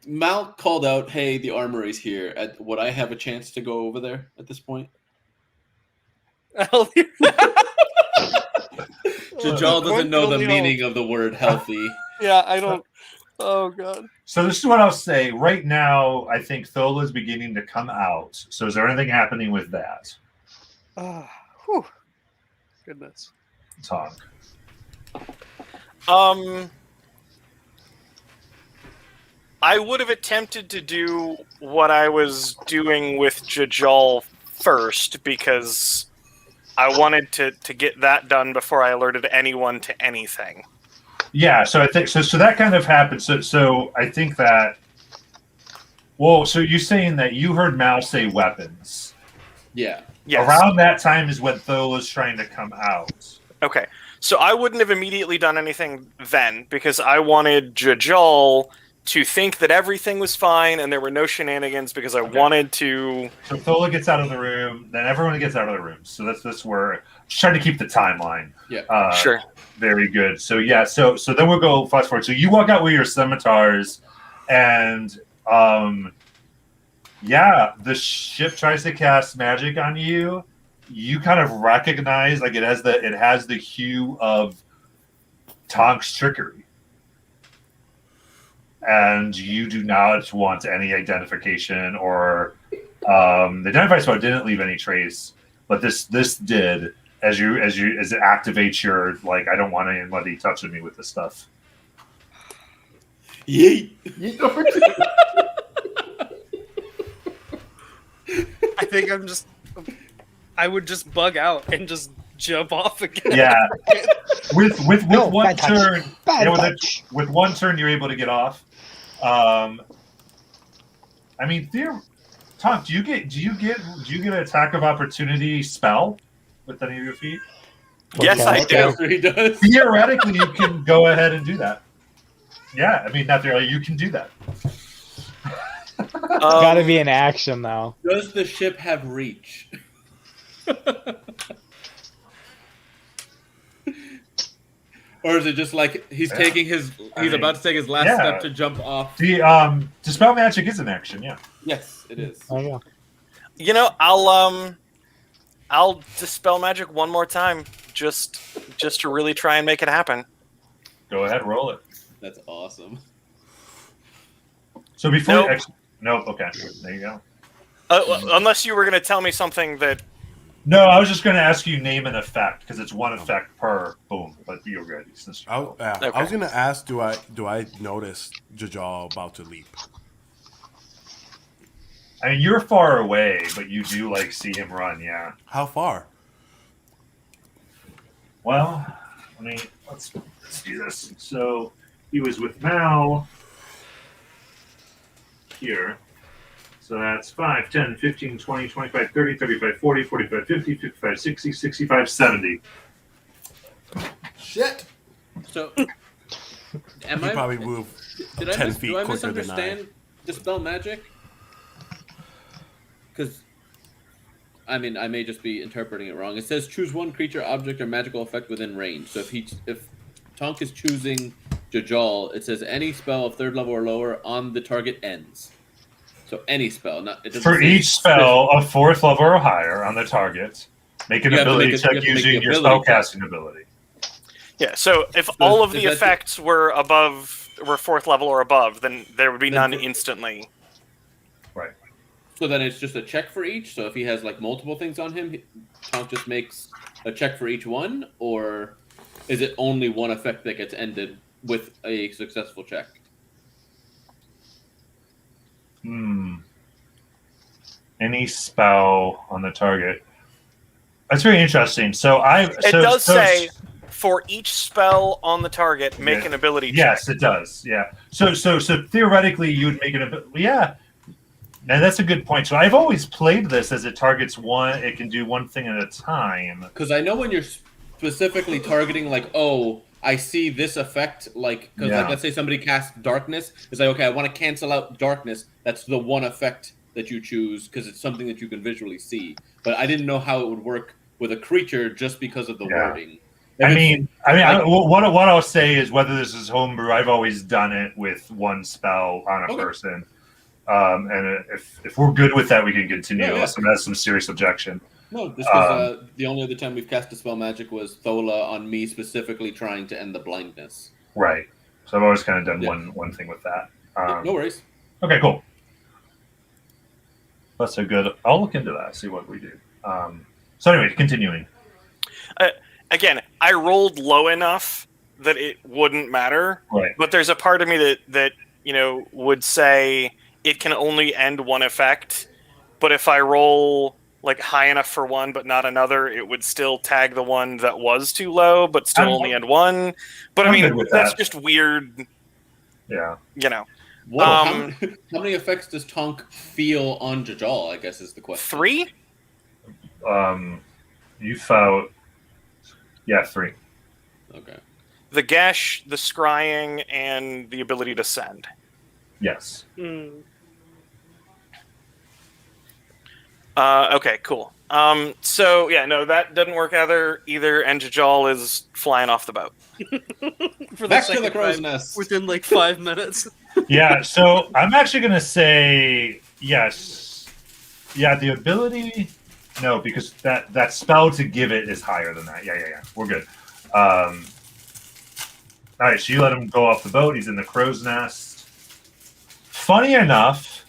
C: Mal called out, "Hey, the armory's here." Would I have a chance to go over there at this point? Jajal doesn't know the meaning of the word healthy.
B: Yeah, I don't. Oh god.
A: So this is what I'll say. Right now, I think Thola is beginning to come out. So is there anything happening with that?
B: Whew. Goodness.
A: Talk.
G: I would have attempted to do what I was doing with Jajal first because I wanted to get that done before I alerted anyone to anything.
A: Yeah, so I think so that kind of happened. So I think that. Well, so you're saying that you heard Mal say weapons.
C: Yeah.
G: Yes.
A: Around that time is when Thola's trying to come out.
G: Okay. So I wouldn't have immediately done anything then because I wanted Jajal to think that everything was fine and there were no shenanigans because I wanted to.
A: So Thola gets out of the room, then everyone gets out of the room. So that's where just trying to keep the timeline.
C: Yeah.
G: Sure.
A: Very good. So yeah, so then we'll go fast forward. So you walk out with your scimitars, and the ship tries to cast magic on you. You kind of recognize like it has the hue of Tonk's trickery. And you do not want any identification or the identify spell didn't leave any trace, but this did. as it activates your like, I don't want anybody touching me with this stuff.
C: Yeet.
D: Yeet number 2.
B: I think I would just bug out and just jump off again.
A: Yeah. With
E: No,
A: one
E: bad touch.
A: turn,
E: Bad
A: yeah,
E: touch.
A: with one turn, you're able to get off. I mean, Tom, do you get an attack of opportunity spell with any of your feet?
G: Yes, I
E: Okay.
G: do.
C: After he does.
A: Theoretically, you can go ahead and do that. Yeah, I mean, not theoretically, you can do that.
E: Gotta be an action though.
C: Does the ship have reach? Or is it just like he's
A: Yeah.
C: taking his he's about to take his last
A: yeah.
C: step to jump off?
A: The dispel magic is an action, yeah.
C: Yes, it is.
E: There you go.
G: You know, I'll dispel magic one more time, just to really try and make it happen.
A: Go ahead, roll it.
C: That's awesome.
A: So before
G: Nope.
A: nope, okay, there you go.
G: Unless you were going to tell me something that.
A: No, I was just going to ask you name an effect because it's one effect per boom. But you're good. Since
F: I was gonna ask, do I notice Jajal about to leap?
A: I mean, you're far away, but you do like see him run. Yeah.
F: How far?
A: Well, let's do this. So he was with Mal here. So that's 5, 10, 15, 20, 25, 30, 35, 40, 45, 50, 55, 60, 65, 70.
C: Shit. So, am
F: He
C: I?
F: probably moved
C: Did I
F: 10 feet
C: do I
F: quicker than I.
C: misunderstand dispel magic? Because, I mean, I may just be interpreting it wrong. It says choose one creature, object, or magical effect within range. So if Tonk is choosing Jajal, it says any spell of 3rd level or lower on the target ends. So any spell, not it doesn't
A: For
C: say
A: each spell of 4th level or higher on the target, make an
C: You have to
A: ability
C: make
A: check
C: you have to make
A: using
C: the
A: your
C: ability check.
A: spellcasting ability.
G: Yeah, so if all of
C: is
G: the
C: that
G: effects were 4th level or above, then there would be
C: Then
G: none
C: for-
G: instantly.
A: Right.
C: So then it's just a check for each. So if he has like multiple things on him, Tonk just makes a check for each one, or is it only one effect that gets ended with a successful check?
A: Any spell on the target. That's very interesting. So
G: It does say for each spell on the target, make
A: Yeah.
G: an ability check.
A: Yes, it does. Yeah. So theoretically, you would make an ability. Yeah. Now that's a good point. So I've always played this as it targets one. It can do one thing at a time.
C: Because I know when you're specifically targeting, like, oh, I see this effect, like, because
A: Yeah.
C: like, let's say somebody casts darkness, it's like, okay, I want to cancel out darkness. That's the one effect that you choose because it's something that you can visually see. But I didn't know how it would work with a creature just because of the
A: Yeah.
C: wording.
A: What I'll say is whether this is homebrew, I've always done it with one spell on a
C: Okay.
A: person. And if we're good with that, we can continue.
C: Yeah, yeah.
A: Unless someone has some serious objection.
C: No, this was the only other time we've cast Dispel Magic was Thola on me specifically trying to end the blindness.
A: Right. So I've always kind of done
C: Yeah.
A: one thing with that.
C: No worries.
A: Okay, cool. That's a good. I'll look into that. See what we do. So anyway, continuing.
G: Again, I rolled low enough that it wouldn't matter.
A: Right.
G: But there's a part of me that would say it can only end one effect. But if I roll like high enough for one but not another, it would still tag the one that was too low but still
A: I'm-
G: only end one. But
A: I'm
G: I
A: good
G: mean,
A: with
G: that's
A: that.
G: just weird.
A: Yeah.
C: What,
G: Um,
C: how many effects does Tonk feel on Jajal, I guess is the question.
G: 3?
A: You found. Yeah, 3.
C: Okay.
G: The Gesh, the Scrying, and the ability to send.
A: Yes.
G: Okay, cool. So yeah, no, that doesn't work either, and Jajal is flying off the boat.
B: For
C: Back to the
B: second
C: crow's
B: time
C: nest.
B: within like 5 minutes.
A: Yeah. So I'm actually gonna say yes. Yeah, the ability. No, because that spell to give it is higher than that. Yeah. We're good. All right, so you let him go off the boat. He's in the crow's nest. Funny enough,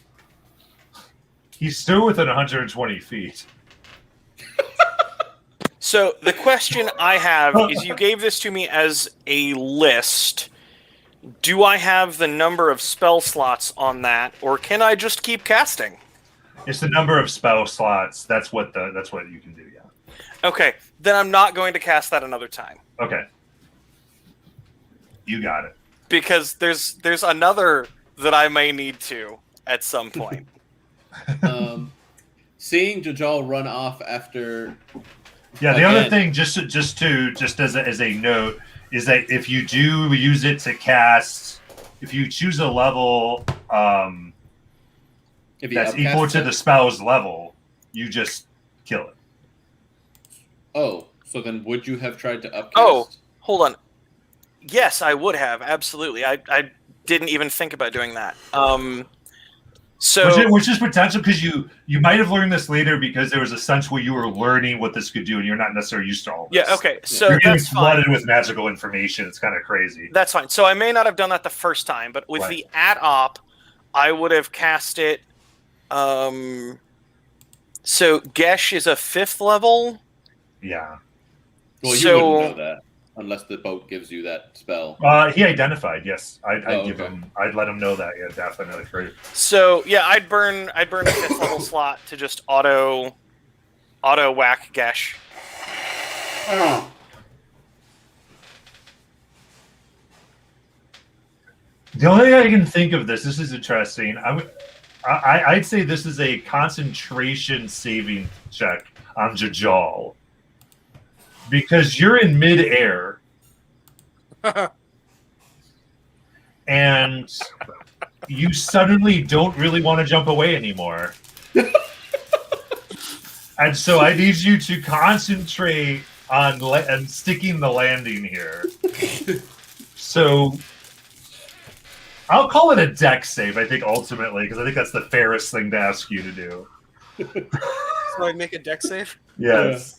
A: he's still within 120 feet.
G: So the question I have is, you gave this to me as a list. Do I have the number of spell slots on that, or can I just keep casting?
A: It's the number of spell slots. That's what you can do. Yeah.
G: Okay, then I'm not going to cast that another time.
A: Okay. You got it.
G: Because there's another that I may need to at some point.
C: Seeing Jajal run off after.
A: Yeah. The other
C: Again.
A: thing, just as a note, is that if you do use it to cast, if you choose a level
C: If he
A: that's equal
C: upcasts
A: to
C: it?
A: the spell's level, you just kill it.
C: Oh, so then would you have tried to upcast?
G: Oh. Hold on. Yes, I would have, absolutely. I didn't even think about doing that.
A: Which is potential, because you might have learned this later, because there was a sense where you were learning what this could do, and you're not necessarily used to all this.
G: Yeah, okay, so
A: You're getting
G: that's fine.
A: flooded with magical information. It's kind of crazy.
G: That's fine. So I may not have done that the first time, but with
A: Right.
G: the at-op, I would have cast it. So Gesh is a 5th level.
A: Yeah.
C: Well, you
G: So-
C: wouldn't know that unless the boat gives you that spell.
A: He identified. Yes, I'd
C: Oh,
A: give
C: okay.
A: him. I'd let him know that. Yeah, definitely. Great.
G: So yeah, I'd burn a 5th level slot to just auto whack Gesh.
A: The only thing I can think of this is interesting. I'd say this is a concentration saving check on Jajal, because you're in midair and you suddenly don't really want to jump away anymore. And so I need you to concentrate on sticking the landing here. So I'll call it a deck save, I think, ultimately, because I think that's the fairest thing to ask you to do.
B: So I make a deck save.
A: Yes.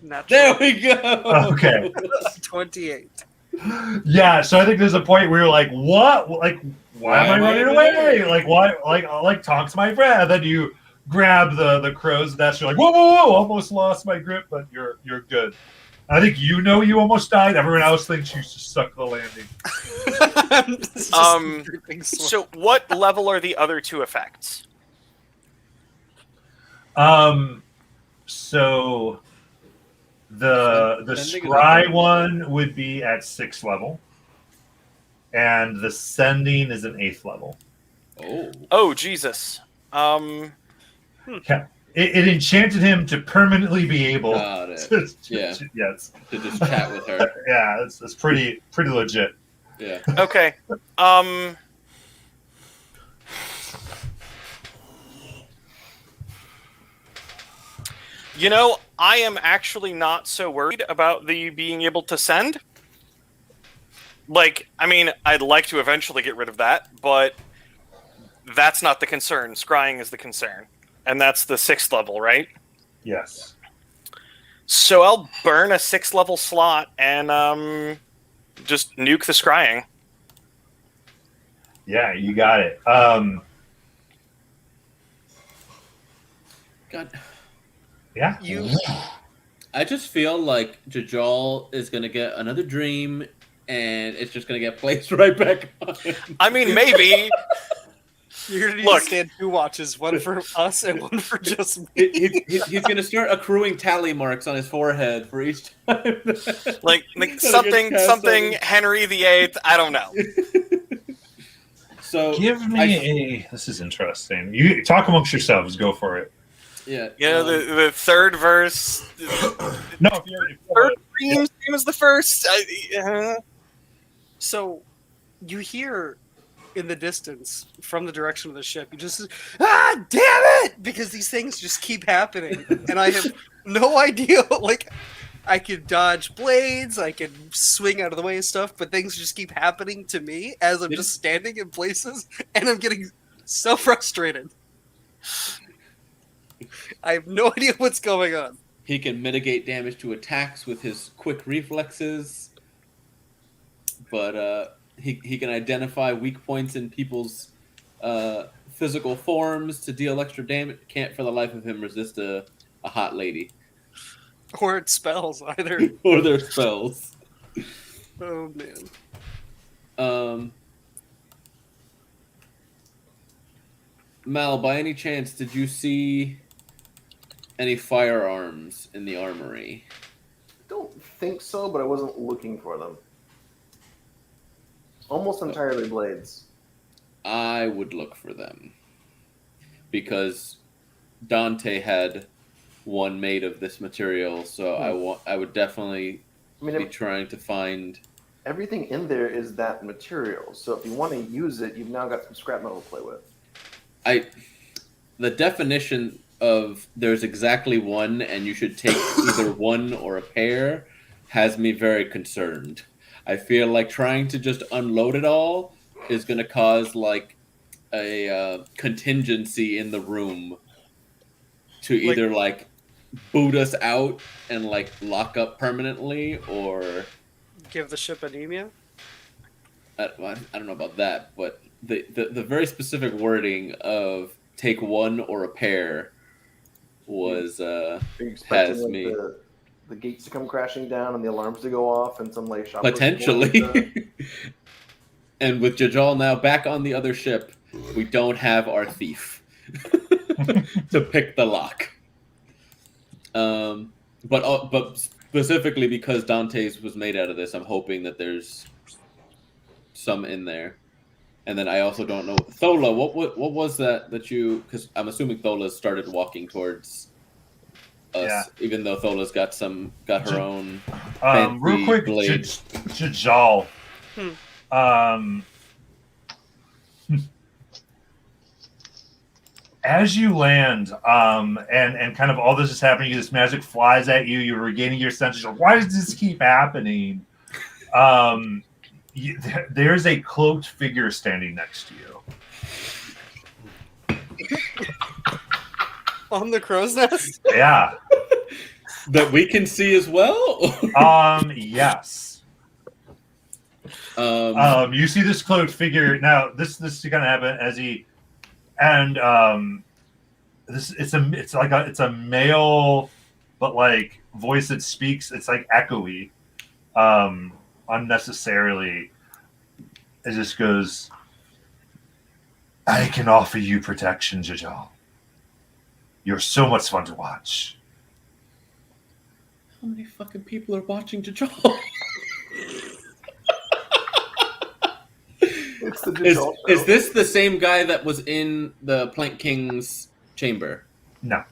B: Natural
C: There we go.
A: Okay.
B: 28.
A: Yeah, so I think there's a point where you're like, what? Like, why am I running away? Like, why? Like, talk to my friend. And then you grab the crow's nest. You're like, whoa, whoa, whoa! Almost lost my grip, but you're good. And I think you know you almost died. Everyone else thinks you stuck the landing.
B: Just dripping sweat.
G: So what level are the other 2 effects?
A: So the
C: Sending is
A: scry
C: up.
A: one would be at 6th level, and the sending is an 8th level.
C: Oh.
G: Oh Jesus.
A: It enchanted him to permanently be able.
C: Got it.
A: To,
C: Yeah.
A: Yes.
C: To just chat with her.
A: Yeah, it's pretty legit.
C: Yeah.
G: Okay. You know, I am actually not so worried about the being able to send. Like, I mean, I'd like to eventually get rid of that, but that's not the concern. Scrying is the concern. And that's the 6th level, right?
A: Yes.
G: So I'll burn a 6th level slot and just nuke the scrying.
A: Yeah, you got it.
C: God.
A: Yeah.
C: I just feel like Jajal is gonna get another dream, and it's just gonna get placed right back on him.
G: I mean, maybe.
B: You're gonna need
G: Look.
B: to stand 2 watches, one for us and one for just me.
C: He's gonna start accruing tally marks on his forehead for each time.
G: Like something Henry VIII, I don't know.
C: So
A: Give me This is interesting. You talk amongst yourselves. Go for it.
C: yeah,
G: You know, the 3rd verse,
A: No, if you're
G: 3rd dream, same as the 1st.
B: So you hear in the distance from the direction of the ship, you just damn it, because these things just keep happening, and I have no idea. Like, I could dodge blades, I could swing out of the way and stuff, but things just keep happening to me as I'm just standing in places, and I'm getting so frustrated. I have no idea what's going on.
C: he can mitigate damage to attacks with his quick reflexes, but he can identify weak points in people's physical forms to deal extra damage. Can't for the life of him resist a a hot lady
B: Or it spells either.
C: or their spells.
B: Oh man.
C: Mal, by any chance, did you see any firearms in the armory?
D: Don't think so, but I wasn't looking for them. Almost entirely blades.
C: I would look for them because Dante had one made of this material, so I would definitely
D: I mean,
C: be trying to find.
D: everything in there is that material. So if you want to use it, you've now got some scrap metal to play with.
C: The definition of there's exactly one and you should take either one or a pair has me very concerned. I feel like trying to just unload it all is going to cause like a contingency in the room to either like boot us out and like lock up permanently, or
B: Give the ship anemia?
C: I don't know about that, but the very specific wording of take one or a pair was
D: Are you expecting
C: has
D: like,
C: me
D: the gates to come crashing down and the alarms to go off and some like shop
C: potentially. And with Jajal now back on the other ship, we don't have our thief to pick the lock. But specifically because Dante's was made out of this, I'm hoping that there's some in there. And then I also don't know Thola. What was that you? Because I'm assuming Thola started walking towards us, even though Thola's got her own.
A: Real quick,
C: blade.
A: Jajal. As you land, and kind of all this is happening, this magic flies at you, you're regaining your senses. You're like, why does this keep happening? There's a cloaked figure standing next to you.
B: On the crow's nest?
A: Yeah.
C: That we can see as well?
A: Yes. You see this cloaked figure. Now, this is gonna happen as he and it's a male, but like voice that speaks, it's like echoey. Unnecessarily. It just goes, I can offer you protection, Jajal. You're so much fun to watch.
C: How many fucking people are watching Jajal?
D: It's the Jajal
C: Is this the same guy that was in the Plank King's chamber?
A: No.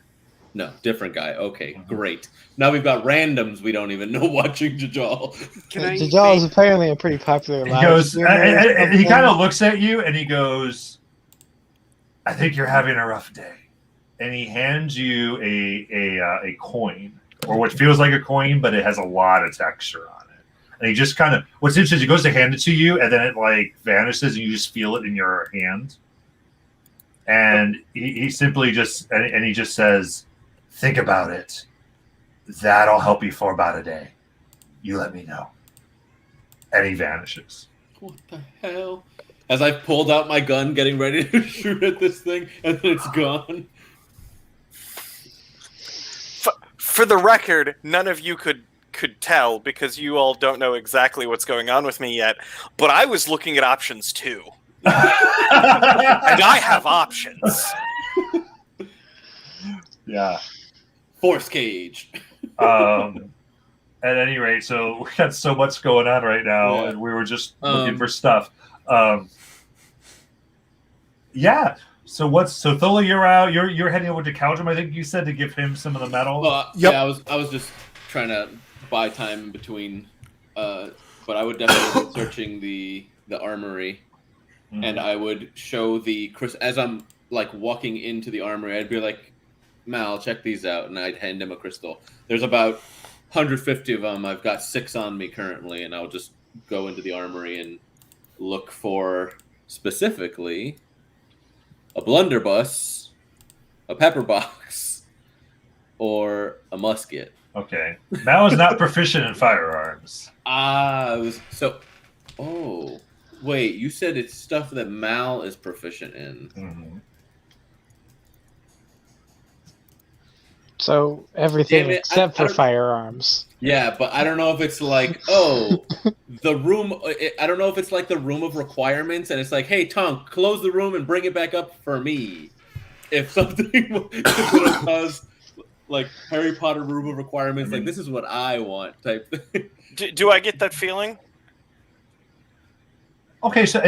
C: No, different guy. Okay, great. Now we've got randoms we don't even know watching Jajal.
E: Jajal is apparently a pretty popular
A: He
E: live
A: goes,
E: streamer
A: and he
E: or
A: kind of
E: something.
A: looks at you and he goes, I think you're having a rough day. And he hands you a coin, or what feels like a coin, but it has a lot of texture on it. And he just kind of, what's interesting, he goes to hand it to you, and then it like vanishes, and you just feel it in your hand. And he simply just, and he just says, think about it. That'll help you for about a day. You let me know. And he vanishes.
C: What the hell? As I pulled out my gun, getting ready to shoot at this thing, and then it's gone.
G: For the record, none of you could tell because you all don't know exactly what's going on with me yet. But I was looking at options too, and I have options.
A: Yeah.
C: Force cage.
A: At any rate, so we got so much going on right now,
C: Yeah.
A: and we were just looking for stuff. Yeah. So Thola, you're out. You're heading over to Caldrum, I think you said, to give him some of the metal.
F: Yep.
C: Yeah, I was just trying to buy time in between. But I would definitely be searching the armory, and I would show as I'm like walking into the armory, I'd be like, Mal, check these out, and I'd hand him a crystal. There's about 150 of them. I've got 6 on me currently, and I'll just go into the armory and look for specifically a blunderbuss, a pepper box, or a musket.
A: Okay. Mal is not proficient in firearms.
C: Oh, wait, you said it's stuff that Mal is proficient in.
A: Mm-hmm.
E: So everything
C: Damn it,
E: except
C: I
E: for
C: don't-
E: firearms.
C: Yeah, but I don't know if it's like, oh, the room. I don't know if it's like the room of requirements, and it's like, hey, Tonk, close the room and bring it back up for me. If something is going to cause like Harry Potter room of requirements, like this is what I want type thing.
G: Do I get that feeling?
A: Okay, so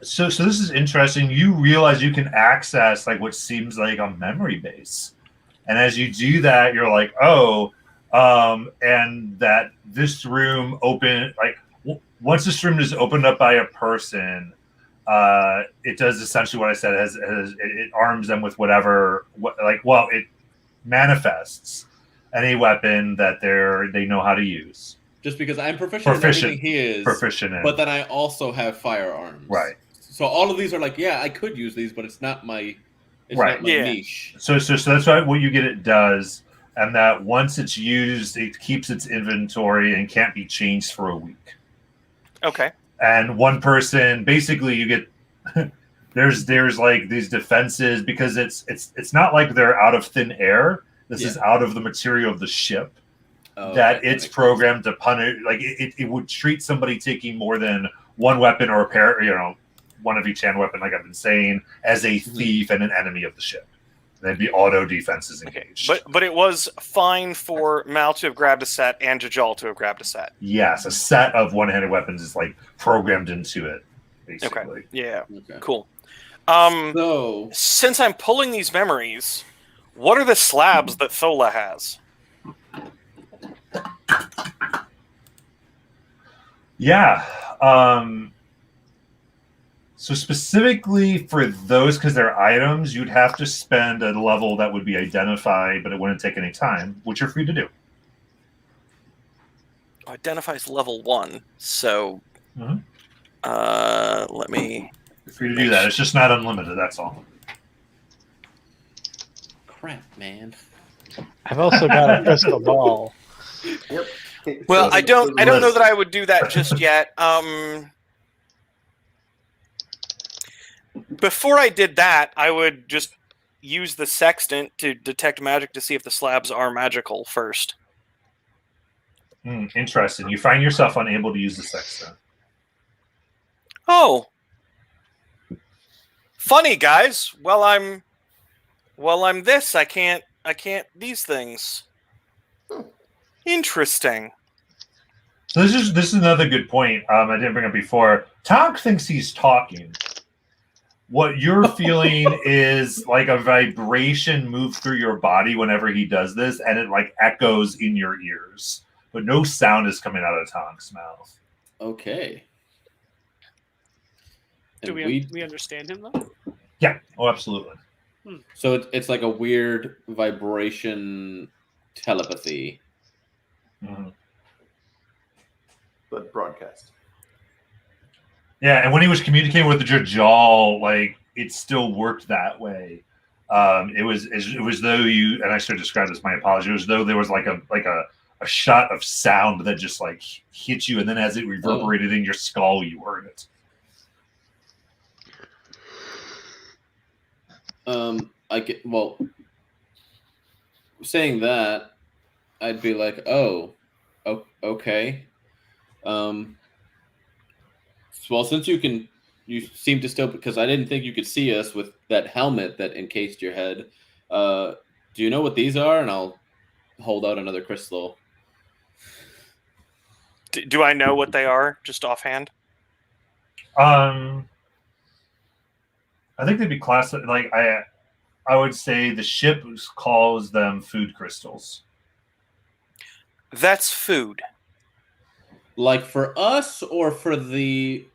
A: so this is interesting. You realize you can access like what seems like a memory base, and as you do that, you're like, oh, and that this room once this room is opened up by a person, it does essentially what I said. It arms them with it manifests any weapon that they know how to use.
C: Just because I'm proficient in everything he is,
A: Proficient in.
C: but then I also have firearms.
A: Right.
C: So all of these are like, yeah, I could use these, but it's not my,
A: Right.
C: not my
G: Yeah.
C: niche.
A: So that's what you get. It does, and that once it's used, it keeps its inventory and can't be changed for a week.
G: Okay.
A: And one person, basically, you get there's like these defenses because it's not like they're out of thin air. This is out of the material of the ship.
C: Oh,
A: That
C: okay,
A: it's
C: makes
A: programmed to punish. Like it would treat somebody taking more than one weapon or a pair, one of each hand weapon, like I've been saying, as a thief and an enemy of the ship. There'd be auto defenses engaged.
G: But it was fine for Mal to have grabbed a set and Jajal to have grabbed a set.
A: Yes, a set of one-handed weapons is like programmed into it, basically.
G: Okay. Yeah.
C: sense. Okay.
G: Cool.
C: So
G: Since I'm pulling these memories, what are the slabs that Thola has?
A: Yeah. So specifically for those, because they're items, you'd have to spend a level that would be identified, but it wouldn't take any time, which you're free to do.
G: Identifies level 1, so
A: Mhm.
G: let me.
A: You're free to do that. It's just not unlimited. That's all.
C: crap, man.
E: I've also got a crystal ball.
D: Yep. Okay,
G: Well,
D: so-
G: I don't know that I would do that just yet. Before I did that, I would just use the sextant to detect magic to see if the slabs are magical first.
A: Interesting. You find yourself unable to use the sextant.
G: Oh, funny guys. Well, I'm this. I can't these things. Interesting.
A: So this is another good point. I didn't bring up before. Tonk thinks he's talking. What you're feeling is like a vibration move through your body whenever he does this, and it like echoes in your ears, but no sound is coming out of Tonk's mouth.
C: Okay.
B: Do
C: And
B: we understand him though?
A: Yeah. Oh, absolutely.
C: So it's like a weird vibration telepathy.
A: Mhm.
D: But broadcast.
A: Yeah, and when he was communicating with the Jajal, like it still worked that way. It was though you, and I should describe this. My apology. It was though there was like a shot of sound that just like hit you, and then as it reverberated in your skull, you heard it.
C: Saying that, I'd be like, oh, okay. Well, since you seem to still, because I didn't think you could see us with that helmet that encased your head. Do you know what these are? And I'll hold out another crystal.
G: Do I know what they are, just offhand?
A: I think they'd be classified. Like I would say the ship calls them food crystals.
G: That's food.
C: Like for us or for the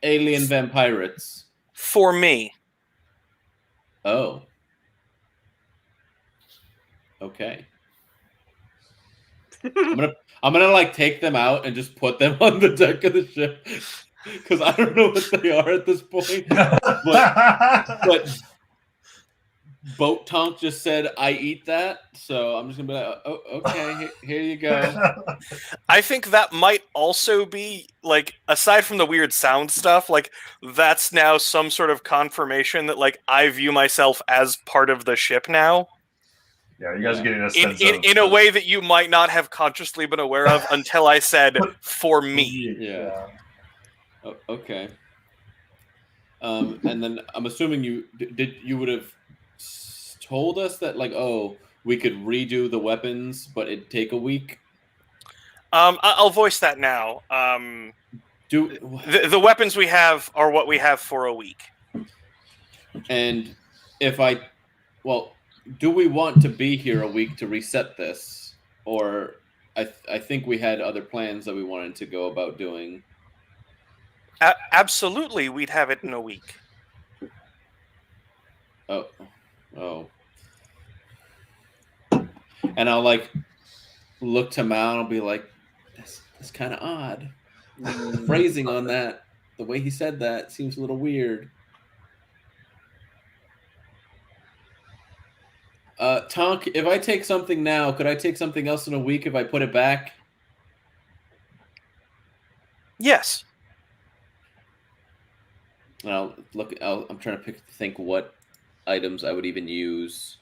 C: alien vampirates?
G: For me.
C: Oh. Okay. I'm gonna like take them out and just put them on the deck of the ship because I don't know what they are at this point. But Boat Tonk just said I eat that, so I'm just gonna be like, oh, okay, here you go.
G: I think that might also be, like, aside from the weird sound stuff, like, that's now some sort of confirmation that, like, I view myself as part of the ship now.
A: Yeah, you guys are getting a
G: in,
A: sense
G: in a way that you might not have consciously been aware of until I said "for me."
C: Yeah. Oh, okay. And then I'm assuming you would have told us that like, oh, we could redo the weapons, but it'd take a week.
G: I'll voice that now. The weapons we have are what we have for a week.
C: And do we want to be here a week to reset this, or I think we had other plans that we wanted to go about doing.
G: Absolutely, we'd have it in a week.
C: Oh. And I'll like look to Mal and I'll be like, that's kind of odd. The phrasing on that, the way he said that seems a little weird. Tonk, if I take something now, could I take something else in a week if I put it back?
G: Yes.
C: And I'm trying to think what items I would even use.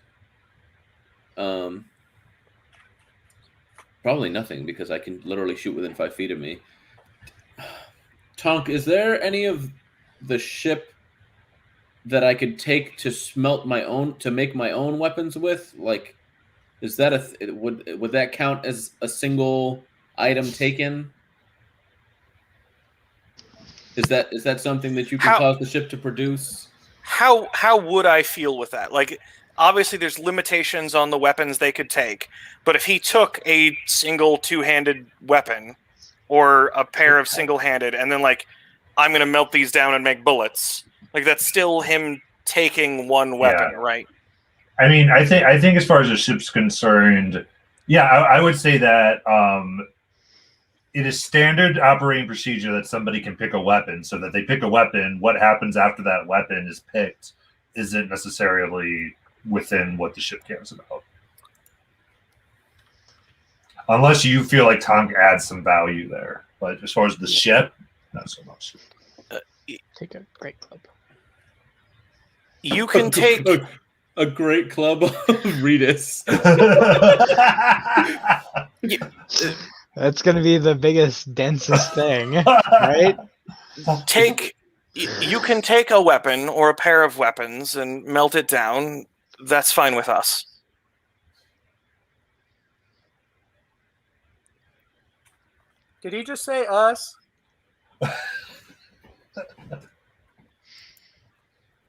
C: Probably nothing because I can literally shoot within 5 feet of me. Tonk, is there any of the ship that I could take to make my own weapons with? Like, is that would that count as a single item taken? Is that something that you can cause the ship to produce?
G: How would I feel with that? Like, obviously there's limitations on the weapons they could take, but if he took a single two-handed weapon or a pair of single-handed and then like, I'm going to melt these down and make bullets, like that's still him taking one weapon, right?
A: I mean, I think as far as the ship's concerned, yeah, I would say that it is standard operating procedure that somebody can pick a weapon, so that they pick a weapon. What happens after that weapon is picked isn't necessarily within what the ship cares about. Unless you feel like Tonk adds some value there. But as far as the ship, not so much.
E: Take a great club.
G: You can take
C: a great club of Redis.
E: That's going to be the biggest, densest thing, right?
G: You can take a weapon or a pair of weapons and melt it down. That's fine with us.
B: Did he just say us?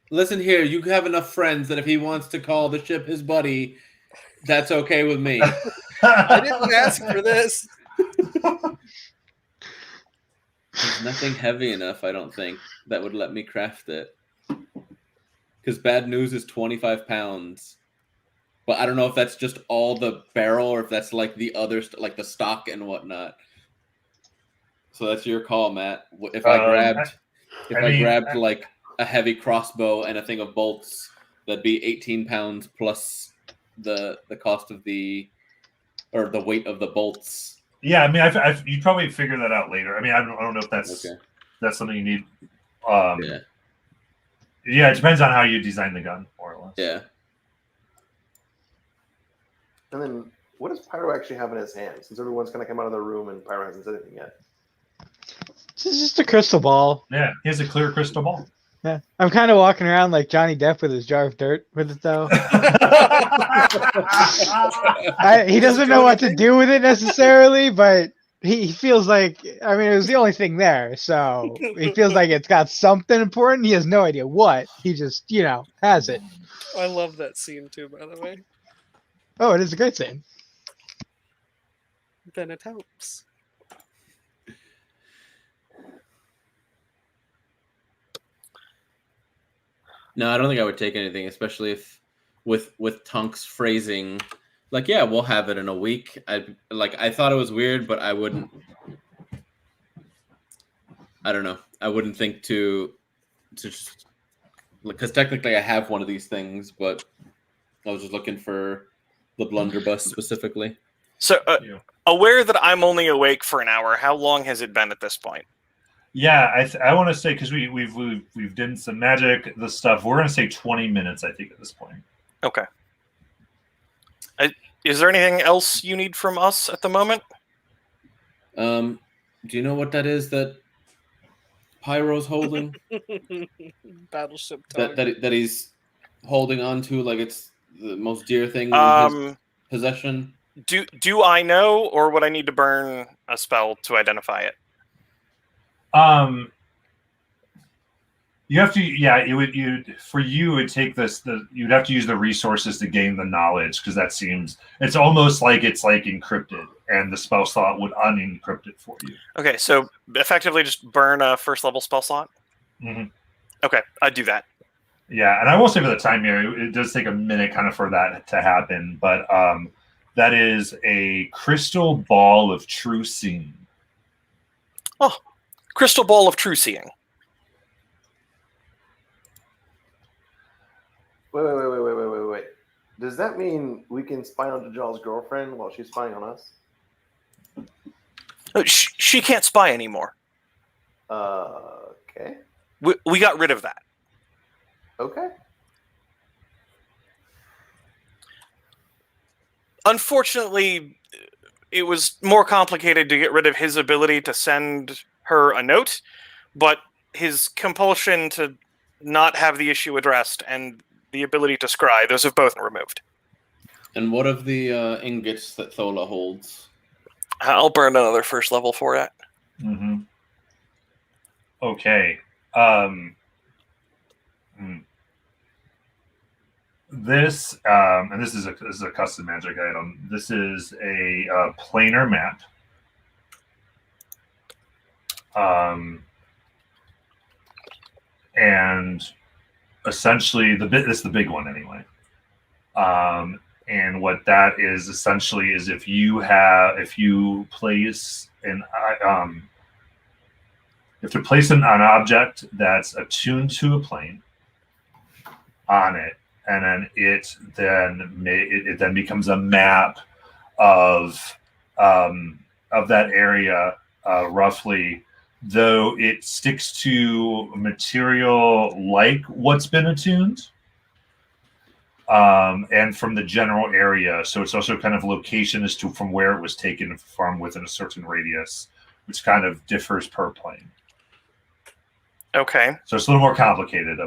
C: Listen here, you have enough friends that if he wants to call the ship his buddy, that's okay with me.
B: I didn't ask for this.
C: There's nothing heavy enough, I don't think, that would let me craft it. Because bad news is 25 pounds. But I don't know if that's just all the barrel or if that's like the other, like the stock and whatnot. So that's your call, Matt. If I grabbed like a heavy crossbow and a thing of bolts, that'd be 18 pounds plus the cost of the weight of the bolts.
A: Yeah, I mean, you'd probably figure that out later. I mean, I don't know if that's something you need. Yeah, it depends on how you design the gun, more or less.
C: Yeah.
D: And then, what does Pyro actually have in his hand? Since everyone's going to come out of the room and Pyro hasn't said anything yet.
E: This is just a crystal ball.
A: Yeah, he has a clear crystal ball.
E: Yeah, I'm kind of walking around like Johnny Depp with his jar of dirt with it, though. He doesn't know what to do with it necessarily, but he feels like, I mean, it was the only thing there, so he feels like it's got something important. He has no idea what. He just, has it.
B: I love that scene too, by the way.
E: Oh, it is a great scene.
B: Then it helps.
C: No, I don't think I would take anything, especially if with Tonk's phrasing, like, yeah, we'll have it in a week. I thought it was weird, but I wouldn't. I don't know. I wouldn't think to just because technically I have one of these things, but I was just looking for the blunderbuss specifically.
G: So, aware that I'm only awake for an hour, how long has it been at this point?
A: Yeah, I want to say, because we've done some magic, the stuff. We're going to say 20 minutes, I think, at this point.
G: Okay. Is there anything else you need from us at the moment?
C: Do you know what that is that Pyro's holding?
B: Battleship
C: that,
B: Tog.
C: that he's holding on to like it's the most dear thing in his
G: Um,
C: possession?
G: do I know, or would I need to burn a spell to identify it?
A: You have to, it would take you'd have to use the resources to gain the knowledge, because it's almost like it's like encrypted, and the spell slot would unencrypt it for you.
G: Okay, so effectively just burn a first level spell slot.
A: Mm-hmm.
G: Okay, I'd do that.
A: Yeah, and I will say for the time here, it does take a minute kind of for that to happen, but that is a crystal ball of true seeing.
G: Oh, crystal ball of true seeing.
D: Wait. Does that mean we can spy on Dajal's girlfriend while she's spying on us?
G: She can't spy anymore.
D: Okay.
G: We got rid of that.
D: Okay.
G: Unfortunately, it was more complicated to get rid of his ability to send her a note, but his compulsion to not have the issue addressed and the ability to scry, those have both been removed.
C: And what of the ingots that Thola holds?
G: I'll burn another first level for it.
A: Mm-hmm. Okay. This and this is a custom magic item. This is a planar map. And essentially this is the big one anyway. And what that is essentially is if you place you have to place an object that's attuned to a plane on it, and then it then becomes a map of that area roughly, though it sticks to material like what's been attuned, and from the general area. So it's also kind of location as to from where it was taken from within a certain radius, which kind of differs per plane.
G: Okay.
A: So it's a little more complicated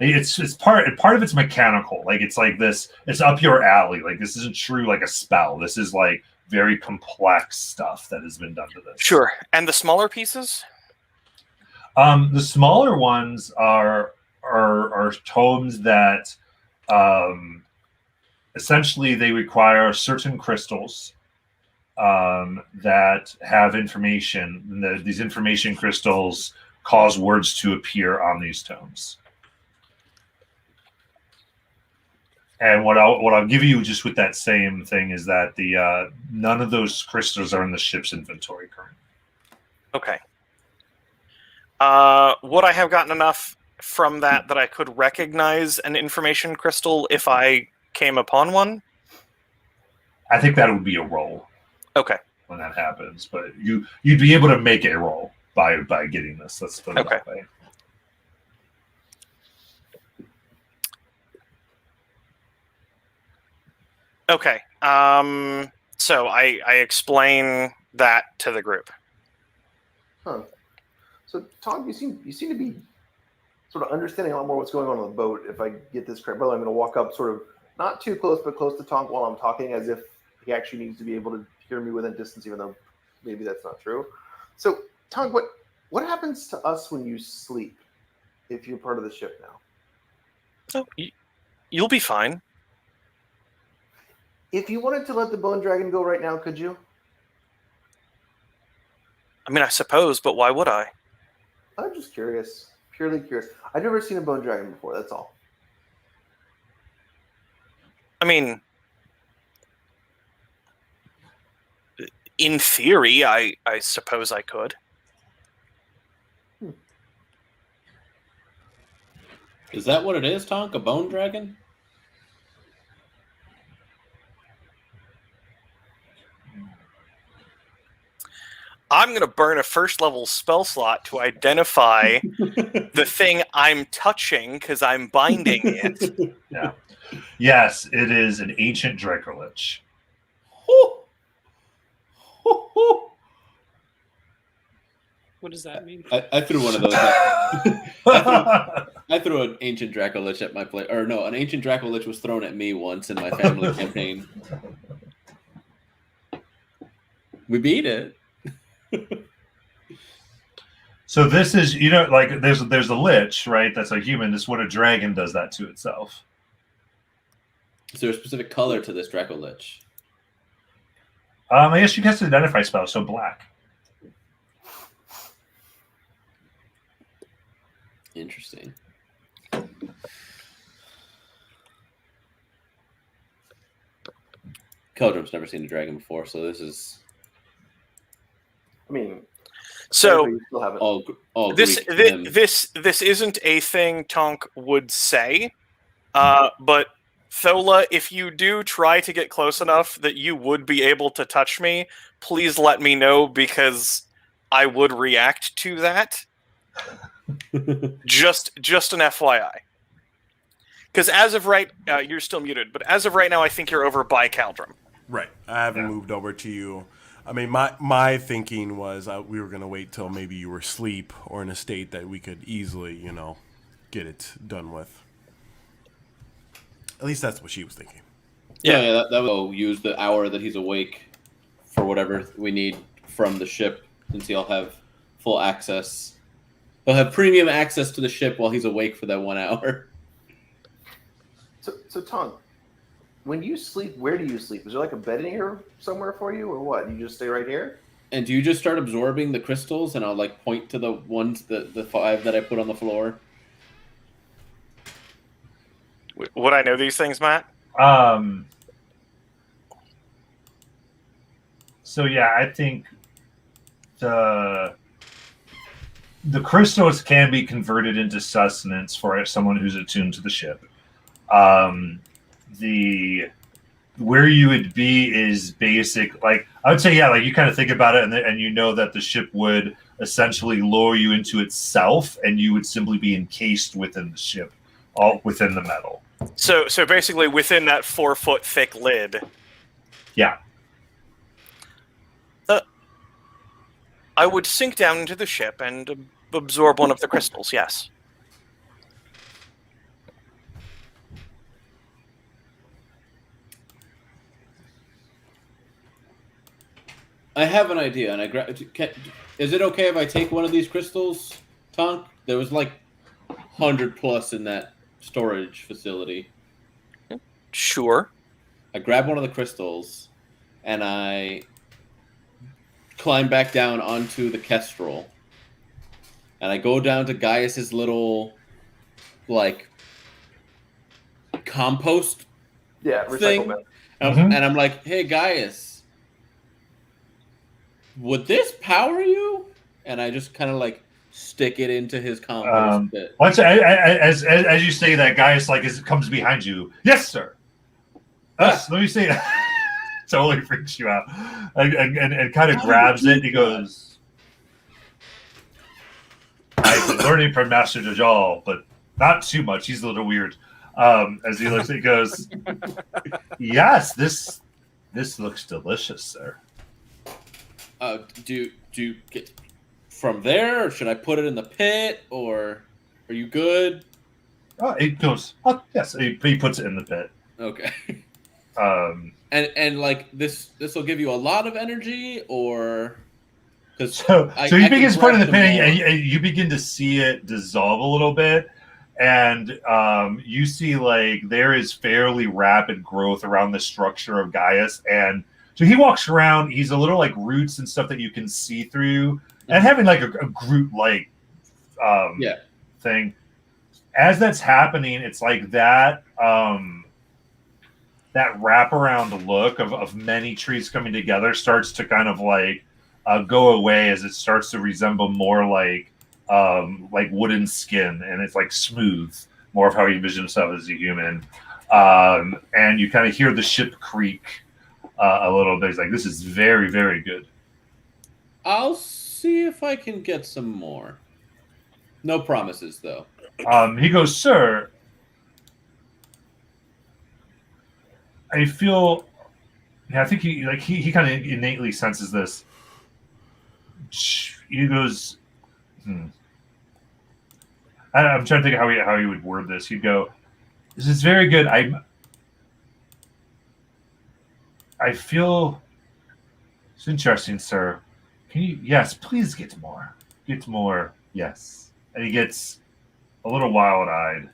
A: it's part of it's mechanical. Like it's like this, it's up your alley. Like this isn't true like a spell. This is like very complex stuff that has been done to this.
G: Sure. And the smaller pieces?
A: The smaller ones are tomes that essentially they require certain crystals that have information. And these information crystals cause words to appear on these tomes. And what I'll give you just with that same thing is that the none of those crystals are in the ship's inventory currently.
G: Okay. Would I have gotten enough from that I could recognize an information crystal if I came upon one?
A: I think that would be a roll.
G: Okay.
A: When that happens, but you'd be able to make a roll by getting this. Let's put it that way.
G: Okay. So I explain that to the group.
D: Huh. So Tom, you seem to be sort of understanding a lot more what's going on the boat. If I get this correct, brother, I'm going to walk up sort of not too close, but close to Tonk while I'm talking, as if he actually needs to be able to hear me within distance, even though maybe that's not true. So Tonk, what happens to us when you sleep if you're part of the ship now?
G: Oh, you'll be fine.
D: If you wanted to let the bone dragon go right now, could you?
G: I mean, I suppose, but why would I?
D: I'm just curious. Purely curious. I've never seen a bone dragon before, that's all.
G: I mean, in theory, I suppose I could.
C: Is that what it is, Tonk? A bone dragon?
G: I'm going to burn a first level spell slot to identify the thing I'm touching because I'm binding it.
A: Yes, it is an ancient Dracolich.
B: What does that mean?
C: I threw one of those. I threw an ancient Dracolich at my play, or no, an ancient Dracolich was thrown at me once in my family campaign. We beat it.
A: So this is, you know, like there's a lich, right? That's a human. This is what a dragon does that to itself.
C: Is there a specific color to this Dracolich?
A: I guess you can identify spell, so black.
C: Interesting. Keldrum's never seen a dragon before, so this is
D: I mean,
G: So
D: you still have it.
C: all
G: this
C: Greek to him.
G: this isn't a thing Tonk would say, but Thola, if you do try to get close enough that you would be able to touch me, please let me know because I would react to that. Just an FYI. Because as of right, you're still muted. But as of right now, I think you're over by Caldrum.
F: Right. I haven't moved over to you. I mean, my thinking was we were going to wait till maybe you were asleep or in a state that we could easily, get it done with. At least that's what she was thinking.
C: Yeah, that will use the hour that he's awake for whatever we need from the ship, since he'll have full access. He'll have premium access to the ship while he's awake for that 1 hour.
D: So Tom, when you sleep, where do you sleep? Is there like a bed in here somewhere for you, or what? You just stay right here?
C: And do you just start absorbing the crystals, and I'll point to the ones, the 5 that I put on the floor?
G: Would I know these things, Matt?
A: So yeah, I think the crystals can be converted into sustenance for someone who's attuned to the ship. Where you would be is basic. Like I would say, yeah, like you kind of think about it, and you know that the ship would essentially lower you into itself, and you would simply be encased within the ship, all within the metal.
G: So basically within that 4 foot thick lid.
A: Yeah.
G: I would sink down into the ship and absorb one of the crystals, yes.
C: I have an idea, and is it okay if I take one of these crystals, Tonk? There was like 100 plus in that storage facility.
G: Sure.
C: I grab one of the crystals, and I climb back down onto the Kestrel, and I go down to Gaius's little, compost thing,
D: recycle bin.
C: and I'm like, "Hey, Gaius, would this power you?" And I just kind of stick it into his compost pit.
A: Once as you say that, Gaius comes behind you. Yes, sir. Let me say that. Totally freaks you out, and kind of grabs it. He goes, "I've been learning from Master Dajjal, but not too much. He's a little weird." As he looks, he goes, "Yes, this looks delicious, sir."
C: Do you get from there, or should I put it in the pit, or are you good?
A: It goes, "Oh, yes." He puts it in the pit.
C: Okay.
A: And
C: this will give you a lot of energy, or
A: so he begins putting the pit, and you begin to see it dissolve a little bit, and you see there is fairly rapid growth around the structure of Gaius, and so he walks around. He's a little roots and stuff that you can see through, and having a Groot thing. As that's happening, it's like that. That wraparound look of many trees coming together starts to kind of go away as it starts to resemble more like wooden skin, and it's smooth, more of how he envisions himself as a human. And you kind of hear the ship creak a little bit. It's this is very, very good.
C: I'll see if I can get some more. No promises, though.
A: He goes, "Sir, I feel." Yeah, I think he kind of innately senses this. He goes, I'm trying to think how he would word this. He'd go, "This is very good. I feel it's interesting, sir. Can you? Yes, please get more. Get more. Yes." And he gets a little wild-eyed.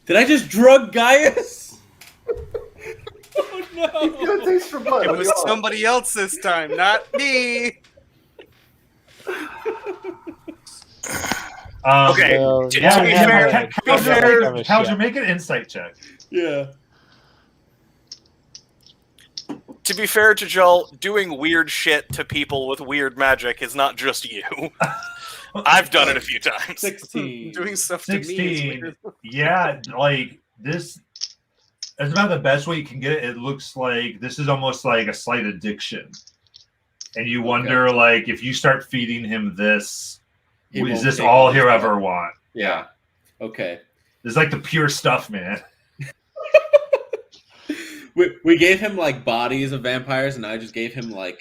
C: Did I just drug Gaius? Oh
D: He's got
C: no!
D: a taste for blood.
B: It
D: What do
B: was
D: you want?
B: somebody else this time, not me.
G: Okay.
E: So,
G: to
E: now
G: be
E: we have
G: fair-
E: a-
G: to be fair-
A: Calger, make an insight check.
C: Yeah.
G: To be fair to Joel, doing weird shit to people with weird magic is not just you. I've done it a few times.
C: 16.
B: Doing stuff to me is
A: 16.
B: weird.
A: Yeah, like this. That's about the best way you can get it. It looks like this is almost like a slight addiction, and you wonder, like, if you start feeding him this,
C: He
A: is
C: won't
A: this
C: take
A: all
C: all
A: he'll
C: this
A: ever
C: stuff.
A: want?
C: Yeah. Okay.
A: This is like the pure stuff, man.
C: We gave him like bodies of vampires, and I just gave him like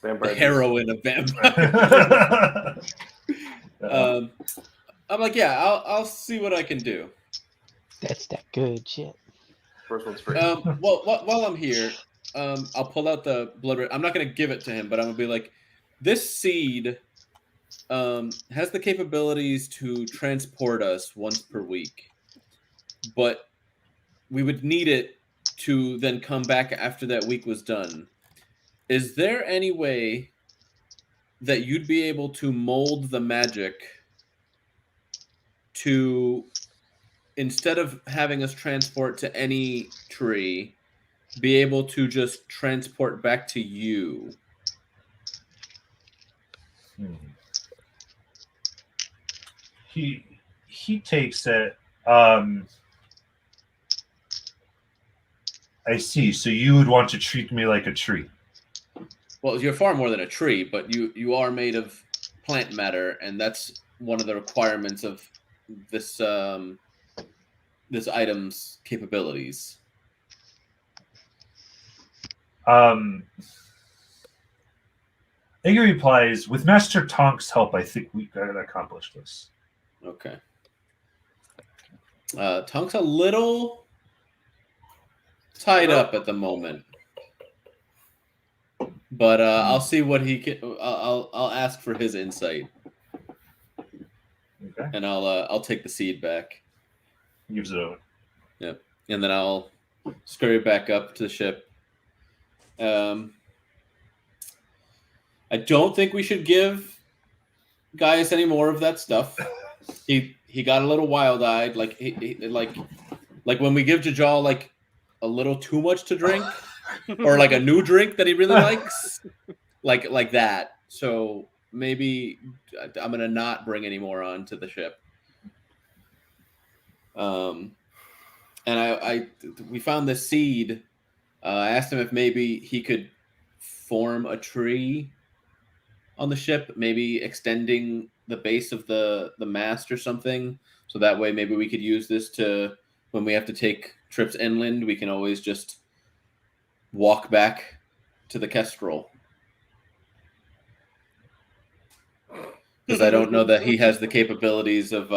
C: the
D: Vampire
C: heroin of vampires.
A: Uh,
C: I'm like, yeah, I'll see what I can do.
E: That's that good shit.
D: First one's free.
C: Well, while I'm here, I'll pull out the blood. I'm not gonna give it to him, but I'm gonna be like, this seed has the capabilities to transport us once per week, but we would need it to then come back after that week was done. Is there any way that you'd be able to mold the magic to, instead of having us transport to any tree, be able to just transport back to you?
A: He takes it. I see. So you would want to treat me like a tree.
C: Well, you're far more than a tree, but you are made of plant matter, and that's one of the requirements of this this item's capabilities.
A: Iggy replies, "With Master Tonk's help, I think we can accomplish this."
C: Okay. Tonk's a little tied up at the moment, but I'll see what he can. I'll ask for his insight,
A: Okay.
C: and I'll take the seed back.
A: He gives it over.
C: Yep, and then I'll scurry back up to the ship. I don't think we should give Gaius any more of that stuff. He got a little wild-eyed, like he like when we give Jajal like a little too much to drink, or like a new drink that he really likes, like that. So maybe I'm gonna not bring any more onto the ship. And we found this seed. I asked him if maybe he could form a tree on the ship, maybe extending the base of the mast or something, so that way maybe we could use this to, when we have to take trips inland, we can always just walk back to the Kestrel. Because I don't know that he has the capabilities of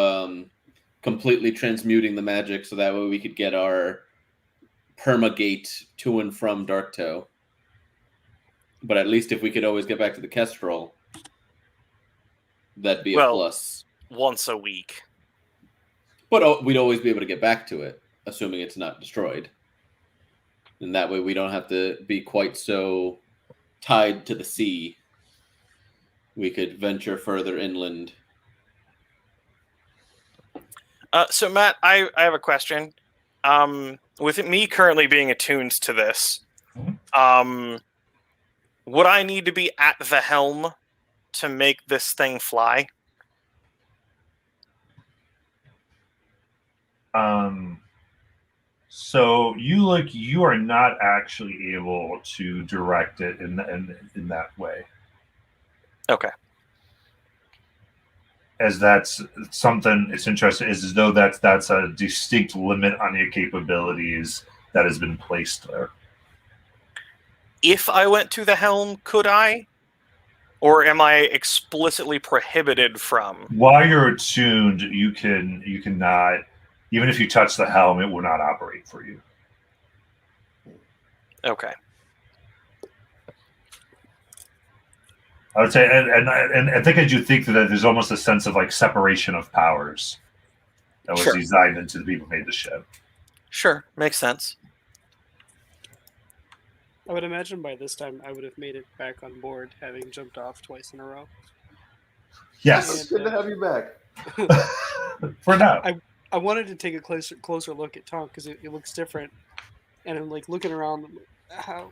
C: completely transmuting the magic, so that way we could get our permagate to and from Darktow. But at least if we could always get back to the Kestrel, that'd be a plus.
G: Once a week.
C: But we'd always be able to get back to it, assuming it's not destroyed. And that way we don't have to be quite so tied to the sea. We could venture further inland.
G: So, Matt, I have a question. With me currently being attuned to this, would I need to be at the helm to make this thing fly?
A: So you are not actually able to direct it in that way,
G: Okay.
A: as that's something. It's interesting, is as though that's a distinct limit on your capabilities that has been placed there.
G: If I went to the helm, could I? Or am I explicitly prohibited from?
A: While you're attuned, you cannot. Even if you touch the helm, it will not operate for you.
G: Okay.
A: I would say, and I think I do think that there's almost a sense of like separation of powers that was
G: Sure.
A: designed into the people who made the ship.
G: Sure. Makes sense.
B: I would imagine by this time I would have made it back on board, having jumped off twice in a row.
A: Yes,
D: It's good to have you back.
A: for now.
B: I wanted to take a closer look at Tonk because it looks different, and I'm like looking around. How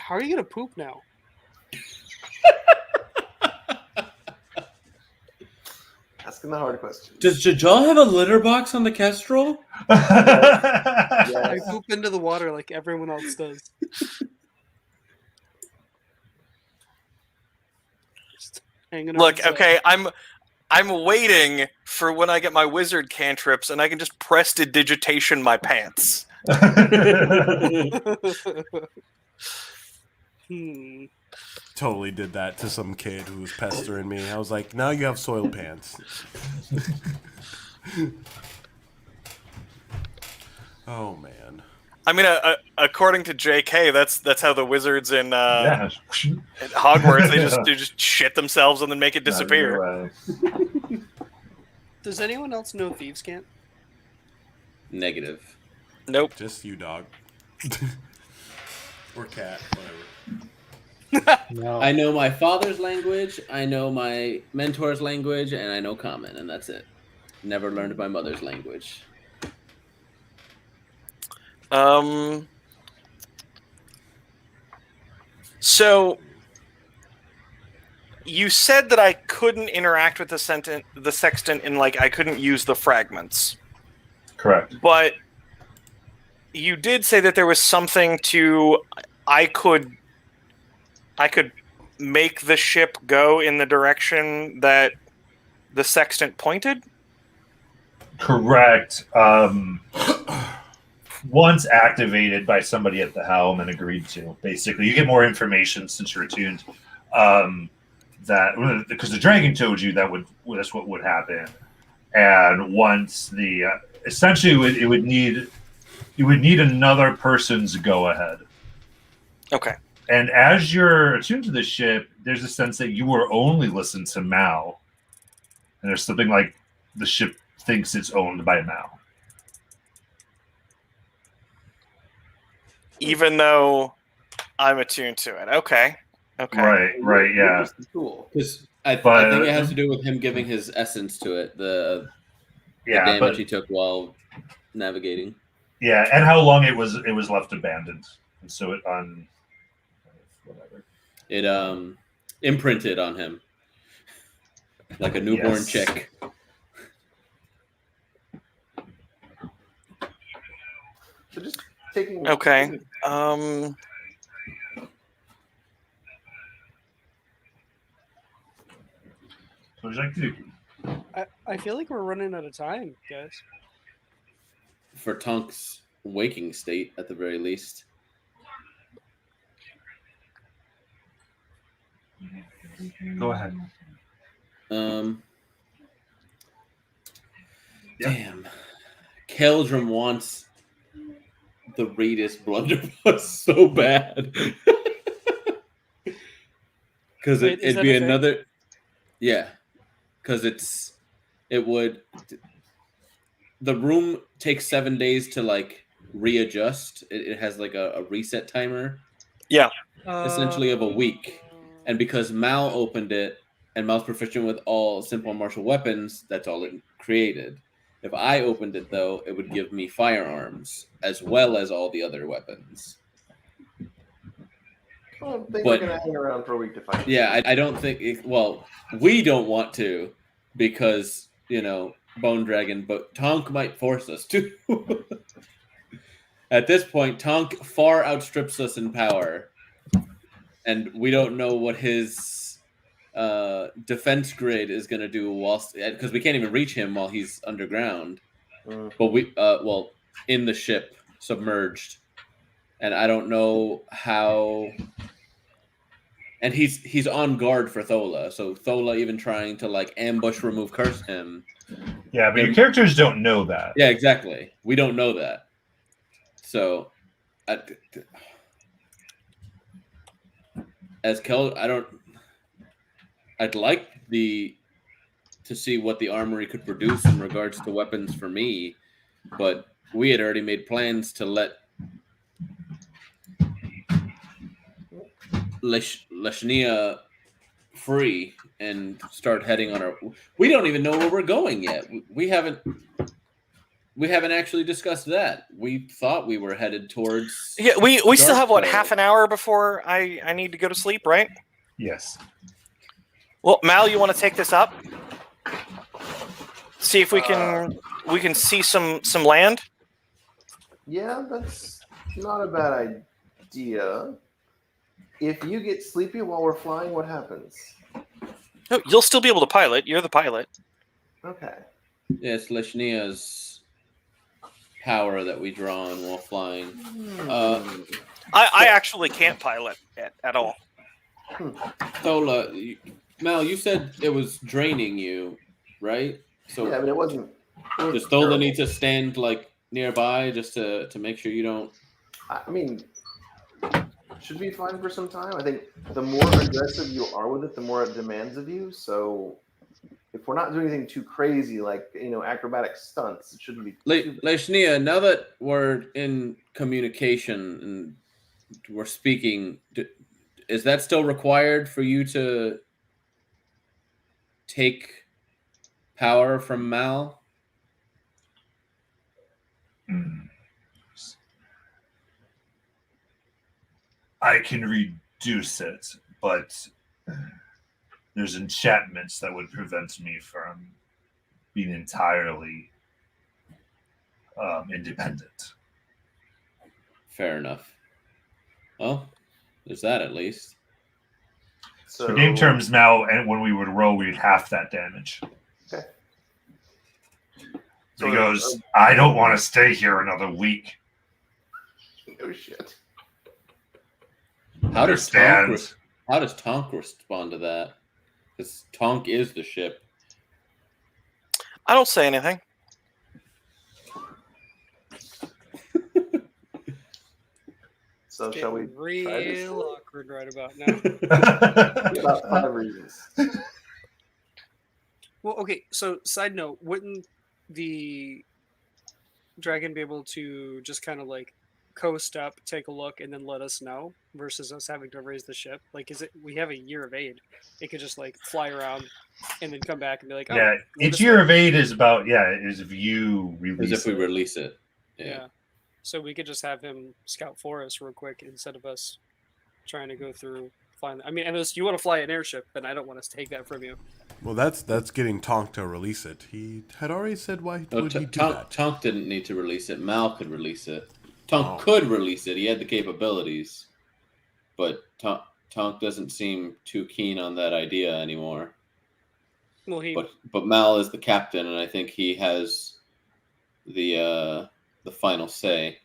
B: are you gonna poop now?
D: Asking the hard question.
C: Does Jajal have a litter box on the Kestrel?
B: I
D: Yes.
B: poop into the water like everyone else does. Just hanging around
G: Look,
B: the side.
G: okay, I'm waiting for when I get my wizard cantrips and I can just prestidigitation my pants.
B: Hmm.
F: Totally did that to some kid who was pestering me. I was like, now you have soiled pants. Oh man.
G: I mean, according to J.K., that's how the wizards in
A: Yeah.
G: at Hogwarts they just shit themselves and then make it disappear.
B: Does anyone else know Thieves' Cant?
C: Negative.
G: Nope.
F: Just you, dog. Or cat, whatever.
E: No.
C: I know my father's language, I know my mentor's language, and I know Common, and that's it. Never learned my mother's language.
G: So you said that I couldn't interact with the sextant in like I couldn't use the fragments.
A: Correct.
G: But you did say that there was something to I could make the ship go in the direction that the sextant pointed?
A: Correct. Once activated by somebody at the helm and agreed to, basically, you get more information since you're attuned. That because the dragon told you that's what would happen, and once the essentially it would need another person's go ahead.
G: Okay.
A: And as you're attuned to the ship, there's a sense that you were only listening to Mal, and there's something like the ship thinks it's owned by Mal.
G: Even though I'm attuned to it. Okay. Okay.
A: Right, yeah.
D: Cool.
C: Because I think it has to do with him giving his essence to it, the
A: Yeah,
C: damage
A: but
C: he took while navigating.
A: yeah, and how long it was left abandoned, and so it whatever.
C: It imprinted on him like a newborn
A: Yes.
C: chick.
D: So just taking.
G: Okay.
A: So would you like to do?
B: I feel like we're running out of time, guys.
C: For Tonk's waking state, at the very least.
A: Go ahead. Yep.
C: Damn. Keldrum wants the Regis blunderbuss so bad. Because
B: Wait, is
C: it'd
B: that
C: be
B: a thing?
C: another. Yeah. Because it would. The room takes 7 days to like readjust. It has like a reset timer. Essentially of a week. And because Mal opened it, and Mal's proficient with all simple martial weapons, that's all it created. If I opened it, though, it would give me firearms, as well as all the other weapons.
D: I don't think
C: But-
D: we're gonna hang around for a week to find.
C: Yeah, I don't think... well, we don't want to, because, Bone Dragon, but Tonk might force us to. At this point, Tonk far outstrips us in power, and we don't know what his defense grid is going to do whilst because we can't even reach him while he's underground. But we in the ship submerged, and I don't know how. And he's on guard for Thola, so Thola even trying to like ambush, remove, curse him.
A: Yeah, but your characters don't know that.
C: Yeah, exactly. We don't know that. So, as Kel, I'd like to see what the armory could produce in regards to weapons for me, but we had already made plans to let Leshnia free and start heading on our. We don't even know where we're going yet. We haven't actually discussed that. We thought we were headed towards.
G: Yeah, we still have what,
C: Darkfall.
G: half an hour before I need to go to sleep, right?
A: Yes.
G: Well, Mal, you want to take this up? See if we can see some land.
D: Yeah, that's not a bad idea. If you get sleepy while we're flying, what happens?
G: No, you'll still be able to pilot. You're the pilot.
D: Okay.
C: Yes, Leshnia's power that we draw on while flying.
G: I actually can't pilot at all.
C: Thola, Mal, you said it was draining you, right? So
D: Yeah, but it wasn't.
C: does Thola need to stand like nearby just to make sure you don't?
D: I mean, should be fine for some time. I think the more aggressive you are with it, the more it demands of you. So if we're not doing anything too crazy, like acrobatic stunts, it shouldn't be.
C: Leshnia, now that we're in communication and we're speaking, is that still required for you to take power from Mal?
A: I can reduce it, but there's enchantments that would prevent me from being entirely independent.
C: Fair enough. Well, there's that at least.
D: So
A: For game terms now, and when we would roll, we'd half that damage.
D: Okay.
A: So he goes, I don't want to stay here another week.
D: Oh shit.
C: How does
A: Understand.
C: Tonk respond to that? Because Tonk is the ship.
G: I don't say anything.
D: So shall we? try this?
B: Real awkward right about now.
D: About 5 reasons.
B: Well, okay. So, side note: wouldn't the dragon be able to just kind of like coast up, take a look, and then let us know, versus us having to raise the ship? Like, is it? We have a year of aid. It could just like fly around and then come back and be like, oh,
A: Yeah,
B: let
A: each
B: us
A: year
B: know.
A: of aid is about is if you
C: As
A: release
C: if we
A: it.
C: release it.
B: Yeah. So we could just have him scout for us real quick instead of us trying to go through. Find. I mean, unless you want to fly an airship, then I don't want us to take that from you.
F: Well, that's getting Tonk to release it. He had already said why
C: No,
F: would he do that?
C: Tonk didn't need to release it. Mal could release it. Tonk
F: Oh.
C: could release it. He had the capabilities. But Tonk doesn't seem too keen on that idea anymore.
B: Well, he.
C: But Mal is the captain, and I think he has the final say.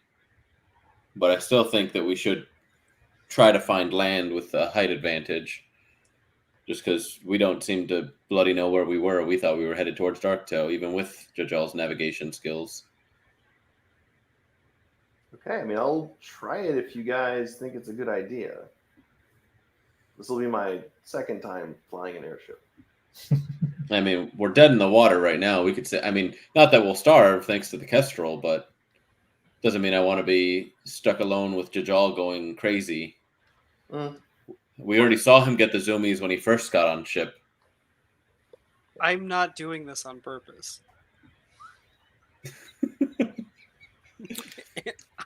C: But I still think that we should try to find land with a height advantage. Just because we don't seem to bloody know where we were. We thought we were headed towards Darktow, even with Jajal's navigation skills.
D: Okay, I mean, I'll try it if you guys think it's a good idea. This will be my second time flying an airship.
C: I mean, we're dead in the water right now. We could say, I mean, not that we'll starve thanks to the Kestrel, but doesn't mean I want to be stuck alone with Jajal going crazy.
D: Mm.
C: We already saw him get the zoomies when he first got on ship.
B: I'm not doing this on purpose.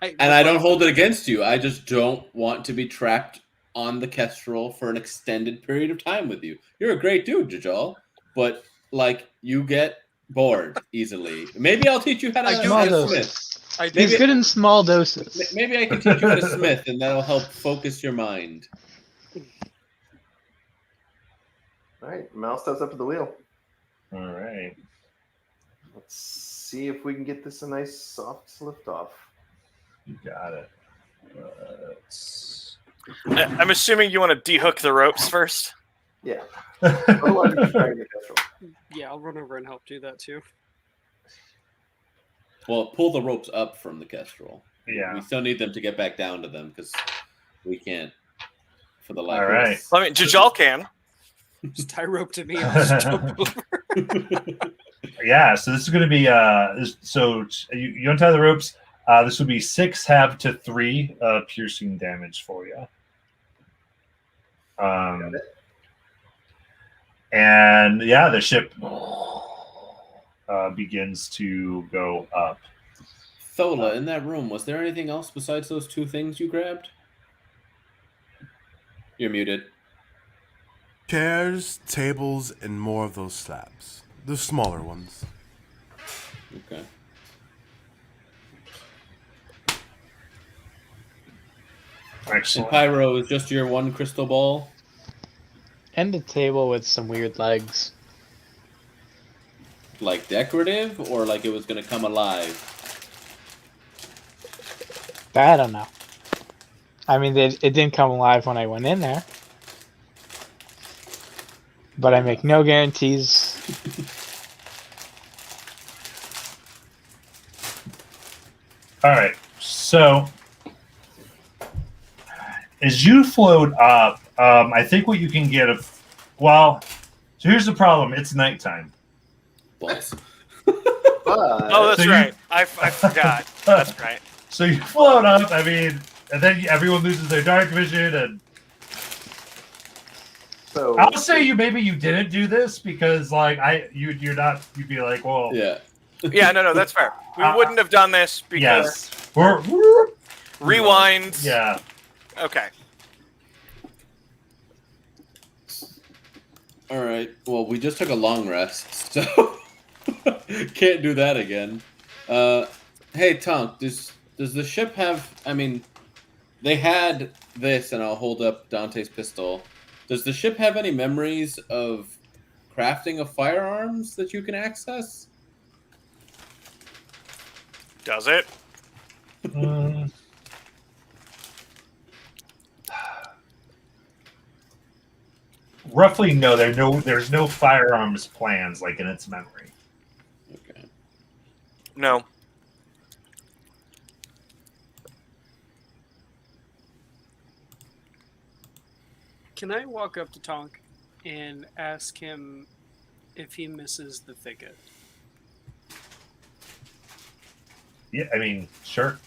C: And I don't hold it against you. I just don't want to be trapped on the Kestrel for an extended period of time with you. You're a great dude, Jajal, but like you get bored easily. Maybe I'll teach you how to
B: I do
C: how
B: get
C: to
B: bored.
C: smith.
B: I
C: Maybe-
E: He's good in small doses.
C: Maybe I can teach you how to smith, and that'll help focus your mind.
D: All right, Mal steps up to the wheel.
A: All right.
D: Let's see if we can get this a nice soft lift off.
A: You got it.
G: I'm assuming you want to dehook the ropes first.
D: Yeah. Otherwise, we can try to get Kestrel.
B: Yeah, I'll run over and help do that too.
C: Well, pull the ropes up from the Kestrel.
A: Yeah.
C: We still need them to get back down to them because we can't for the life
A: All
C: of
A: right.
C: us.
G: I mean, Jajal can.
B: Just tie rope to me. I'll just jump over.
A: Yeah. So this is going to be so you untie the ropes. This would be 6 half to 3 piercing damage for you. And yeah, the ship begins to go up.
C: Thola, in that room, was there anything else besides those 2 things you grabbed? You're muted.
F: Chairs, tables, and more of those slabs. The smaller ones.
C: Okay. And
A: Excellent.
C: Pyro is just your 1 crystal ball.
E: And a table with some weird legs.
C: Like decorative, or like it was going to come alive?
E: I don't know. I mean, it didn't come alive when I went in there. But I make no guarantees.
A: All right. So as you float up, I think what you can get so here's the problem. It's nighttime.
C: Boss.
D: But
G: Oh, that's
A: So you-
G: right. I forgot. That's right.
A: So you float up. I mean, and then everyone loses their dark vision. And
D: so
A: I'll say you didn't do this because you'd be like, well,
C: Yeah.
G: Yeah, no, that's fair. We wouldn't have done this because
A: yes,
G: rewind.
A: yeah.
G: Okay.
C: All right. Well, we just took a long rest, so can't do that again. Hey, Tonk, does the ship have? I mean, they had this, and I'll hold up Dante's pistol. Does the ship have any memories of crafting of firearms that you can access?
G: Does it?
A: Mm. Roughly, no. There's no firearms plans like in its memory.
C: Okay.
G: No.
B: Can I walk up to Tonk and ask him if he misses the thicket?
A: Yeah, I mean, sure.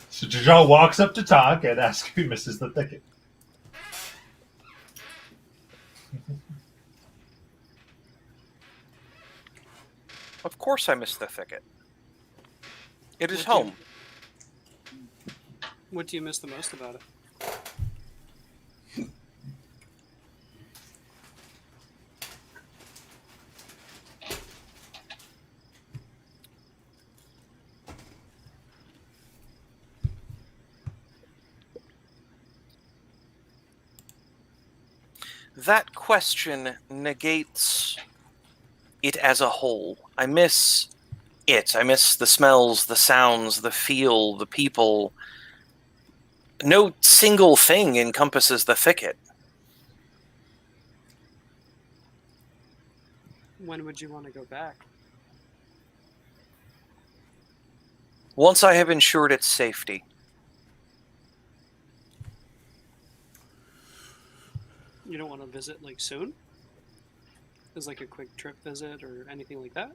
A: So Jajal walks up to Tonk and asks who misses the thicket.
G: Of course I missed the thicket. It is
B: What do you-
G: home.
B: What do you miss the most about it?
G: That question negates it as a whole. I miss it. I miss the smells, the sounds, the feel, the people. No single thing encompasses the thicket.
B: When would you want to go back?
G: Once I have ensured its safety.
B: You don't want to visit like soon? As like a quick trip visit or anything like that?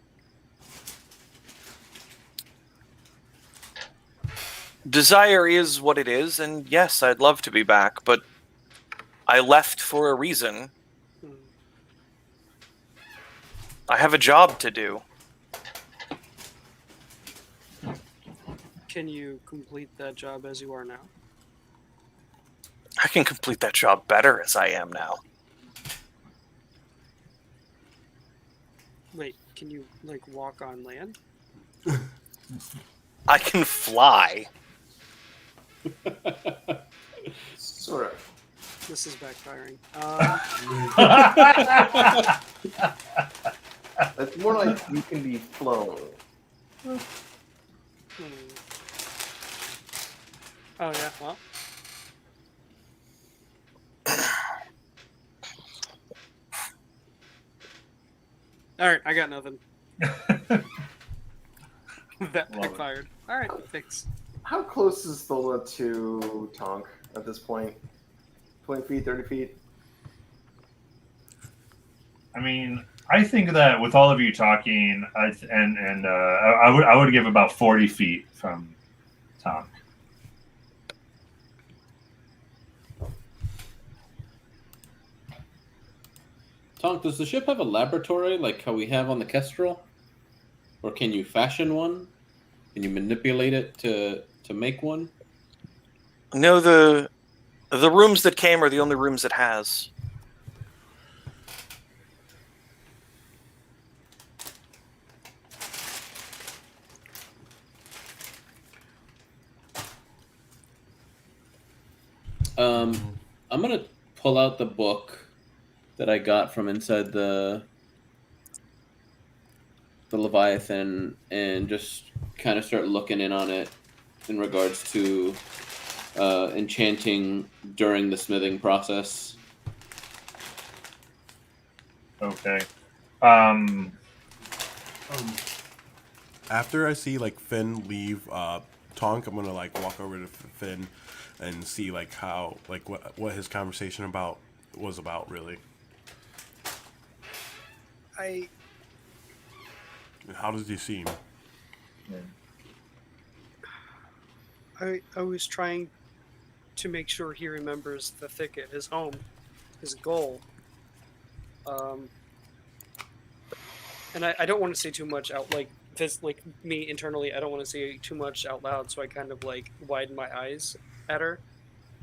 G: Desire is what it is, and yes, I'd love to be back, but I left for a reason.
B: Hmm.
G: I have a job to do.
B: Can you complete that job as you are now?
G: I can complete that job better as I am now.
B: Wait, can you like walk on land?
G: I can fly.
D: Sort of.
B: This is backfiring.
D: It's more like you can be flown.
B: Hmm. Oh yeah, well. All right, I got nothing. That
A: Love it.
B: backfired. All right, thanks.
D: How close is Thola to Tonk at this point? 20 feet, 30 feet?
A: I mean, I think that with all of you talking, I would give about 40 feet from Tonk.
C: Tonk, does the ship have a laboratory like how we have on the Kestrel? Or can you fashion one? Can you manipulate it to make one?
G: No, the rooms that came are the only rooms it has.
C: I'm gonna pull out the book that I got from inside the Leviathan and just kind of start looking in on it in regards to enchanting during the smithing process.
A: Okay.
F: After I see like Finn leave Tonk, I'm gonna like walk over to Finn and see like how like what his conversation was about really.
B: I
F: How does he seem?
B: was trying to make sure he remembers the thicket, his home, his goal. And I don't want to say too much out, like me internally, I don't want to say too much out loud, so I kind of like widen my eyes at her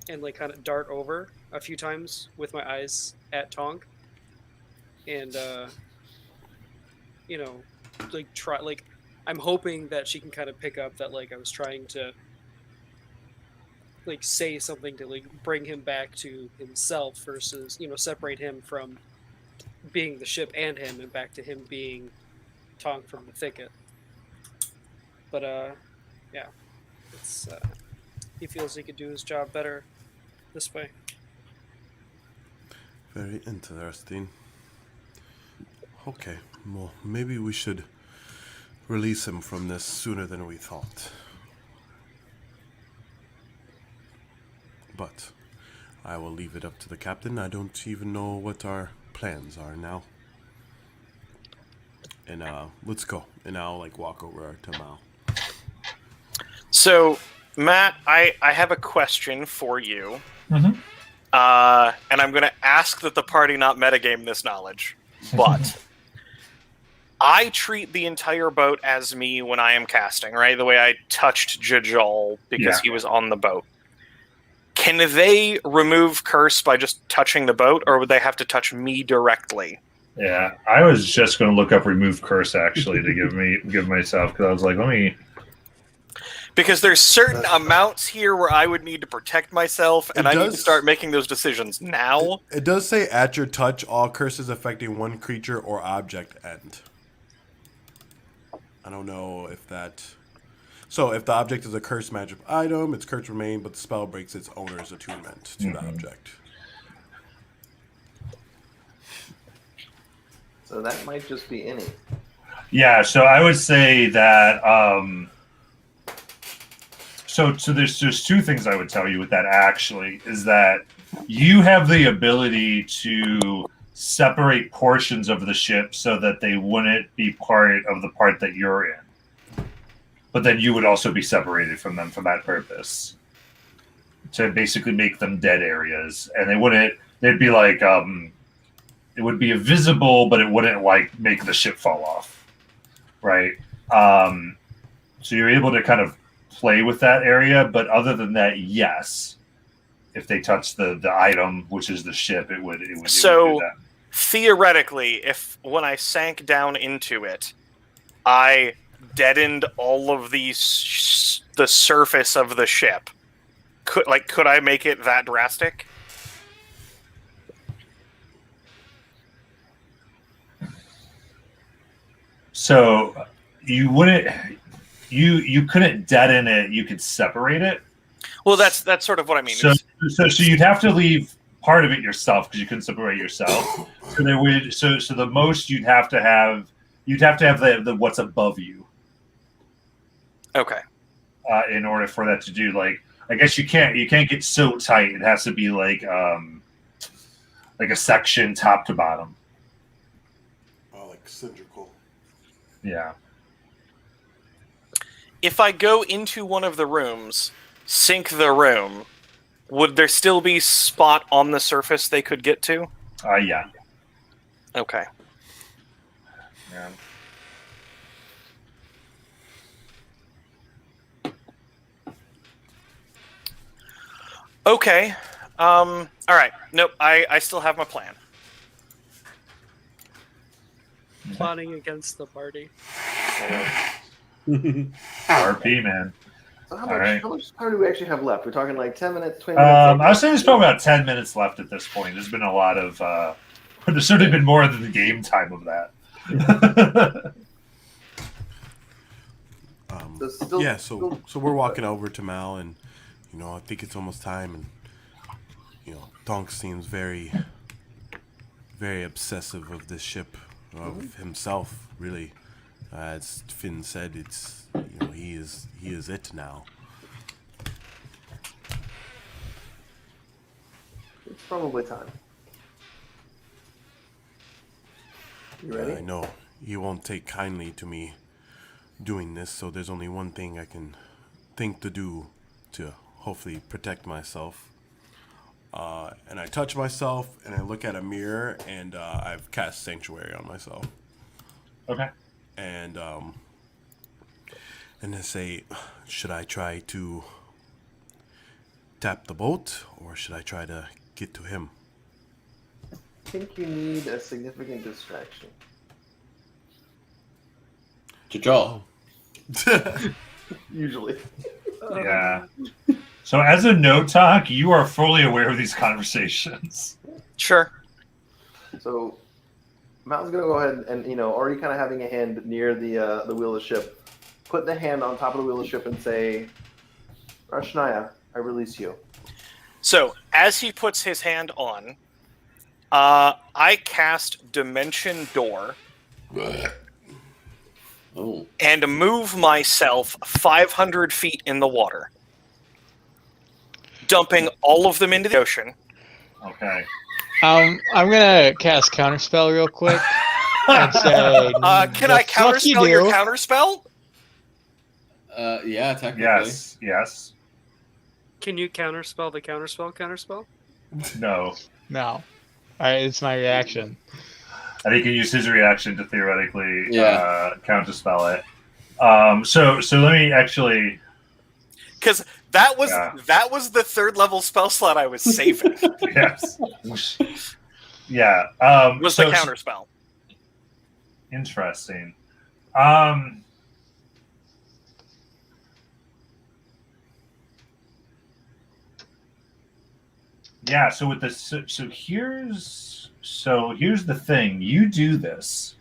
B: and like kind of dart over a few times with my eyes at Tonk. And like try, like I'm hoping that she can kind of pick up that like I was trying to like say something to like bring him back to himself versus separate him from being the ship and him and back to him being Tonk from the thicket. But yeah, it's he feels he could do his job better this way.
F: Very interesting. Okay, well, maybe we should release him from this sooner than we thought. But I will leave it up to the captain. I don't even know what our plans are now. And let's go. And I'll like walk over to Mal.
G: So, Matt, I have a question for you.
A: Mhm.
G: And I'm going to ask that the party not metagame this knowledge. But I treat the entire boat as me when I am casting, right? The way I touched Jajal because he was on the boat. Can they remove curse by just touching the boat, or would they have to touch me directly?
A: Yeah, I was just going to look up remove curse actually to give myself, because I was like, let me.
G: Because there's certain amounts here where I would need to protect myself, and I need to
F: does-
G: start making those decisions now.
F: It does say at your touch, all curses affecting one creature or object end. I don't know if that... So if the object is a cursed magic item, its curse remain, but the spell breaks its owner's attunement to the object.
D: So that might just be any.
A: Yeah, so I would say that. So there's two things I would tell you with that actually is that you have the ability to separate portions of the ship so that they wouldn't be part of the part that you're in. But then you would also be separated from them for that purpose. To basically make them dead areas. And they'd be like, it would be visible, but it wouldn't like make the ship fall off. Right? So you're able to kind of play with that area, but other than that, yes. If they touch the item, which is the ship, it would do that.
G: Theoretically, if when I sank down into it, I deadened all of the surface of the ship, could I make it that drastic?
A: So you wouldn't, you couldn't deaden it. You could separate it.
G: Well, that's sort of what I mean.
A: So you'd have to leave part of it yourself because you couldn't separate yourself. So there would so the most you'd have to have the what's above you.
G: Okay.
A: In order for that to do, like, I guess you can't get so tight. It has to be like a section top to bottom.
F: Oh, like cylindrical.
A: Yeah.
G: If I go into one of the rooms, sink the room, would there still be spot on the surface they could get to?
A: Yeah.
G: Okay.
A: Yeah.
G: Okay. All right. Nope. I still have my plan.
B: Plotting against the party.
A: RP, man.
D: So
A: All right.
D: how much time do we actually have left? We're talking like 10 minutes, 20
A: I
D: minutes?
A: was saying there's probably about 10 minutes left at this point. There's been a lot of there's certainly been more than the game time of that.
F: So we're walking over to Mal, and I think it's almost time, and Donk seems very, very obsessive of this ship, of himself, really. As Finn said, it's he is it now.
D: It's probably time. You ready?
F: I know you won't take kindly to me doing this, so there's only one thing I can think to do to hopefully protect myself. And I touch myself, and I look at a mirror, and I've cast Sanctuary on myself.
A: Okay.
F: And I say, should I try to tap the boat, or should I try to get to him?
D: I think you need a significant distraction.
C: Jajal.
D: Usually.
A: Yeah. So as a note talk, you are fully aware of these conversations.
G: Sure.
D: So Mal's gonna go ahead and already kind of having a hand near the wheel of the ship, put the hand on top of the wheel of the ship and say, Rashnaya, I release you.
G: So as he puts his hand on, I cast Dimension Door.
C: Oh.
G: And move myself 500 feet in the water, dumping all of them into the ocean.
A: Okay.
E: I'm gonna cast Counterspell real quick and say,
G: can I counterspell your counterspell?
C: Yeah, technically.
A: Yes.
B: Can you counterspell the counterspell?
A: No.
E: No. All right, it's my reaction.
A: I think he can use his reaction to theoretically counterspell it. So let me actually,
G: because that was the third level spell slot I was saving.
A: yes, yeah.
G: Was the counterspell?
A: Interesting. Yeah. So with this, here's the thing. You do this,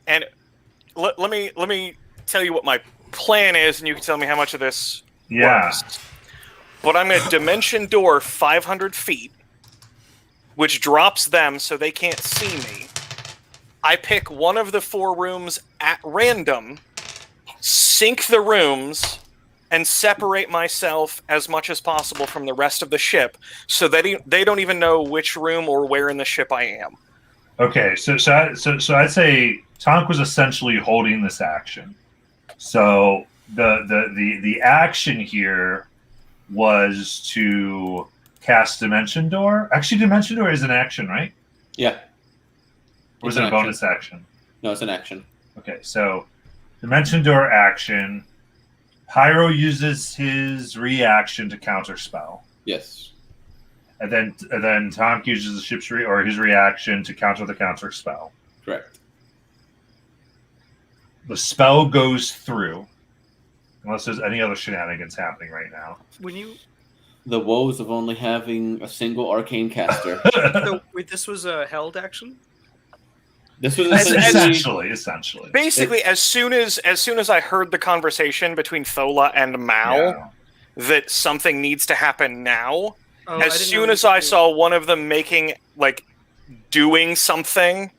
G: and let me tell you what my plan is, and you can tell me how much of this works. But I'm going to Dimension Door 500 feet, which drops them so they can't see me. I pick one of the 4 rooms at random, sink the rooms, and separate myself as much as possible from the rest of the ship so that they don't even know which room or where in the ship I am.
A: Okay, so I'd say Tonk was essentially holding this action. So the action here was to cast Dimension Door. Actually, Dimension Door is an action, right?
C: Yeah.
A: Or was it a bonus action?
C: No, it's an action.
A: Okay, so Dimension Door action. Pyro uses his reaction to counterspell.
C: Yes.
A: And then Tonk uses the ship's his reaction to counter the counterspell.
C: Correct.
A: the spell goes through, unless there's any other shenanigans happening right now.
B: When you
C: The woes of only having a single arcane caster.
B: so wait, this was a held action.
C: This was
A: Essentially.
G: Basically, as soon as I heard the conversation between Thola and Mal,
A: Yeah.
G: that something needs to happen now.
B: Oh,
G: As soon as I saw one of them doing something,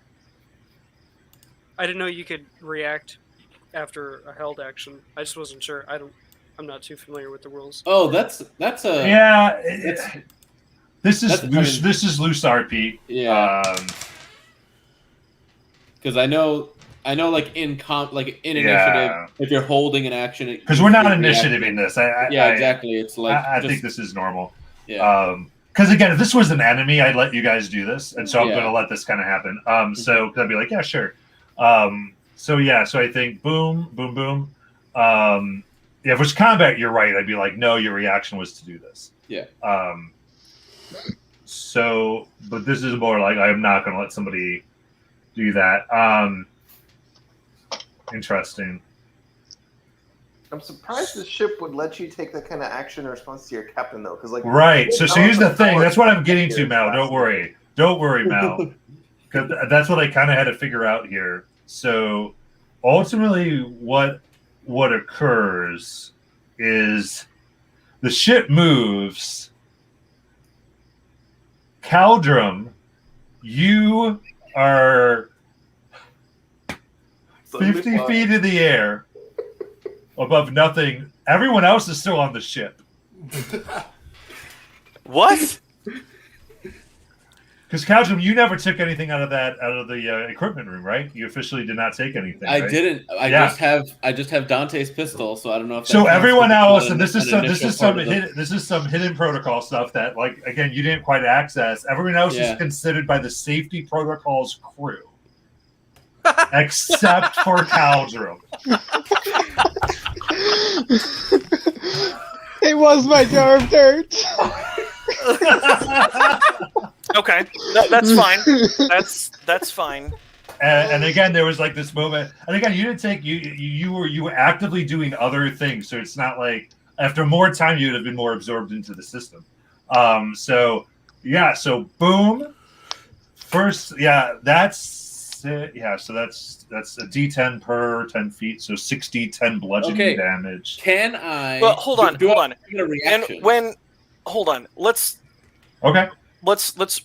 B: I didn't know you could react after a held action. I just wasn't sure. I'm not too familiar with the rules.
C: Oh, that's a
A: Yeah, this
C: that's-
A: is loose RP.
C: yeah. Because I know, like in initiative, if you're holding an action,
A: Because we're not
C: you react.
A: initiative in this.
C: Exactly. It's like
A: I
C: just,
A: think this is normal.
C: yeah.
A: Because again, if this was an enemy, I'd let you guys do this, and so I'm
C: Yeah.
A: going to let this kind of happen. So I'd be like, yeah, sure. So I think boom, boom, boom. Yeah, if it's combat, you're right. I'd be like, no, your reaction was to do this.
C: Yeah.
A: So, but this is more like I'm not going to let somebody do that. Interesting.
D: I'm surprised the ship would let you take that kind of action in response to your captain, though, because
A: Right. So here's the thing. That's what I'm getting to, Mal. Don't worry, Mal. Because that's what I kind of had to figure out here. So ultimately, what occurs is the ship moves. Caldrum, you are 50 feet in the air above nothing. Everyone else is still on the ship.
G: what?
A: Because Caldrum, you never took anything out of the equipment room, right? You officially did not take anything.
C: I
A: right?
C: didn't. I just have Dante's pistol, so I don't know if.
A: So
C: that
A: everyone
C: counts
A: else, and
C: as
A: this is some
C: initial
A: hidden protocol stuff that, like, again, you didn't quite access. Everyone else is
C: Yeah.
A: considered by the safety protocols crew, except for Caldrum.
E: It was my jar of dirt.
G: Okay, that's fine. That's fine.
A: And again, there was like this moment, and again, you didn't take you were actively doing other things, so it's not like after more time you would have been more absorbed into the system. So boom. First, that's it. Yeah, so that's a D10 per 10 feet, so 10 bludgeoning damage.
C: Can I?
G: Well, hold on.
C: I get a reaction?
G: And hold on. Let's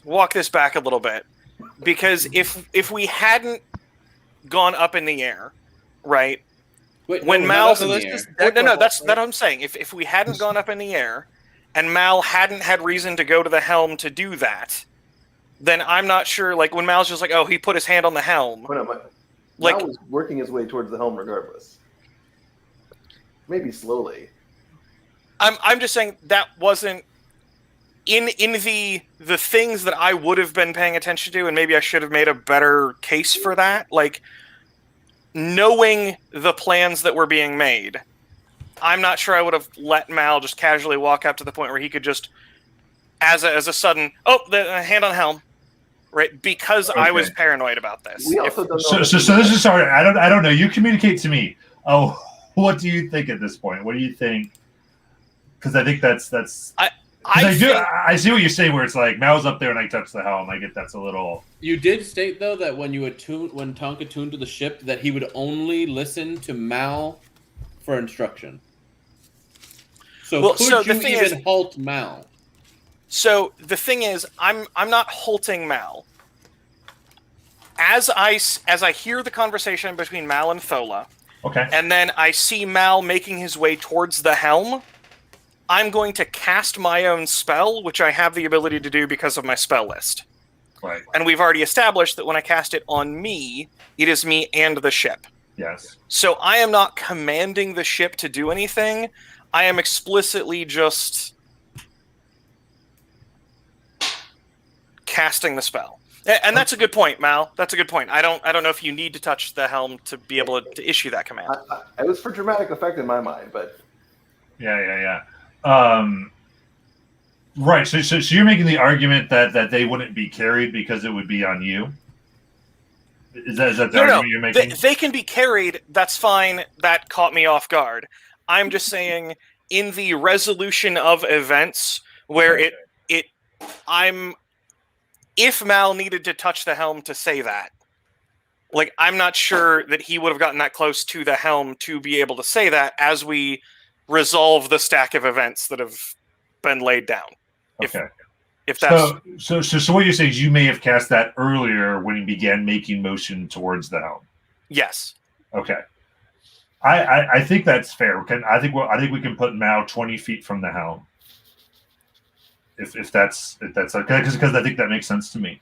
G: walk this back a little bit, because if we hadn't gone up in the air, right?
C: Wait,
G: when
C: no,
G: Mal,
C: not up in the air.
G: no, that's what I'm saying. If we hadn't gone up in the air, and Mal hadn't had reason to go to the helm to do that, then I'm not sure. Like when Mal's just like, oh, he put his hand on the helm.
D: Mal was working his way towards the helm regardless. Maybe slowly.
G: I'm just saying that wasn't in the things that I would have been paying attention to, and maybe I should have made a better case for that. Like knowing the plans that were being made, I'm not sure I would have let Mal just casually walk up to the point where he could just, as a sudden, the hand on helm, right? Because I was paranoid about this.
D: We also don't know.
A: So this is sorry. I don't know. You communicate to me. Oh, what do you think at this point? What do you think? Because I think that's. I see what you're saying, where it's like Mal's up there and I touch the helm. I get that's a little.
C: You did state though that when Tonk attuned to the ship, that he would only listen to Mal for instruction. So could you even halt Mal?
G: So the thing is, I'm not halting Mal. As I hear the conversation between Mal and Thola,
A: okay,
G: and then I see Mal making his way towards the helm, I'm going to cast my own spell, which I have the ability to do because of my spell list.
A: Right.
G: And we've already established that when I cast it on me, it is me and the ship.
A: Yes.
G: So I am not commanding the ship to do anything. I am explicitly just casting the spell. And that's a good point, Mal. That's a good point. I don't know if you need to touch the helm to be able to issue that command.
D: It was for dramatic effect in my mind, but
A: Yeah. Right. So you're making the argument that they wouldn't be carried because it would be on you. Is that the
G: No,
A: argument you're making?
G: they can be carried. That's fine. That caught me off guard. I'm just saying, in the resolution of events, where
A: Okay.
G: if Mal needed to touch the helm to say that, like, I'm not sure that he would have gotten that close to the helm to be able to say that as we resolve the stack of events that have been laid down.
A: Okay.
G: If that's
A: So what you're saying is you may have cast that earlier when he began making motion towards the helm.
G: yes.
A: Okay. I think that's fair. I think we can put Mao 20 feet from the helm. If that's okay, because I think that makes sense to me.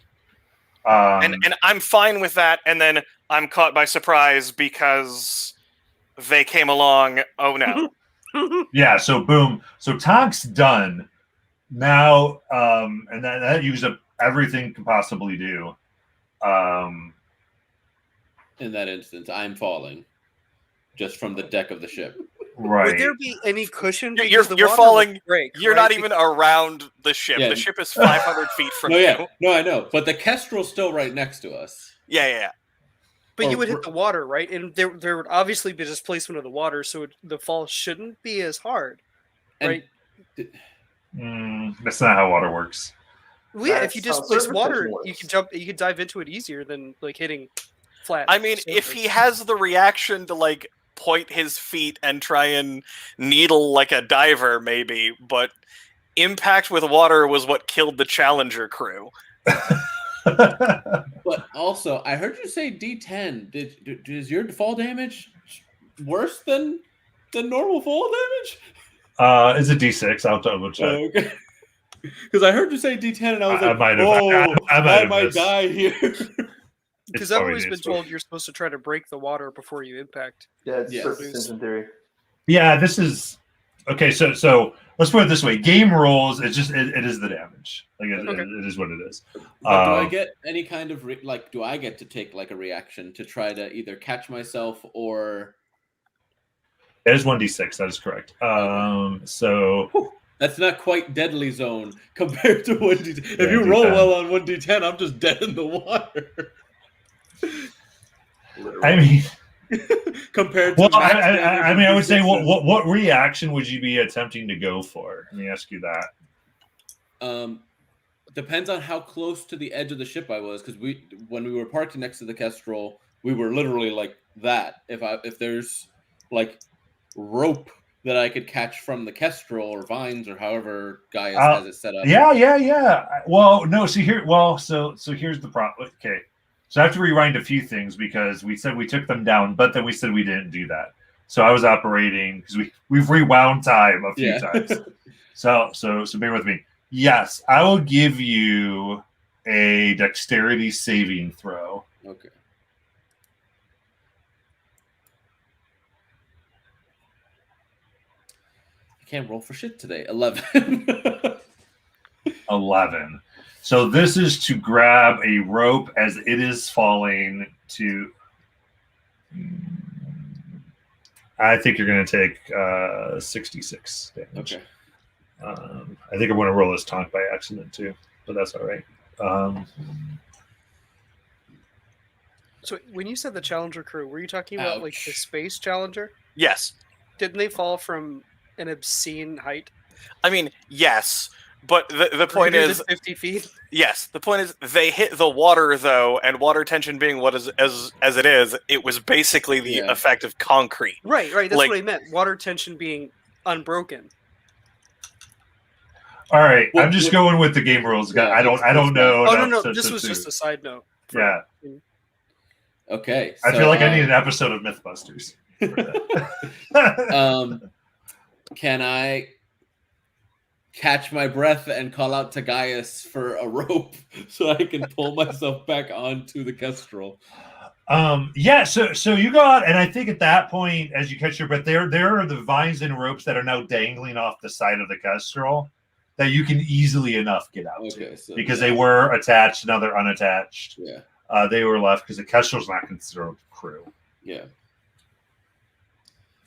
G: And I'm fine with that, and then I'm caught by surprise because they came along. Oh no.
A: yeah. So boom. So Tonk's done now, and that used up everything you can possibly do.
C: In that instance, I'm falling just from the deck of the ship.
A: Right.
B: Would there be any cushion?
G: You're
B: Because the
G: you're
B: water
G: falling.
B: would break,
G: You're
B: right?
G: not even around the ship.
C: Yeah.
G: The ship is 500 feet from
C: No,
G: you.
C: yeah, no, I know, but the Kestrel's still right next to us.
G: Yeah.
B: But you
C: or
B: would hit
C: br-
B: the water, right? And there would obviously be displacement of the water, so the fall shouldn't be as hard,
C: And
B: right?
A: That's not how water works.
B: Well, yeah, if you
D: That's how
B: displace
D: surface
B: water,
D: tension
B: you
D: works.
B: can dive into it easier than like hitting flat.
G: I mean, if he
B: surface.
G: has the reaction to like point his feet and try and needle like a diver, maybe, but impact with water was what killed the Challenger crew.
C: But also, I heard you say D10. Is your fall damage worse than normal fall damage?
A: It's a D6. I'll double check.
C: Okay. Because I heard you say D10, and I was
A: I
C: like,
A: might have-
C: "Oh,
A: I might
C: I
A: have
C: might
A: missed.
C: die here."
B: Because
A: It's
B: I've
A: probably
B: always been
A: D6.
B: told you're supposed to try to break the water before you impact.
D: Yeah, it's
C: Yes.
D: surface tension theory.
A: Yeah, this is okay. So let's put it this way: game rules. It's just it is the damage. Like
B: Okay.
A: it is what it is.
C: But do I
A: Um,
C: get any kind of do I get to take like a reaction to try to either catch myself or
A: It is 1d6. That is correct. So
C: that's not quite deadly zone compared to 1d10.
A: Yeah,
C: If you roll
A: D10.
C: well on 1d10, I'm just dead in the water.
D: Literally.
A: I mean,
C: Compared to
A: well,
C: max
A: I
C: damage
A: mean, I
C: of
A: would say
C: D6s.
A: what reaction would you be attempting to go for? Let me ask you that.
C: Depends on how close to the edge of the ship I was, because when we were parked next to the Kestrel, we were literally like that. If there's like rope that I could catch from the Kestrel or vines or however Gaius has it set up.
A: Yeah. Well, no. See here. Well, so here's the problem. Okay, so I have to rewind a few things because we said we took them down, but then we said we didn't do that. So I was operating because we've rewound time a few times. So bear with me. Yes, I will give you a dexterity saving throw.
C: Okay. I can't roll for shit today. 11.
A: 11. So this is to grab a rope as it is falling to. I think you're going to take 66 damage.
C: Okay.
A: I think I'm going to roll this taunt by accident too, but that's all right.
B: So when you said the Challenger crew, were you talking about like the
C: Ouch.
B: space Challenger?
G: Yes.
B: Didn't they fall from an obscene height?
G: I mean, yes, but the point
B: Greater
G: is,
B: than 50 feet.
G: yes, the point is they hit the water though, and water tension being what is as it is, it was basically the
C: Yeah.
G: effect of concrete.
B: Right. That's
G: Like-
B: what I meant. Water tension being unbroken.
A: All right,
C: Well,
A: I'm just
C: well-
A: going with the game rules.
C: Yeah,
A: I don't know.
B: Oh
A: enough
B: no, this
A: to-
B: was
A: to-
B: just a side note.
A: Yeah,
C: Okay.
A: I
C: so,
A: feel like I need an episode of MythBusters.
C: Can I catch my breath and call out to Gaius for a rope so I can pull myself back onto the Kestrel?
A: Yeah, so you go out, and I think at that point, as you catch your breath, there are the vines and ropes that are now dangling off the side of the Kestrel that you can easily enough get out to
C: Okay, so
A: because they were attached, now they're unattached.
C: Yeah,
A: They were left because the Kestrel's not considered a crew.
C: yeah.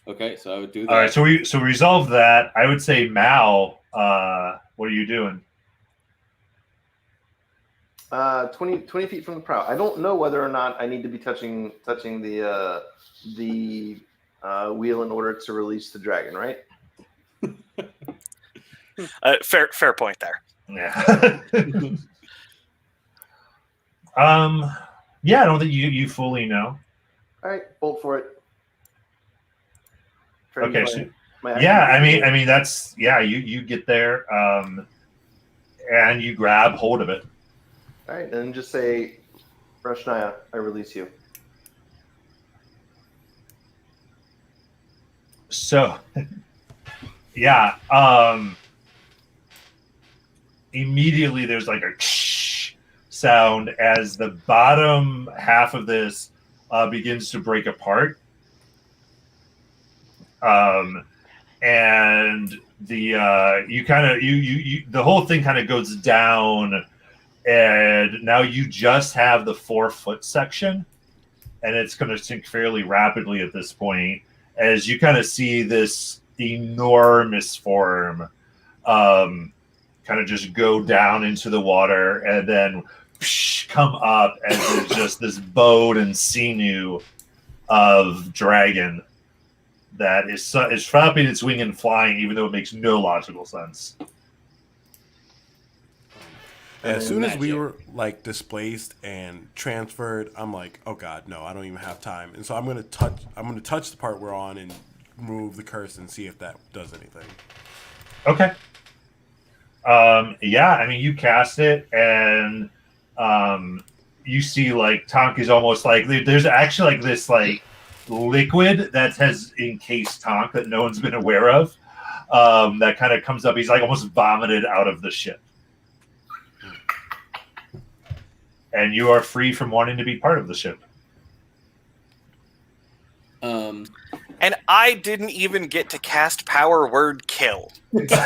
C: Okay, so I would do that.
A: All right, so we resolve that. I would say Mal, what are you doing?
D: 20 feet from the prow. I don't know whether or not I need to be touching the wheel in order to release the dragon, right?
G: Fair point there.
A: Yeah. Yeah, I don't think you fully know.
D: All right, bolt for it. Try to
A: Okay,
D: use
A: so
D: my
A: yeah,
D: action.
A: I mean that's you get there, and you grab hold of it.
D: All right, and just say, Rashnaya, I release you.
A: So, yeah, immediately there's like a sound as the bottom half of this begins to break apart. And the you kind of you the whole thing kind of goes down, and now you just have the 4-foot section, and it's going to sink fairly rapidly at this point as you kind of see this enormous form kind of just go down into the water and then come up as there's just this bone and sinew of dragon that is flapping its wing and flying, even though it makes no logical sense.
F: As soon as we
C: Magic.
F: were like displaced and transferred, I'm like, oh god, no, I don't even have time. And so I'm gonna touch the part we're on and remove the curse and see if that does anything.
A: Okay. Yeah, I mean, you cast it, and you see like Tonk is almost like there's actually like this like liquid that has encased Tonk that no one's been aware of. That kind of comes up. He's like almost vomited out of the ship. And you are free from wanting to be part of the ship.
C: Um,
G: And I didn't even get to cast power word kill.
D: Time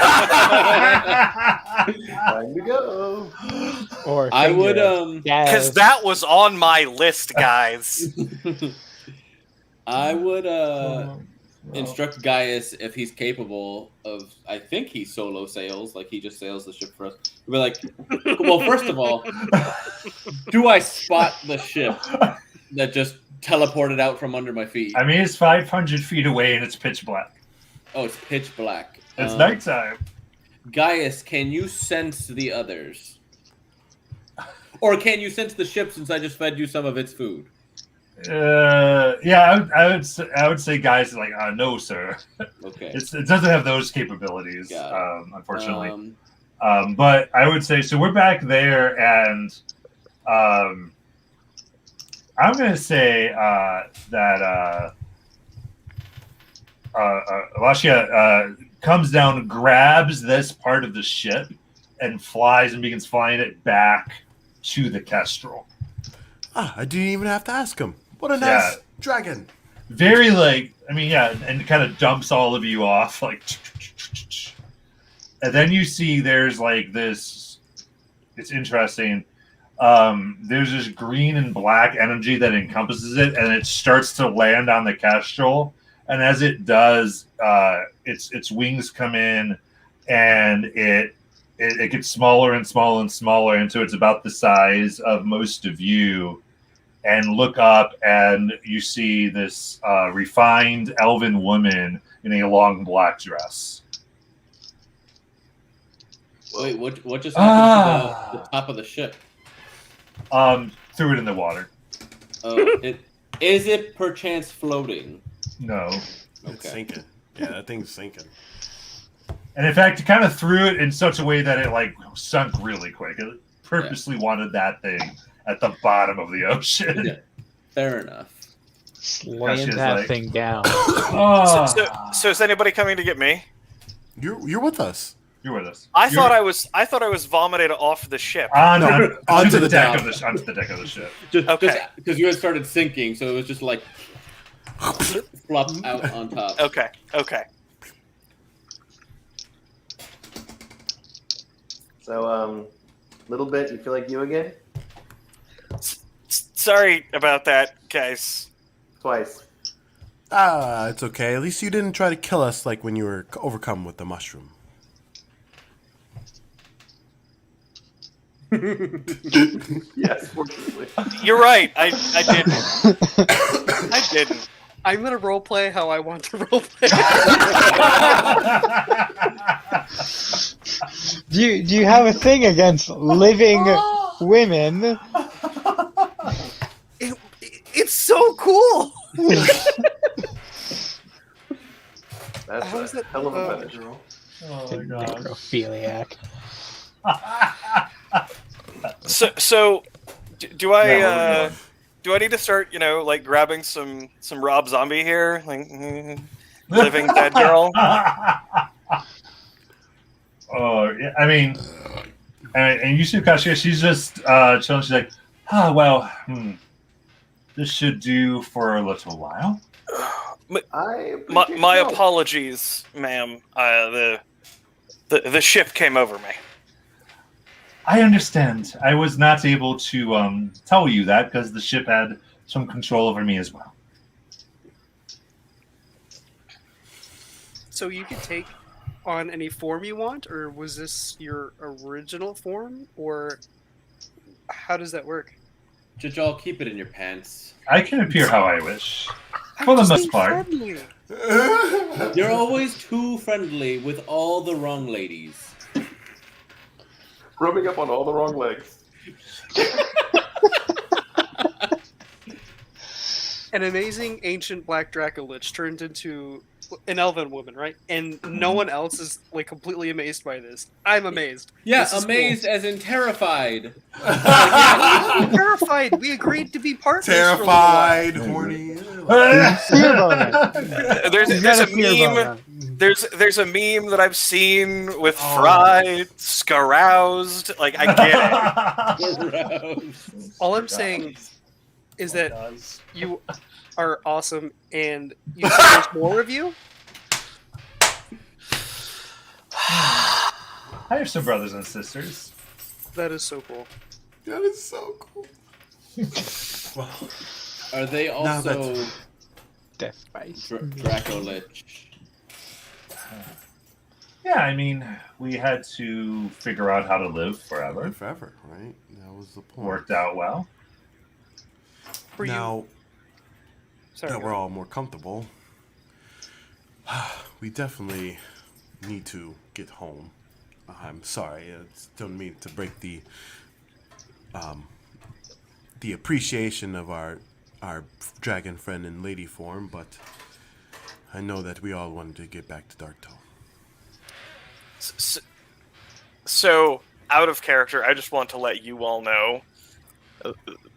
D: to go.
E: Or
C: I would
E: finger.
G: Because
E: Yes.
G: that was on my list, guys.
C: I would instruct Gaius if he's capable of. I think he solo sails, like he just sails the ship for us. We'd be like, well, first of all, do I spot the ship that just teleported out from under my feet?
A: I mean, it's 500 feet away and it's pitch black.
C: Oh, it's pitch black.
A: It's nighttime.
C: Gaius, can you sense the others? Or can you sense the ship since I just fed you some of its food?
A: Yeah, I would say, guys, like, no, sir.
C: Okay.
A: It doesn't have those capabilities,
C: Got
A: unfortunately. But I would say, so we're back there, and I'm going to say that Alashia comes down, grabs this part of the ship, and flies and begins flying it back to the Kestrel.
F: I didn't even have to ask him. What a
A: Yeah.
F: nice dragon.
A: Very like, I mean, yeah, and kind of dumps all of you off, like, and then you see there's like this. It's interesting. There's this green and black energy that encompasses it, and it starts to land on the Kestrel. And as it does, its wings come in, and it gets smaller and smaller and smaller until it's about the size of most of you. And look up, and you see this refined elven woman in a long black dress.
C: Wait, what just happened to the top of the ship?
A: Threw it in the water.
C: Is it perchance floating?
A: No.
F: It's
C: Okay.
F: sinking. Yeah, that thing's sinking.
A: And in fact, it kind of threw it in such a way that it like sunk really quick. It purposely wanted that thing at the bottom of the ocean.
C: Yeah. Fair enough.
E: Slaying
A: She's
E: that
A: like-
E: thing down.
G: So is anybody coming to get me?
F: You're with us.
A: You're with us.
G: I thought I was vomited off the ship.
A: Onto the deck
F: dock.
A: of the onto the deck of the ship.
G: Okay.
C: Because you had started sinking, so it was just like flopped out on top.
G: Okay.
D: So, little bit, you feel like you again?
G: Sorry about that, guys.
D: Twice.
F: It's okay. At least you didn't try to kill us like when you were overcome with the mushroom.
D: Yes, fortunately.
G: You're right. I didn't. I didn't.
B: I'm gonna roleplay how I want to roleplay.
E: Do you have a thing against living women?
B: It's so cool.
D: That's
B: How's
D: a
B: that-
D: hell of a fetish.
A: Oh my gosh.
E: Necrophiliac.
G: So do I
A: Yeah, what
G: do I need to start, like grabbing some Rob Zombie here, like living dead girl?
A: Oh, yeah, I mean, and Yusu Kashia, she's just chilling. She's like, this should do for a little while.
D: I
G: My
D: appreciate your help.
G: apologies, ma'am. The ship came over me.
A: I understand. I was not able to tell you that because the ship had some control over me as well.
B: So you could take on any form you want, or was this your original form, or how does that work?
C: Jajal, keep it in your pants.
A: I can appear how I wish.
B: I'm
A: For the
B: just
A: most
B: being
A: part.
B: friendly.
C: You're always too friendly with all the wrong ladies.
D: Rubbing up on all the wrong legs.
B: An amazing ancient black Dracolich turned into an elven woman, right? And no one else is like completely amazed by this. I'm amazed.
C: Yeah,
B: This is
C: amazed as in terrified.
B: I'm terrified. We agreed to be partners. for a little while.
F: Terrified, horny.
E: Fear boner.
G: There's
E: He's
G: there's
E: got
G: a
E: a fear
G: meme.
E: boner.
G: There's a meme that I've seen with
F: Oh.
G: fried, scaroused. Like I get it.
C: Gross.
B: All I'm saying is that you are awesome, and you say there's more of you.
A: I have some brothers and sisters.
B: That is so cool.
F: That is so cool.
C: Are they
F: Now
C: also
E: Death Spice.
C: Dracolich?
A: Yeah, I mean, we had to figure out how to live forever.
F: Forever, right? That was the point.
A: Worked out well.
B: Were you?
F: Now
B: Sorry.
F: that we're all more comfortable, we definitely need to get home. I'm sorry, I don't mean to break the appreciation of our dragon friend in lady form, but I know that we all wanted to get back to Darktoe.
G: So out of character, I just want to let you all know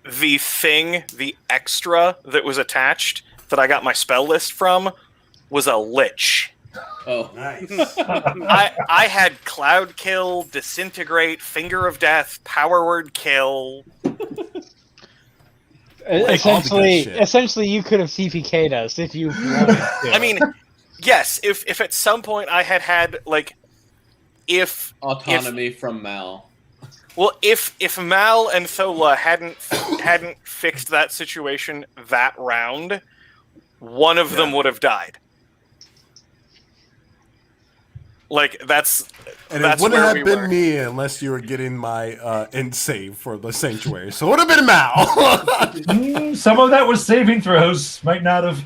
G: the extra that was attached that I got my spell list from was a lich.
C: Oh,
F: Nice.
G: I had Cloud Kill, Disintegrate, Finger of Death, Power Word Kill.
E: Essentially,
F: shit.
E: essentially, you could have CPK'd us if you wanted to.
G: I mean, yes, if at some point I had like if
C: autonomy from Mal.
G: if Mal and Thola hadn't fixed that situation that round, one of them would have died. Like that's
F: And
G: that's
F: it wouldn't
G: where
F: have
G: we
F: been
G: were.
F: me unless you were getting my end save for the sanctuary. So it would have been Mal.
A: Some of that was saving throws. Might not have.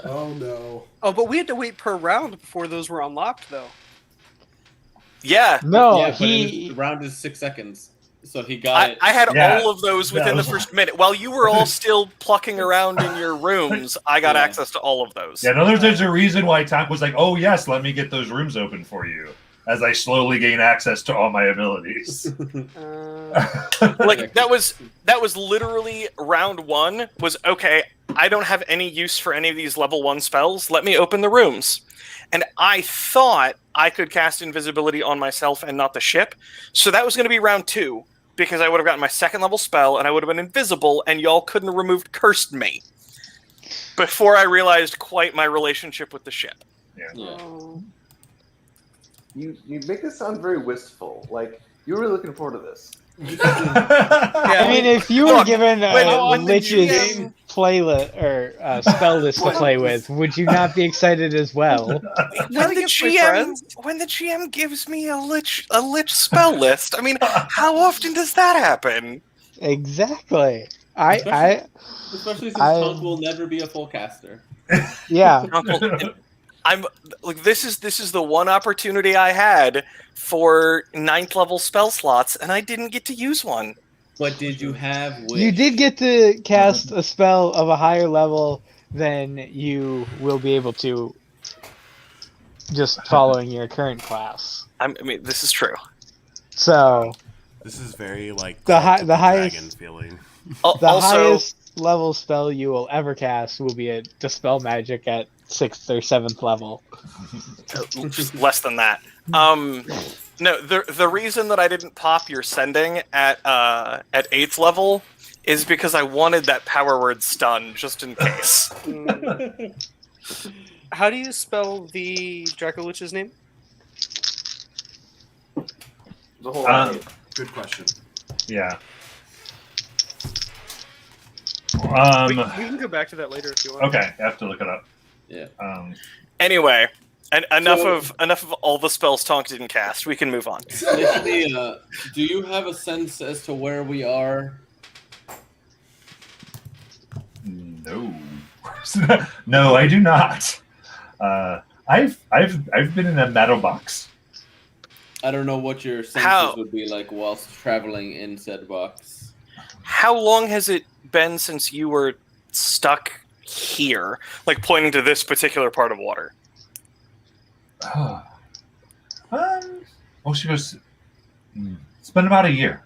F: Oh no.
B: Oh, but we had to wait per round before those were unlocked, though.
G: Yeah,
E: no,
C: Yeah, but
E: he.
C: the round is 6 seconds, so he got it.
G: I had
A: Yeah.
G: all of those within
A: That
G: the
A: was-
G: first minute. While you were all still plucking around in your rooms, I got
C: Yeah.
G: access to all of those.
A: Yeah, no, there's a reason why Tonk was like, "Oh yes, let me get those rooms open for you," as I slowly gain access to all my abilities.
G: Like that was literally round one. Was okay. I don't have any use for any of these level 1 spells. Let me open the rooms. And I thought I could cast invisibility on myself and not the ship. So that was going to be round 2, because I would have gotten my 2nd level spell and I would have been invisible and y'all couldn't have removed cursed me. Before I realized quite my relationship with the ship.
C: Yeah.
B: Oh.
D: You make this sound very wistful. Like you're really looking forward to this.
E: I mean, if you were
G: Look,
E: given
G: when the
E: Lich's
G: GM
E: playlist or spell list to play with, would you not be excited as well?
G: When the GM gives me a lich spell list, I mean, how often does that happen?
E: Exactly.
C: Especially since
E: I-
C: Tonk will never be a full caster.
E: Yeah.
G: I'm like this is the one opportunity I had for 9th level spell slots, and I didn't get to use one.
C: But did you have Wish?
E: You did get to cast a spell of a higher level than you will be able to just following your current class.
G: I mean, this is true.
E: So
F: This is very like
E: The
F: Cult of
E: highest-
F: dragon feeling.
E: the
G: Also,
E: highest level spell you will ever cast will be a Dispel Magic at 6th or 7th level.
G: less than that. No, the reason that I didn't pop your sending at 8th level is because I wanted that power word stun just in case.
B: How do you spell the Dracolich's name?
D: The whole lot.
F: Good question.
A: Yeah.
B: We can go back to that later if you want.
A: Okay, I have to look it up.
C: Yeah.
G: Anyway, enough
C: So-
G: of all the spells Tonk didn't cast. We can move on.
C: Actually, do you have a sense as to where we are?
A: No. No, I do not. I've been in a metal box.
C: I don't know what your senses
G: How-
C: would be like whilst traveling in said box.
G: How long has it been since you were stuck here, like pointing to this particular part of water?
A: Well, she goes. It's been about a year.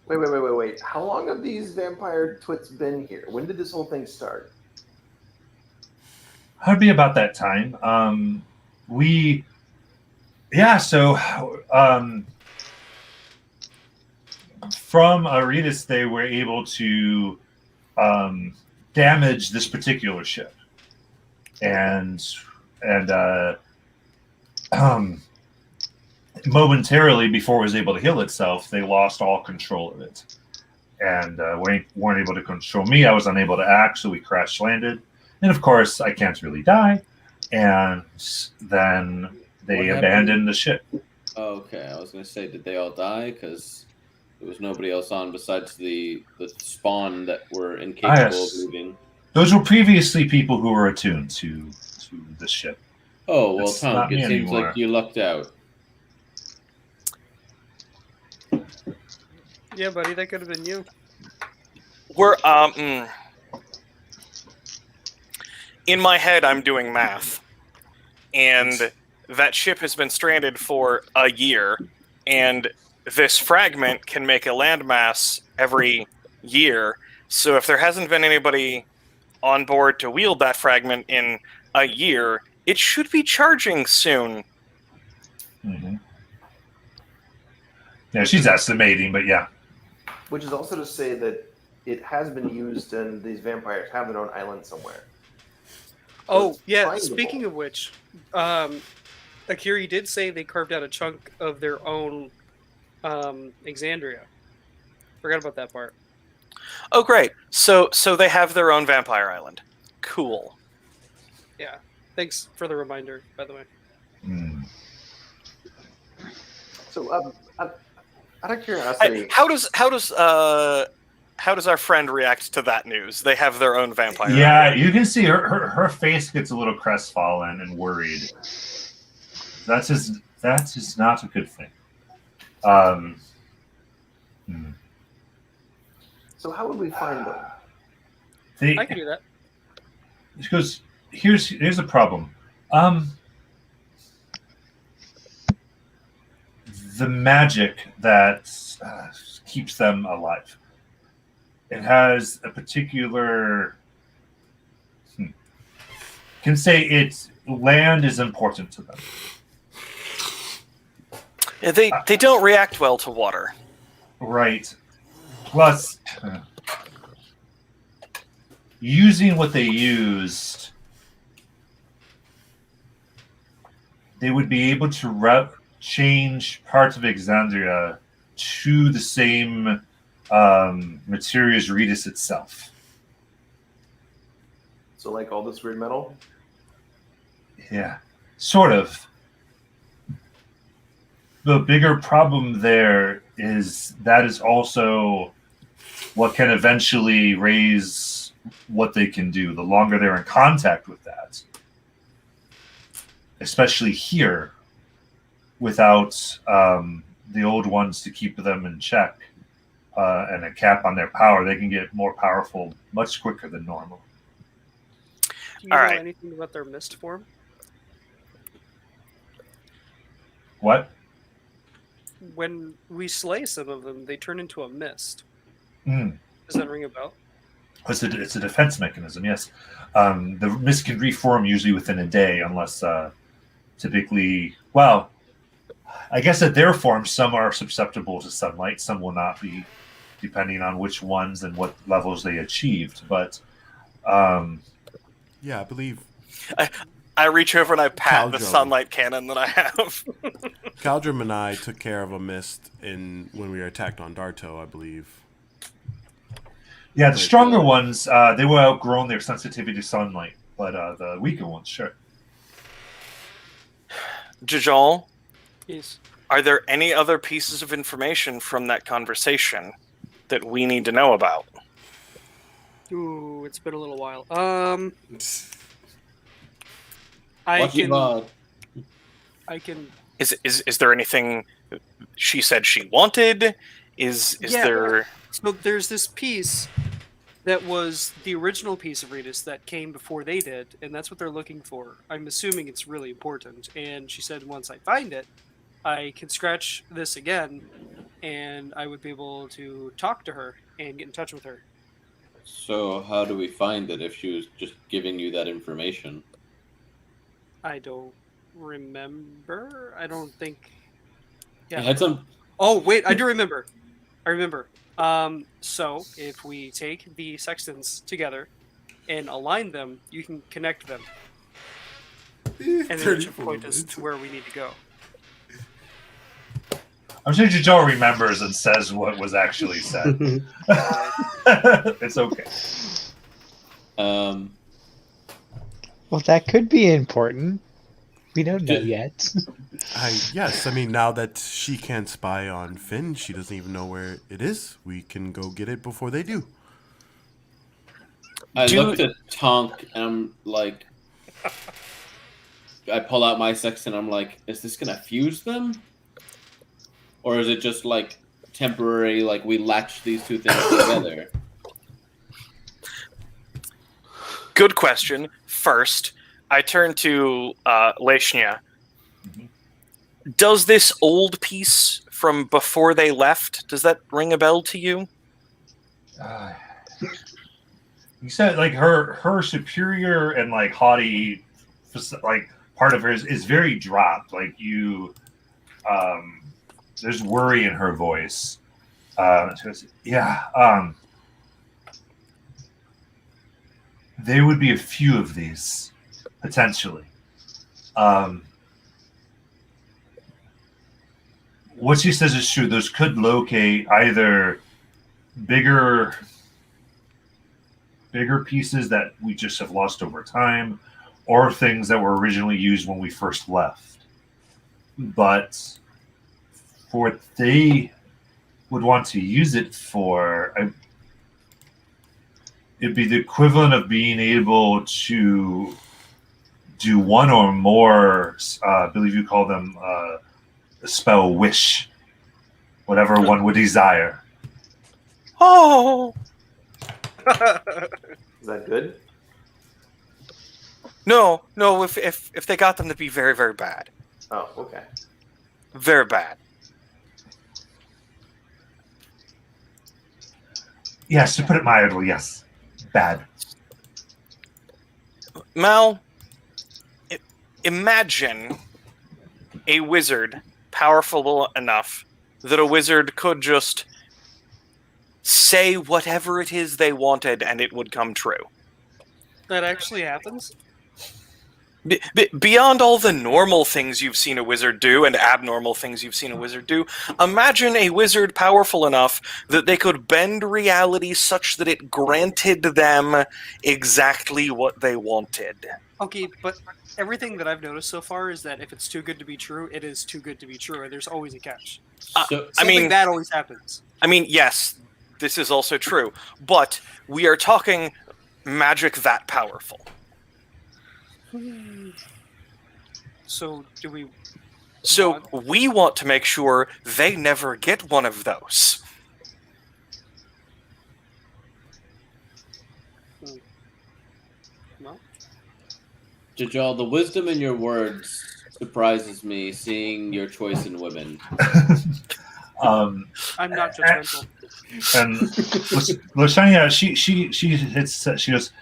D: Wait. How long have these vampire twits been here? When did this whole thing start?
A: It'd be about that time. From Aretas, they were able to damage this particular ship, and momentarily before it was able to heal itself, they lost all control of it, and weren't able to control me. I was unable to act, so we crash landed, and of course, I can't really die. And then they
C: What happened?
A: abandoned the ship.
C: Oh, okay, I was gonna say, did they all die? Because there was nobody else on besides the spawn that were incapable
A: yes.
C: of moving.
A: Those were previously people who were attuned to the ship.
C: Oh well,
A: It's
C: Tonk,
A: not
C: it
A: me
C: seems
A: anymore.
C: like you lucked out.
B: Yeah, buddy, that could have been you.
G: We're in my head, I'm doing math, and that ship has been stranded for a year, and this fragment can make a landmass every year. So if there hasn't been anybody on board to wield that fragment in a year, it should be charging soon.
A: Mm-hmm. Yeah, she's estimating, but yeah.
D: Which is also to say that it has been used and these vampires have their own island somewhere.
B: Oh,
D: it's
B: yeah,
D: findable.
B: speaking of which, Akiri did say they carved out a chunk of their own Exandria. Forgot about that part.
G: Oh, great. So they have their own vampire island. Cool.
B: Yeah. Thanks for the reminder, by the way.
A: Mm.
D: So, out of curiosity,
G: How does our friend react to that news? They have their own vampire
A: Yeah,
G: island.
A: you can see her face gets a little crestfallen and worried. That's just not a good thing.
D: so how would we find them?
B: I can do that.
A: Because here's the problem. The magic that keeps them alive. It has a particular. Can say it's land is important to them.
G: Yeah, they don't react well to water.
A: Right. Plus, using what they used, they would be able to change parts of Exandria to the same Materias Redis itself.
D: So like all this weird metal.
A: Yeah, sort of. The bigger problem there is that is also what can eventually raise what they can do. The longer they're in contact with that, especially here, without the old ones to keep them in check and a cap on their power, they can get more powerful much quicker than normal.
B: Do you know
G: Alright.
B: anything about their mist form?
A: What?
B: When we slay some of them, they turn into a mist.
A: Mm.
B: Does that ring a bell?
A: It's a defense mechanism, yes. The mist can reform usually within a day, unless typically, well, I guess at their form, some are susceptible to sunlight, some will not be, depending on which ones and what levels they achieved. But
F: Yeah, I believe
G: I reach over and I pat the
F: Caldrum.
G: sunlight cannon that I have.
F: Caldrum and I took care of a mist when we were attacked on Darto, I believe.
A: yeah, the stronger ones, they will outgrown their sensitivity to sunlight, but the weaker ones, sure.
G: Jajal,
B: Yes.
G: are there any other pieces of information from that conversation that we need to know about?
B: Ooh, it's been a little while. I
C: Watch it,
B: can.
C: Rod.
B: I can.
G: Is there anything she said she wanted? Is
B: Yeah.
G: there?
B: So there's this piece that was the original piece of Redis that came before they did, and that's what they're looking for. I'm assuming it's really important. And she said once I find it, I can scratch this again, and I would be able to talk to her and get in touch with her.
C: So how do we find it if she was just giving you that information?
B: I don't remember. I don't think.
C: I
B: Yeah.
C: had some.
B: Oh wait, I do remember. I remember. So if we take the sextants together and align them, you can connect them, and then it should point us to where we need to go.
A: I'm sure Joe remembers and says what was actually said. It's okay.
E: Well, that could be important. We don't know yet.
F: Yes, I mean, now that she can't spy on Finn, she doesn't even know where it is. We can go get it before they do.
C: I looked at Tonk and I'm like, I pull out my sextant. I'm like, is this gonna fuse them, or is it just like temporary? Like we latch these two things together.
G: Good question. First, I turn to Leshnia. Does this old piece from before they left, does that ring a bell to you?
A: You said like her superior and like haughty, like part of her is very dropped. Like you, there's worry in her voice. She goes, yeah. There would be a few of these potentially. What she says is true. Those could locate either bigger pieces that we just have lost over time, or things that were originally used when we first left. But for what they would want to use it for, it'd be the equivalent of being able to do one or more, I believe you call them spell wish, whatever one would desire.
G: Oh!
D: Is that good?
G: No, if they got them to be very, very bad.
D: Oh, okay.
G: Very bad.
A: Yes, to put it mildly, yes. Bad.
G: Mal, imagine a wizard powerful enough that a wizard could just say whatever it is they wanted and it would come true.
B: That actually happens.
G: Beyond all the normal things you've seen a wizard do and abnormal things you've seen a wizard do, imagine a wizard powerful enough that they could bend reality such that it granted them exactly what they wanted.
B: Okay, but everything that I've noticed so far is that if it's too good to be true, it is too good to be true, and there's always a catch.
C: So,
B: Something that always happens.
G: I mean, yes, this is also true, but we are talking magic that powerful.
B: So do we?
G: So we want to make sure they never get one of those.
B: No.
C: Jajal, the wisdom in your words surprises me, seeing your choice in women.
B: I'm not judgmental.
A: And Lashanya, she goes,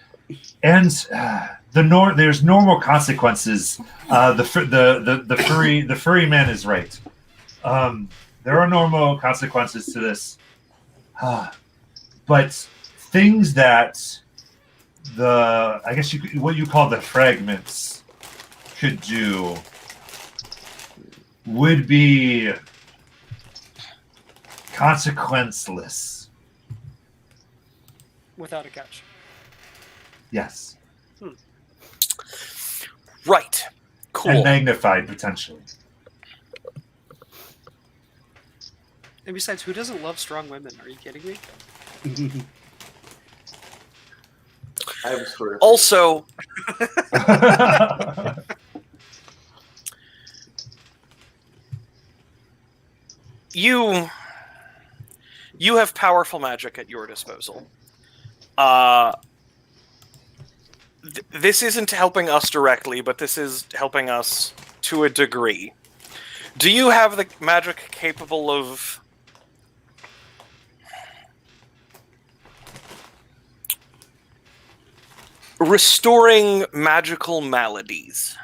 A: and there's normal consequences. The furry man is right. There are normal consequences to this, but things that what you call the fragments could do would be consequenceless.
B: Without a catch.
A: Yes.
G: Right. Cool.
A: And magnified, potentially.
B: And besides, who doesn't love strong women? Are you kidding me?
D: I have a story.
G: Also, you have powerful magic at your disposal. This isn't helping us directly, but this is helping us to a degree. Do you have the magic capable of restoring magical maladies?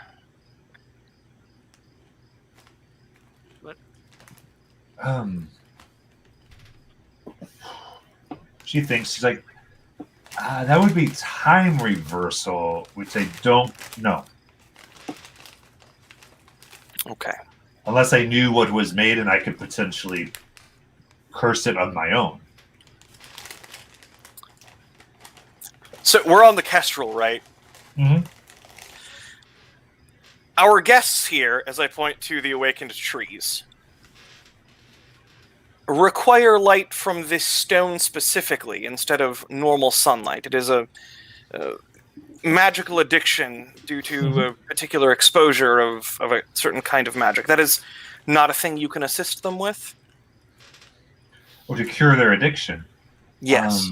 A: She thinks, she's like, that would be time reversal, which I don't know.
G: Okay.
A: Unless I knew what was made and I could potentially curse it on my own.
G: So we're on the Kestrel, right?
A: Mm-hmm.
G: Our guests here, as I point to the awakened trees, require light from this stone specifically instead of normal sunlight. It is a magical addiction due to a particular exposure of a certain kind of magic. That is not a thing you can assist them with?
A: Or to cure their addiction.
G: Yes.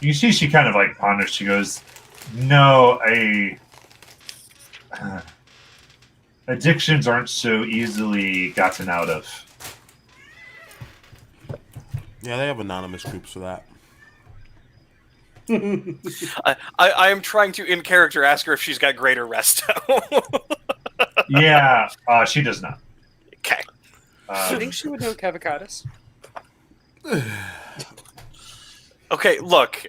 A: You see she kind of like ponders. She goes, no, addictions aren't so easily gotten out of.
F: Yeah, they have anonymous groups for that.
G: I am trying to, in character, ask her if she's got greater resto.
A: Yeah, she does not.
G: Okay.
B: Do you think she would know Cavacadis?
C: Okay, look.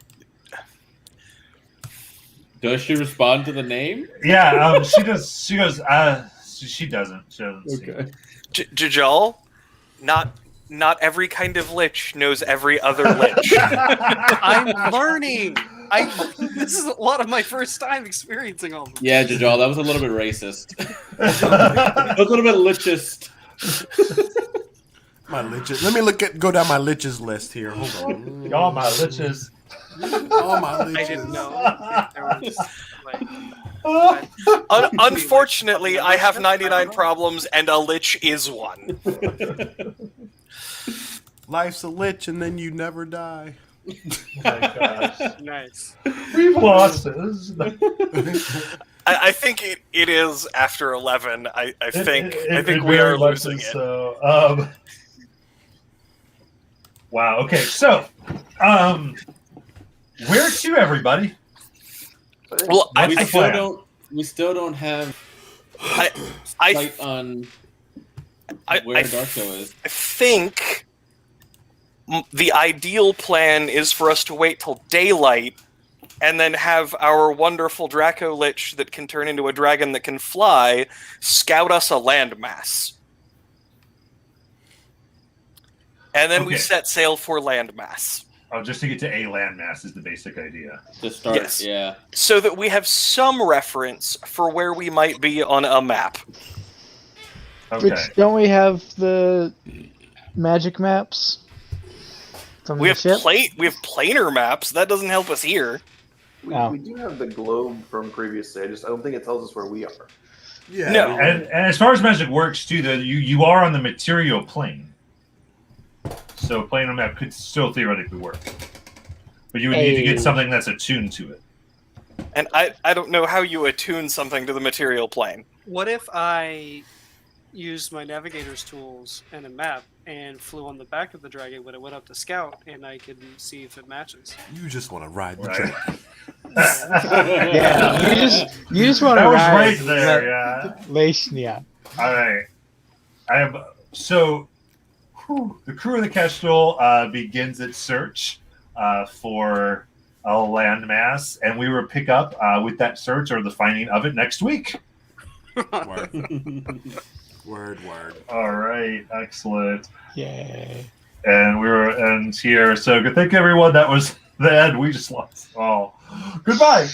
C: Does she respond to the name?
A: Yeah, she does. She goes. She doesn't. She doesn't.
C: Okay.
G: Jajal, not every kind of lich knows every other lich.
B: I'm learning. This is a lot of my first time experiencing all of this.
C: Yeah, Jajal, that was a little bit racist. A little bit lichist.
F: My liches. Let me go down my liches list here. Hold on.
A: All my liches.
F: All my liches.
B: I didn't know. There was, like,
G: Unfortunately, I have 99 problems, and a lich is one.
F: Life's a lich, and then you never die.
A: Oh my gosh.
B: nice.
A: We've lost this.
G: I think it is after 11. I think
A: It
G: we
A: very
G: are
A: much
G: losing
A: is
G: it.
A: So, wow. Okay. So, where to, everybody?
G: Well,
A: What's the plan?
C: We still don't have
G: I
C: sight on where Darko is.
G: think the ideal plan is for us to wait till daylight and then have our wonderful Draco Lich that can turn into a dragon that can fly scout us a landmass. And then we
A: Okay.
G: set sail for landmass.
A: Oh, just to get to a landmass is the basic idea.
C: To start,
G: Yes.
C: yeah.
G: So that we have some reference for where we might be on a map.
A: Okay.
E: Which don't we have the magic maps from
G: We
E: the
G: have
E: ship?
G: we have planar maps. That doesn't help us here.
E: Oh.
D: We do have the globe from previously. I don't think it tells us where we are.
F: Yeah.
G: No.
A: And as far as magic works too, you are on the material plane. So playing on map could still theoretically work. But you would need to get something that's attuned to it.
G: And I don't know how you attune something to the material plane.
B: What if I used my navigator's tools and a map and flew on the back of the dragon when it went up to scout, and I could see if it matches?
F: You just want to ride the
A: Right.
F: train.
E: Yeah, you just want
A: That
E: to
A: was
E: ride
A: right there, yeah.
E: Lashnia.
A: All right. I have the crew of the Kestrel begins its search for a landmass, and we will pick up with that search or the finding of it next week.
F: Word. Word.
A: All right, excellent.
E: Yay.
A: And and here. So good. Thank you, everyone. That was the end. We just lost. Oh, goodbye.